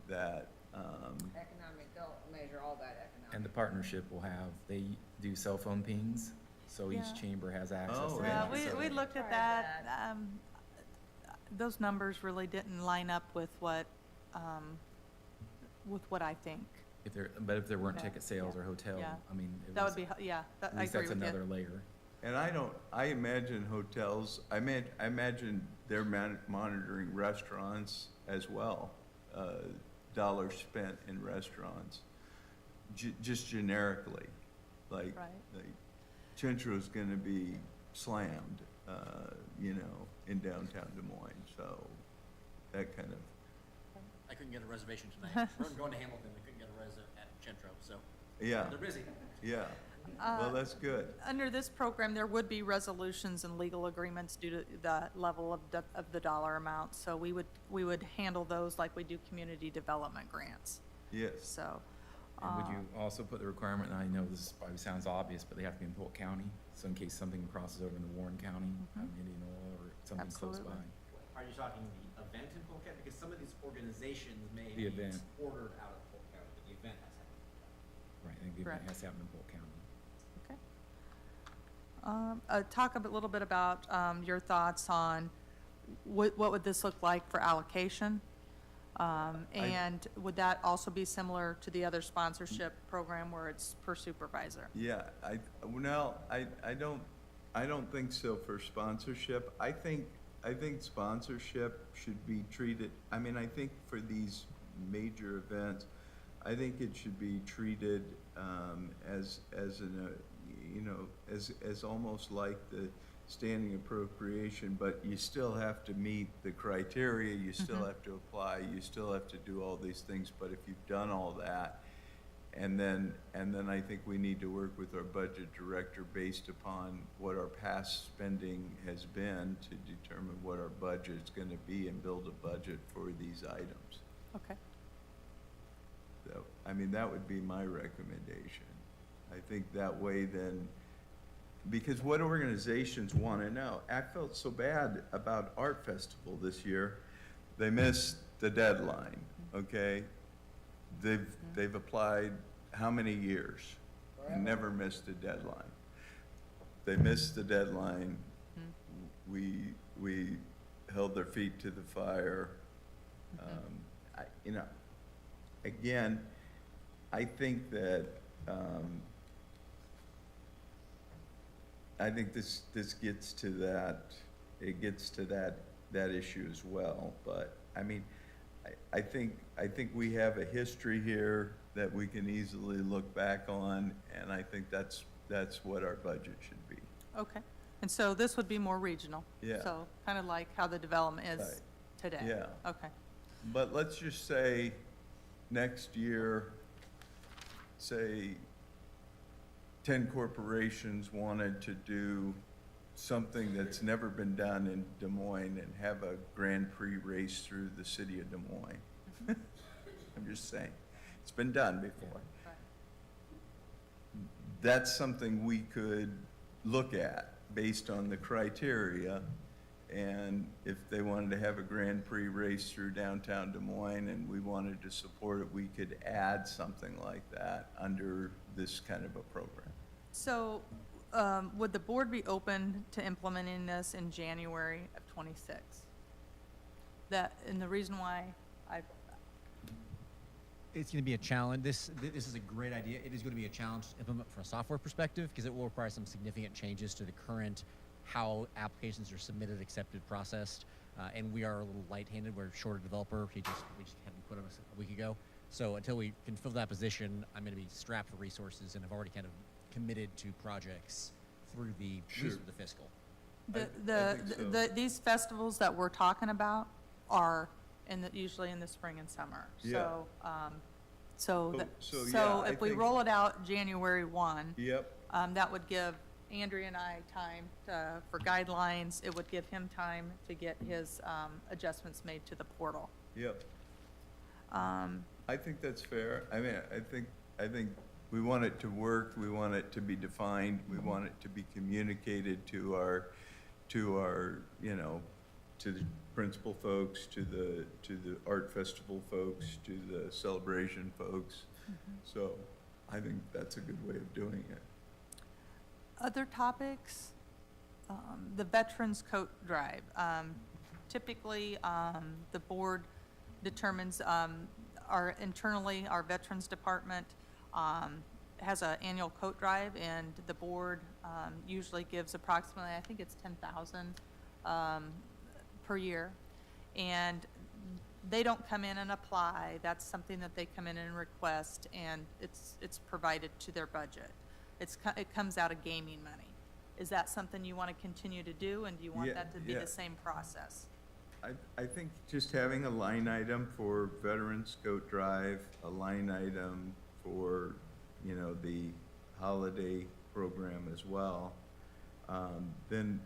that, Economic, they'll measure all that economic. And the partnership will have, they do cell phone pings, so Yeah. each chamber has access Oh, to Yeah, that. we so- looked at Tried that. that. Those numbers really didn't line up with what I think. If there weren't Yeah. ticket sales or hotel, Yeah. I mean, it That was, would be, yeah, at I least agree that's with another you. layer. And I imagine hotels, I imagine they're monitoring restaurants as well, dollars spent in restaurants, just generically, like, Right. like Chintro's gonna be slammed, you know, in downtown Des Moines, so that kind of, I couldn't get a reservation tonight. We're going to Hamilton, we couldn't get a res at Chintro, so yeah, they're busy. yeah. Well, that's good. Under this program, there would be resolutions and legal agreements due to the level of the dollar amount. So we would handle those like we do community development grants, Yes, so. And would you also put the requirement, and I know this probably sounds obvious, but they have to be in Polk County, so in case something crosses over into Warren County, Indianola, or something close by. Absolutely. Are you talking the event in Polk County? Because some of these organizations may The be event. ordered out of Polk County, but the event has happened in Polk County. Right, I think the event Correct. has to happen in Polk County. Okay. Talk a little bit about your thoughts on what would this look like for allocation? And would that also be similar to the other sponsorship program where it's per supervisor? yeah, I don't think so for sponsorship. I think sponsorship should be treated, I mean, I think for these major events, I think it should be treated as you know, as almost like the standing appropriation, but you still have to meet the criteria, you still have to apply, you still have to do all these things, but if you've done all that, and then I think we need to work with our budget director based upon what our past spending has been to determine what our budget's gonna be and build a budget for these items. Okay. So, I mean, that would be my recommendation. I think that way then, because what organizations want to know, I felt so bad about Art Festival this year. They missed the deadline, okay? They've applied how many years and never missed a deadline. They missed the deadline. We held their feet to the fire. You know, again, I think that, I think this gets to that, it gets to that issue as well, but, I mean, I think we have a history here that we can easily look back on, and I think that's what our budget should be. Okay. And so this would be more regional? Yeah. So kind of like how the development is Right. today? Yeah. Okay. But let's just say, next year, say, 10 corporations wanted to do something that's never been done in Des Moines and have a Grand Prix race through the city of Des Moines. I'm just saying, it's been done before. Right. That's something we could look at based on the criteria. And if they wanted to have a Grand Prix race through downtown Des Moines and we wanted to support it, we could add something like that under this kind of a program. So, would the board be open to implementing this in January of '26? And the reason why It's going to be a challenge. This is a great idea. It is going to be a challenge to implement from a software perspective because it will require some significant changes to the current how applications are submitted, accepted, processed. And we are a little light-handed. We're short a developer. We just had him put on us a week ago. So until we can fill that position, I'm going to be strapped for resources and have already kind of committed to projects through the Sure. the fiscal. I think so. these festivals that we're talking about are usually in the spring and summer. Yeah. So I if we think- roll it out January 1, Yep, that would give Andrea and I time for guidelines. It would give him time to get his adjustments made to the portal. yep. Um, I think that's fair. I mean, I think we want it to work, we want it to be defined, we want it to be communicated to our, you know, to the principal folks, to the art festival folks, to the celebration folks. So I think that's a good way of doing it. Other topics, the Veterans Coat Drive. Typically, the board determines, our Veterans Department has an annual coat drive, and the board usually gives approximately, I think it's 10,000 per year. And they don't come in and apply. That's something that they come in and request, and it's provided to their budget. It comes out of gaming money. Is that something you want to continue to do, and do you want Yeah, that to be yeah. the same process? I think just having a line item for Veterans Goat Drive, a line item for, you know, the holiday program as well, then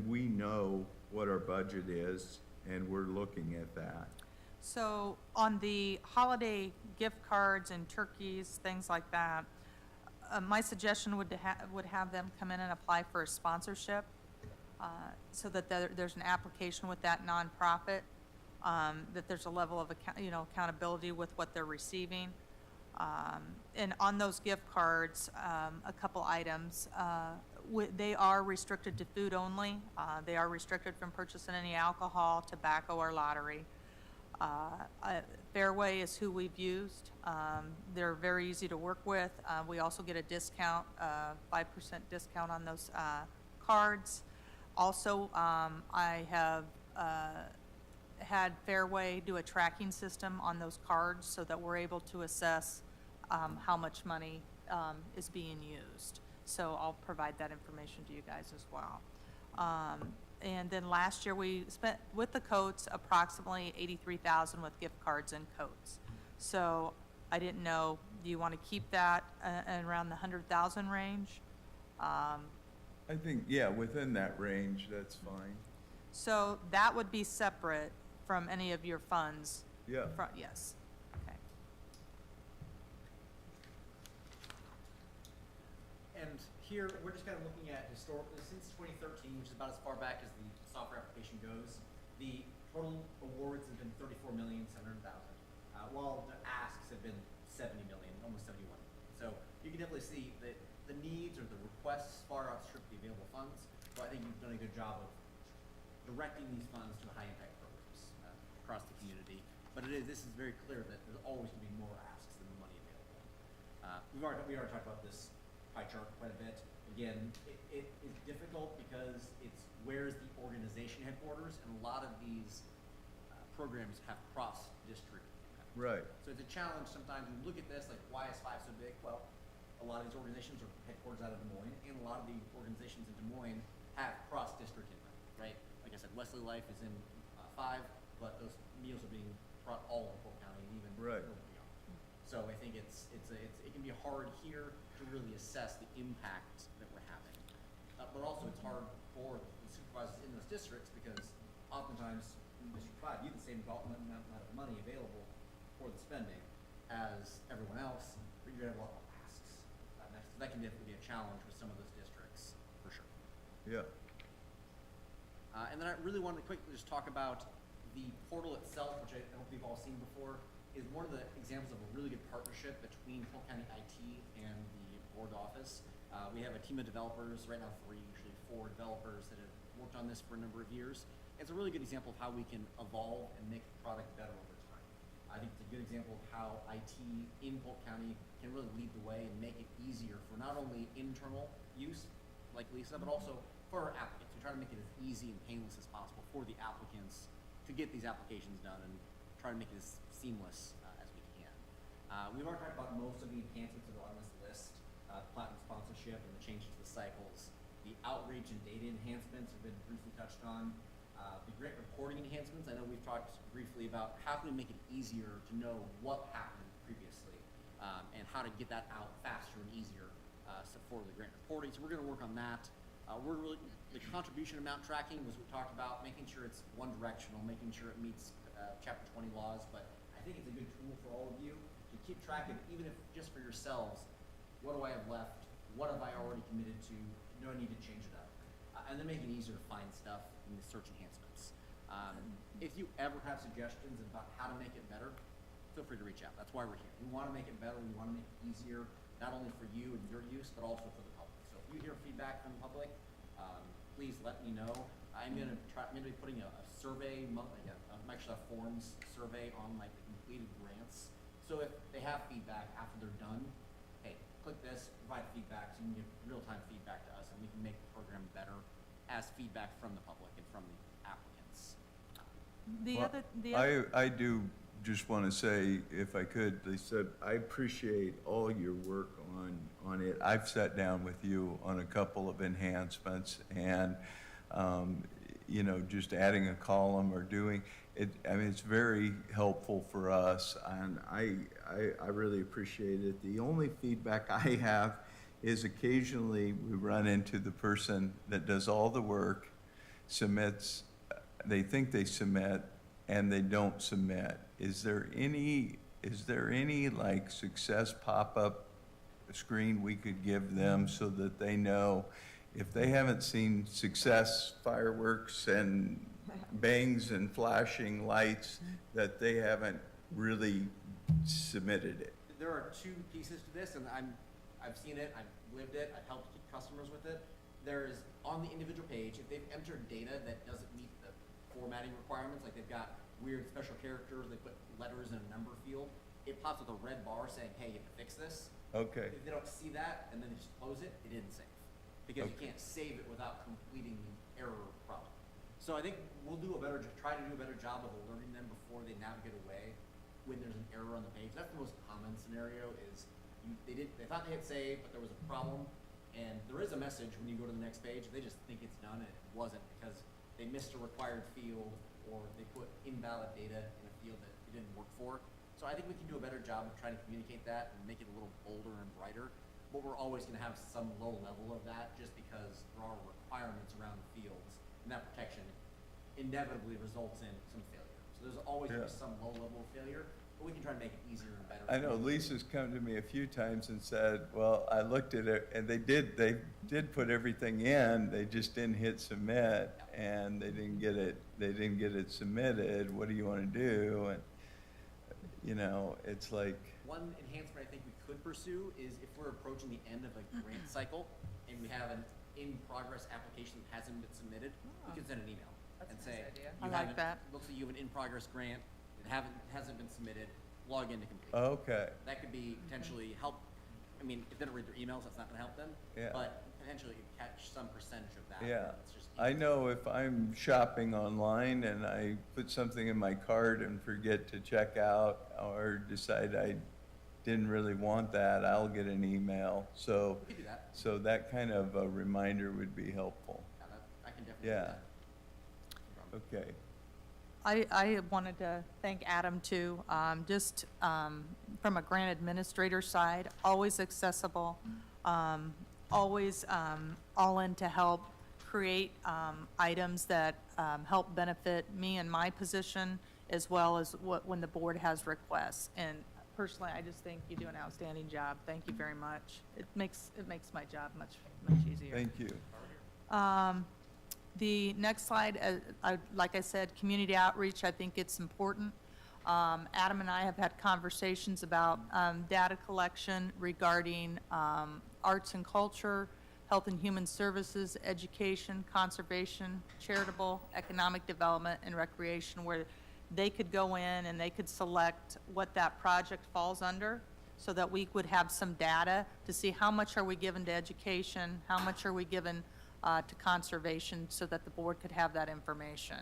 we know what our budget is, and we're looking at that. So on the holiday gift cards and turkeys, things like that, my suggestion would have them come in and apply for a sponsorship, so that there's an application with that nonprofit, that there's a level of accountability with what they're receiving. And on those gift cards, a couple items, they are restricted to food only. They are restricted from purchasing any alcohol, tobacco, or lottery. Fairway is who we've used. They're very easy to work with. We also get a discount, 5% discount on those cards. Also, I have had Fairway do a tracking system on those cards so that we're able to assess how much money is being used. So I'll provide that information to you guys as well. And then last year we spent, with the coats, approximately $83,000 with gift cards and coats. So I didn't know, do you want to keep that around the 100,000 range? I think, yeah, within that range, that's fine. So that would be separate from any of your funds? Yeah. Yes. Okay. And here, we're just kind of looking at historically, since 2013, which is about as far back as the software application goes, the total awards have been $34,700,000, while the asks have been $70 million, almost $71 million. So you can definitely see that the needs or the requests far outstrip the available funds, but I think you've done a good job of directing these funds to high impact programs across the community. But this is very clear that there's always going to be more asks than the money available. We already talked about this pie chart quite a bit. Again, it is difficult because it's where's the organization headquarters, and a lot of these programs have cross-district impact. Right. So it's a challenge sometimes. You look at this, like, why is 5 so big? Well, a lot of these organizations are headquarters out of Des Moines, and a lot of the organizations in Des Moines have cross-district impact, right? Like I said, Wesley Life is in 5, but those meals are being brought all in Polk County and even Right. beyond. So I think it can be hard here to really assess the impact that we're having. But also it's hard for the supervisors in those districts because oftentimes in District 5, you have the same amount of money available for the spending as everyone else, but you're going to have a lot more asks. So that can definitely be a challenge with some of those districts, for sure. Yeah. And then I really wanted to quickly just talk about the portal itself, which I hope you've all seen before, is one of the examples of a really good partnership between Polk County IT and the board office. We have a team of developers, right now 3, usually 4 developers that have worked on this for a number of years. It's a really good example of how we can evolve and make the product better over time. I think it's a good example of how IT in Polk County can really lead the way and make it easier for not only internal use, like Lisa, but also for our applicants. We try to make it as easy and painless as possible for the applicants to get these applications done and try to make it as seamless as we can. We've already talked about most of the enhancements that are on this list, platinum sponsorship and the changes to the cycles. The outreach and data enhancements have been briefly touched on. The grant reporting enhancements, I know we've talked briefly about how can we make it easier to know what happened previously and how to get that out faster and easier for the grant reporting. So we're going to work on that. The contribution amount tracking was what we talked about, making sure it's one directional, making sure it meets Chapter 20 laws, but I think it's a good tool for all of you to keep track of, even if just for yourselves, what do I have left? What have I already committed to? Do I need to change it up? And then make it easier to find stuff in the search enhancements. If you ever have suggestions about how to make it better, feel free to reach out. That's why we're here. We want to make it better. We want to make it easier, not only for you and your use, but also for the public. So if you hear feedback from the public, please let me know. I'm going to be putting a survey, a Microsoft Forms survey on like the completed grants. So if they have feedback after they're done, hey, click this, provide feedback, so you can give real-time feedback to us, and we can make the program better as feedback from the public and from the applicants. I do just want to say, if I could, Lisa, I appreciate all your work on it. I've sat down with you on a couple of enhancements, and, you know, just adding a column or doing it, I mean, it's very helpful for us, and I really appreciate it. The only feedback I have is occasionally we run into the person that does all the work, submits, they think they submit, and they don't submit. Is there any like success pop-up screen we could give them so that they know if they haven't seen success fireworks and bangs and flashing lights, that they haven't really submitted it? There are two pieces to this, and I've seen it, I've lived it, I've helped customers with it. There's, on the individual page, if they've entered data that doesn't meet the formatting requirements, like they've got weird special characters, they put letters in a number field, it pops with a red bar saying, hey, you have to fix this. Okay. If they don't see that, and then they just close it, it didn't save. Because you can't save it without completing the error problem. So I think we'll try to do a better job of alerting them before they navigate away when there's an error on the page. That's the most common scenario is they thought they hit save, but there was a problem. And there is a message when you go to the next page, they just think it's done and it wasn't because they missed a required field or they put invalid data in a field that it didn't work for. So I think we can do a better job of trying to communicate that and make it a little bolder and brighter. But we're always going to have some low level of that just because there are requirements around the fields, and that protection inevitably results in some failure. So there's always going to be some low level of failure, but we can try to make it easier and better. I know Lisa's come to me a few times and said, well, I looked at it, and they did put everything in, they just didn't hit submit, and they didn't get it submitted. What do you want to do? And, you know, it's like. One enhancement I think we could pursue is if we're approaching the end of a grant cycle and we have an in-progress application that hasn't been submitted, we can send an email and say, I like that. Looks like you have an in-progress grant, it hasn't been submitted, log in to complete. Okay. That could be potentially help. I mean, if they don't read their emails, that's not going to help them. Yeah. But potentially catch some percentage of that. Yeah. It's just I easy. know if I'm shopping online and I put something in my cart and forget to check out or decide I didn't really want that, I'll get an email. So, We could do that. so that kind of a reminder would be helpful. Yeah, I can definitely Yeah. do that. No problem. Okay. I wanted to thank Adam too, just from a grant administrator side, always accessible, always all in to help create items that help benefit me and my position, as well as when the board has requests. And personally, I just think you do an outstanding job. Thank you very much. It makes my job much easier. Thank you. The next slide, like I said, community outreach, I think it's important. Adam and I have had conversations about data collection regarding arts and culture, health and human services, education, conservation, charitable, economic development, and recreation, where they could go in and they could select what that project falls under, so that we would have some data to see how much are we given to education, how much are we given to conservation, so that the board could have that information.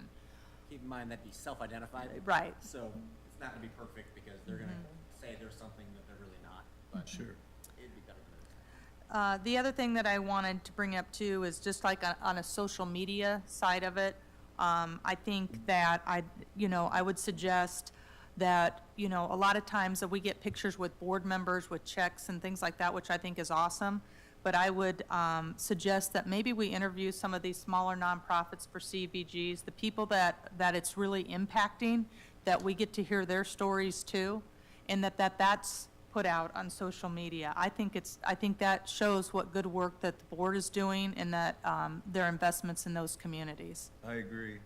Keep in mind that'd be self-identified. Right. So it's not gonna be perfect because they're gonna say there's something that they're really not, but Sure. it'd be better than it. The other thing that I wanted to bring up too is just like on a social media side of it, I think that I would suggest that, a lot of times that we get pictures with board members with checks and things like that, which I think is awesome. But I would suggest that maybe we interview some of these smaller nonprofits for CBGs, the people that it's really impacting, that we get to hear their stories too, and that's put out on social media. I think that shows what good work that the board is doing and that their investments in those communities. I agree.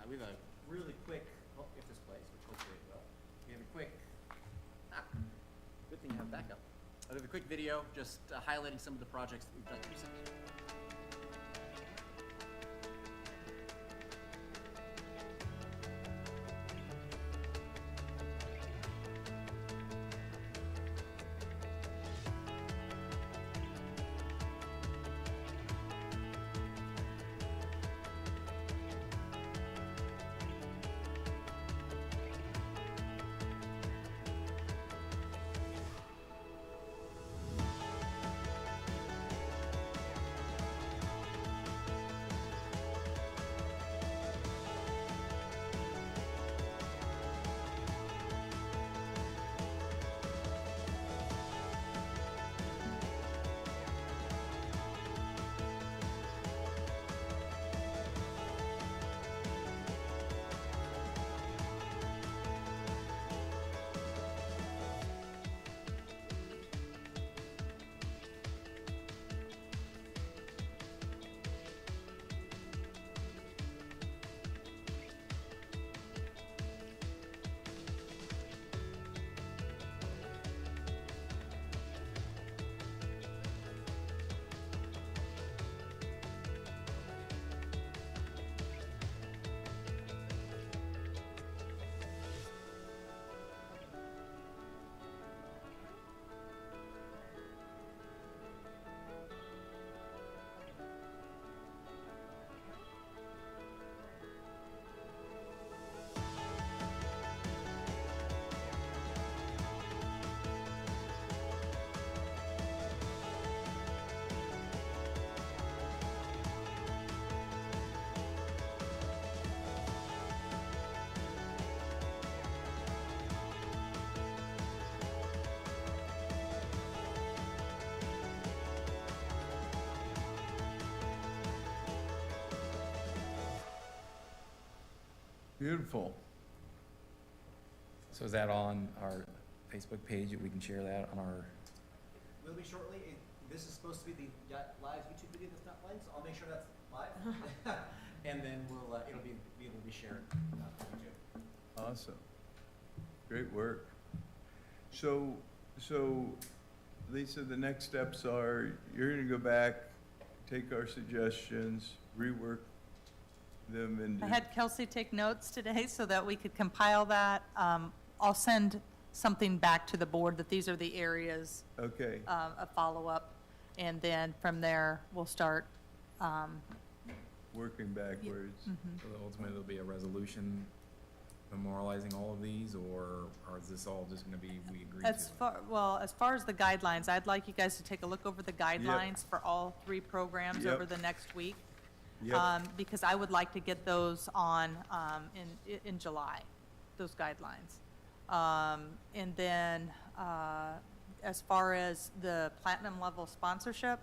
We have a really quick, if this plays, which hopefully it will, we have a quick, good thing you have backup. We have a quick video just highlighting some of the projects that we've done recently. Beautiful. So is that on our Facebook page? We can share that on our, Will be shortly. This is supposed to be the live YouTube video that's not live, so I'll make sure that's live. And then we'll, it'll be able to be shared on YouTube. Awesome. Great work. So Lisa, the next steps are, you're gonna go back, take our suggestions, rework them into. I had Kelsie take notes today so that we could compile that. I'll send something back to the board that these are the areas Okay, of follow-up. And then from there, we'll start, working backwards. so ultimately there'll be a resolution memorializing all of these, or is this all just gonna be, we agree to? As far as the guidelines, I'd like you guys to take a look over the guidelines for all 3 programs Yep. over the next week. Yep. Because I would like to get those on, in July, those guidelines. And then, as far as the platinum level sponsorship,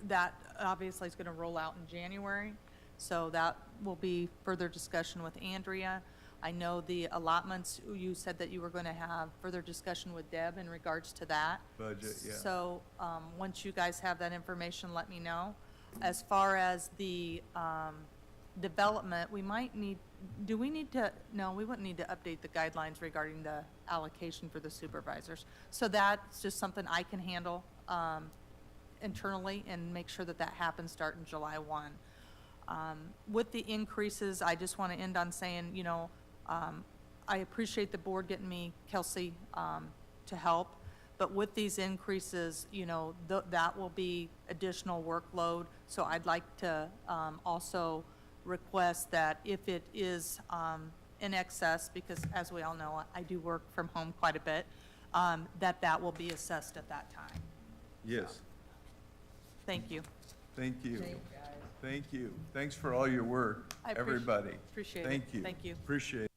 that obviously is gonna roll out in January. So that will be further discussion with Andrea. I know the allotments, you said that you were gonna have further discussion with Deb in regards to that. Budget, yeah. So, once you guys have that information, let me know. As far as the, development, we might need, do we need to, no, we wouldn't need to update the guidelines regarding the allocation for the supervisors. So that's just something I can handle, internally and make sure that that happens starting July 1. With the increases, I just want to end on saying, you know, I appreciate the board getting me Kelsie to help, but with these increases, you know, that will be additional workload. So I'd like to also request that if it is in excess, because as we all know, I do work from home quite a bit, that will be assessed at that time. Yes, Thank you. thank you. Thank you, guys. Thank you. Thanks for all your work, I appreciate- everybody. appreciate it. Thank you. Thank you. Appreciate it.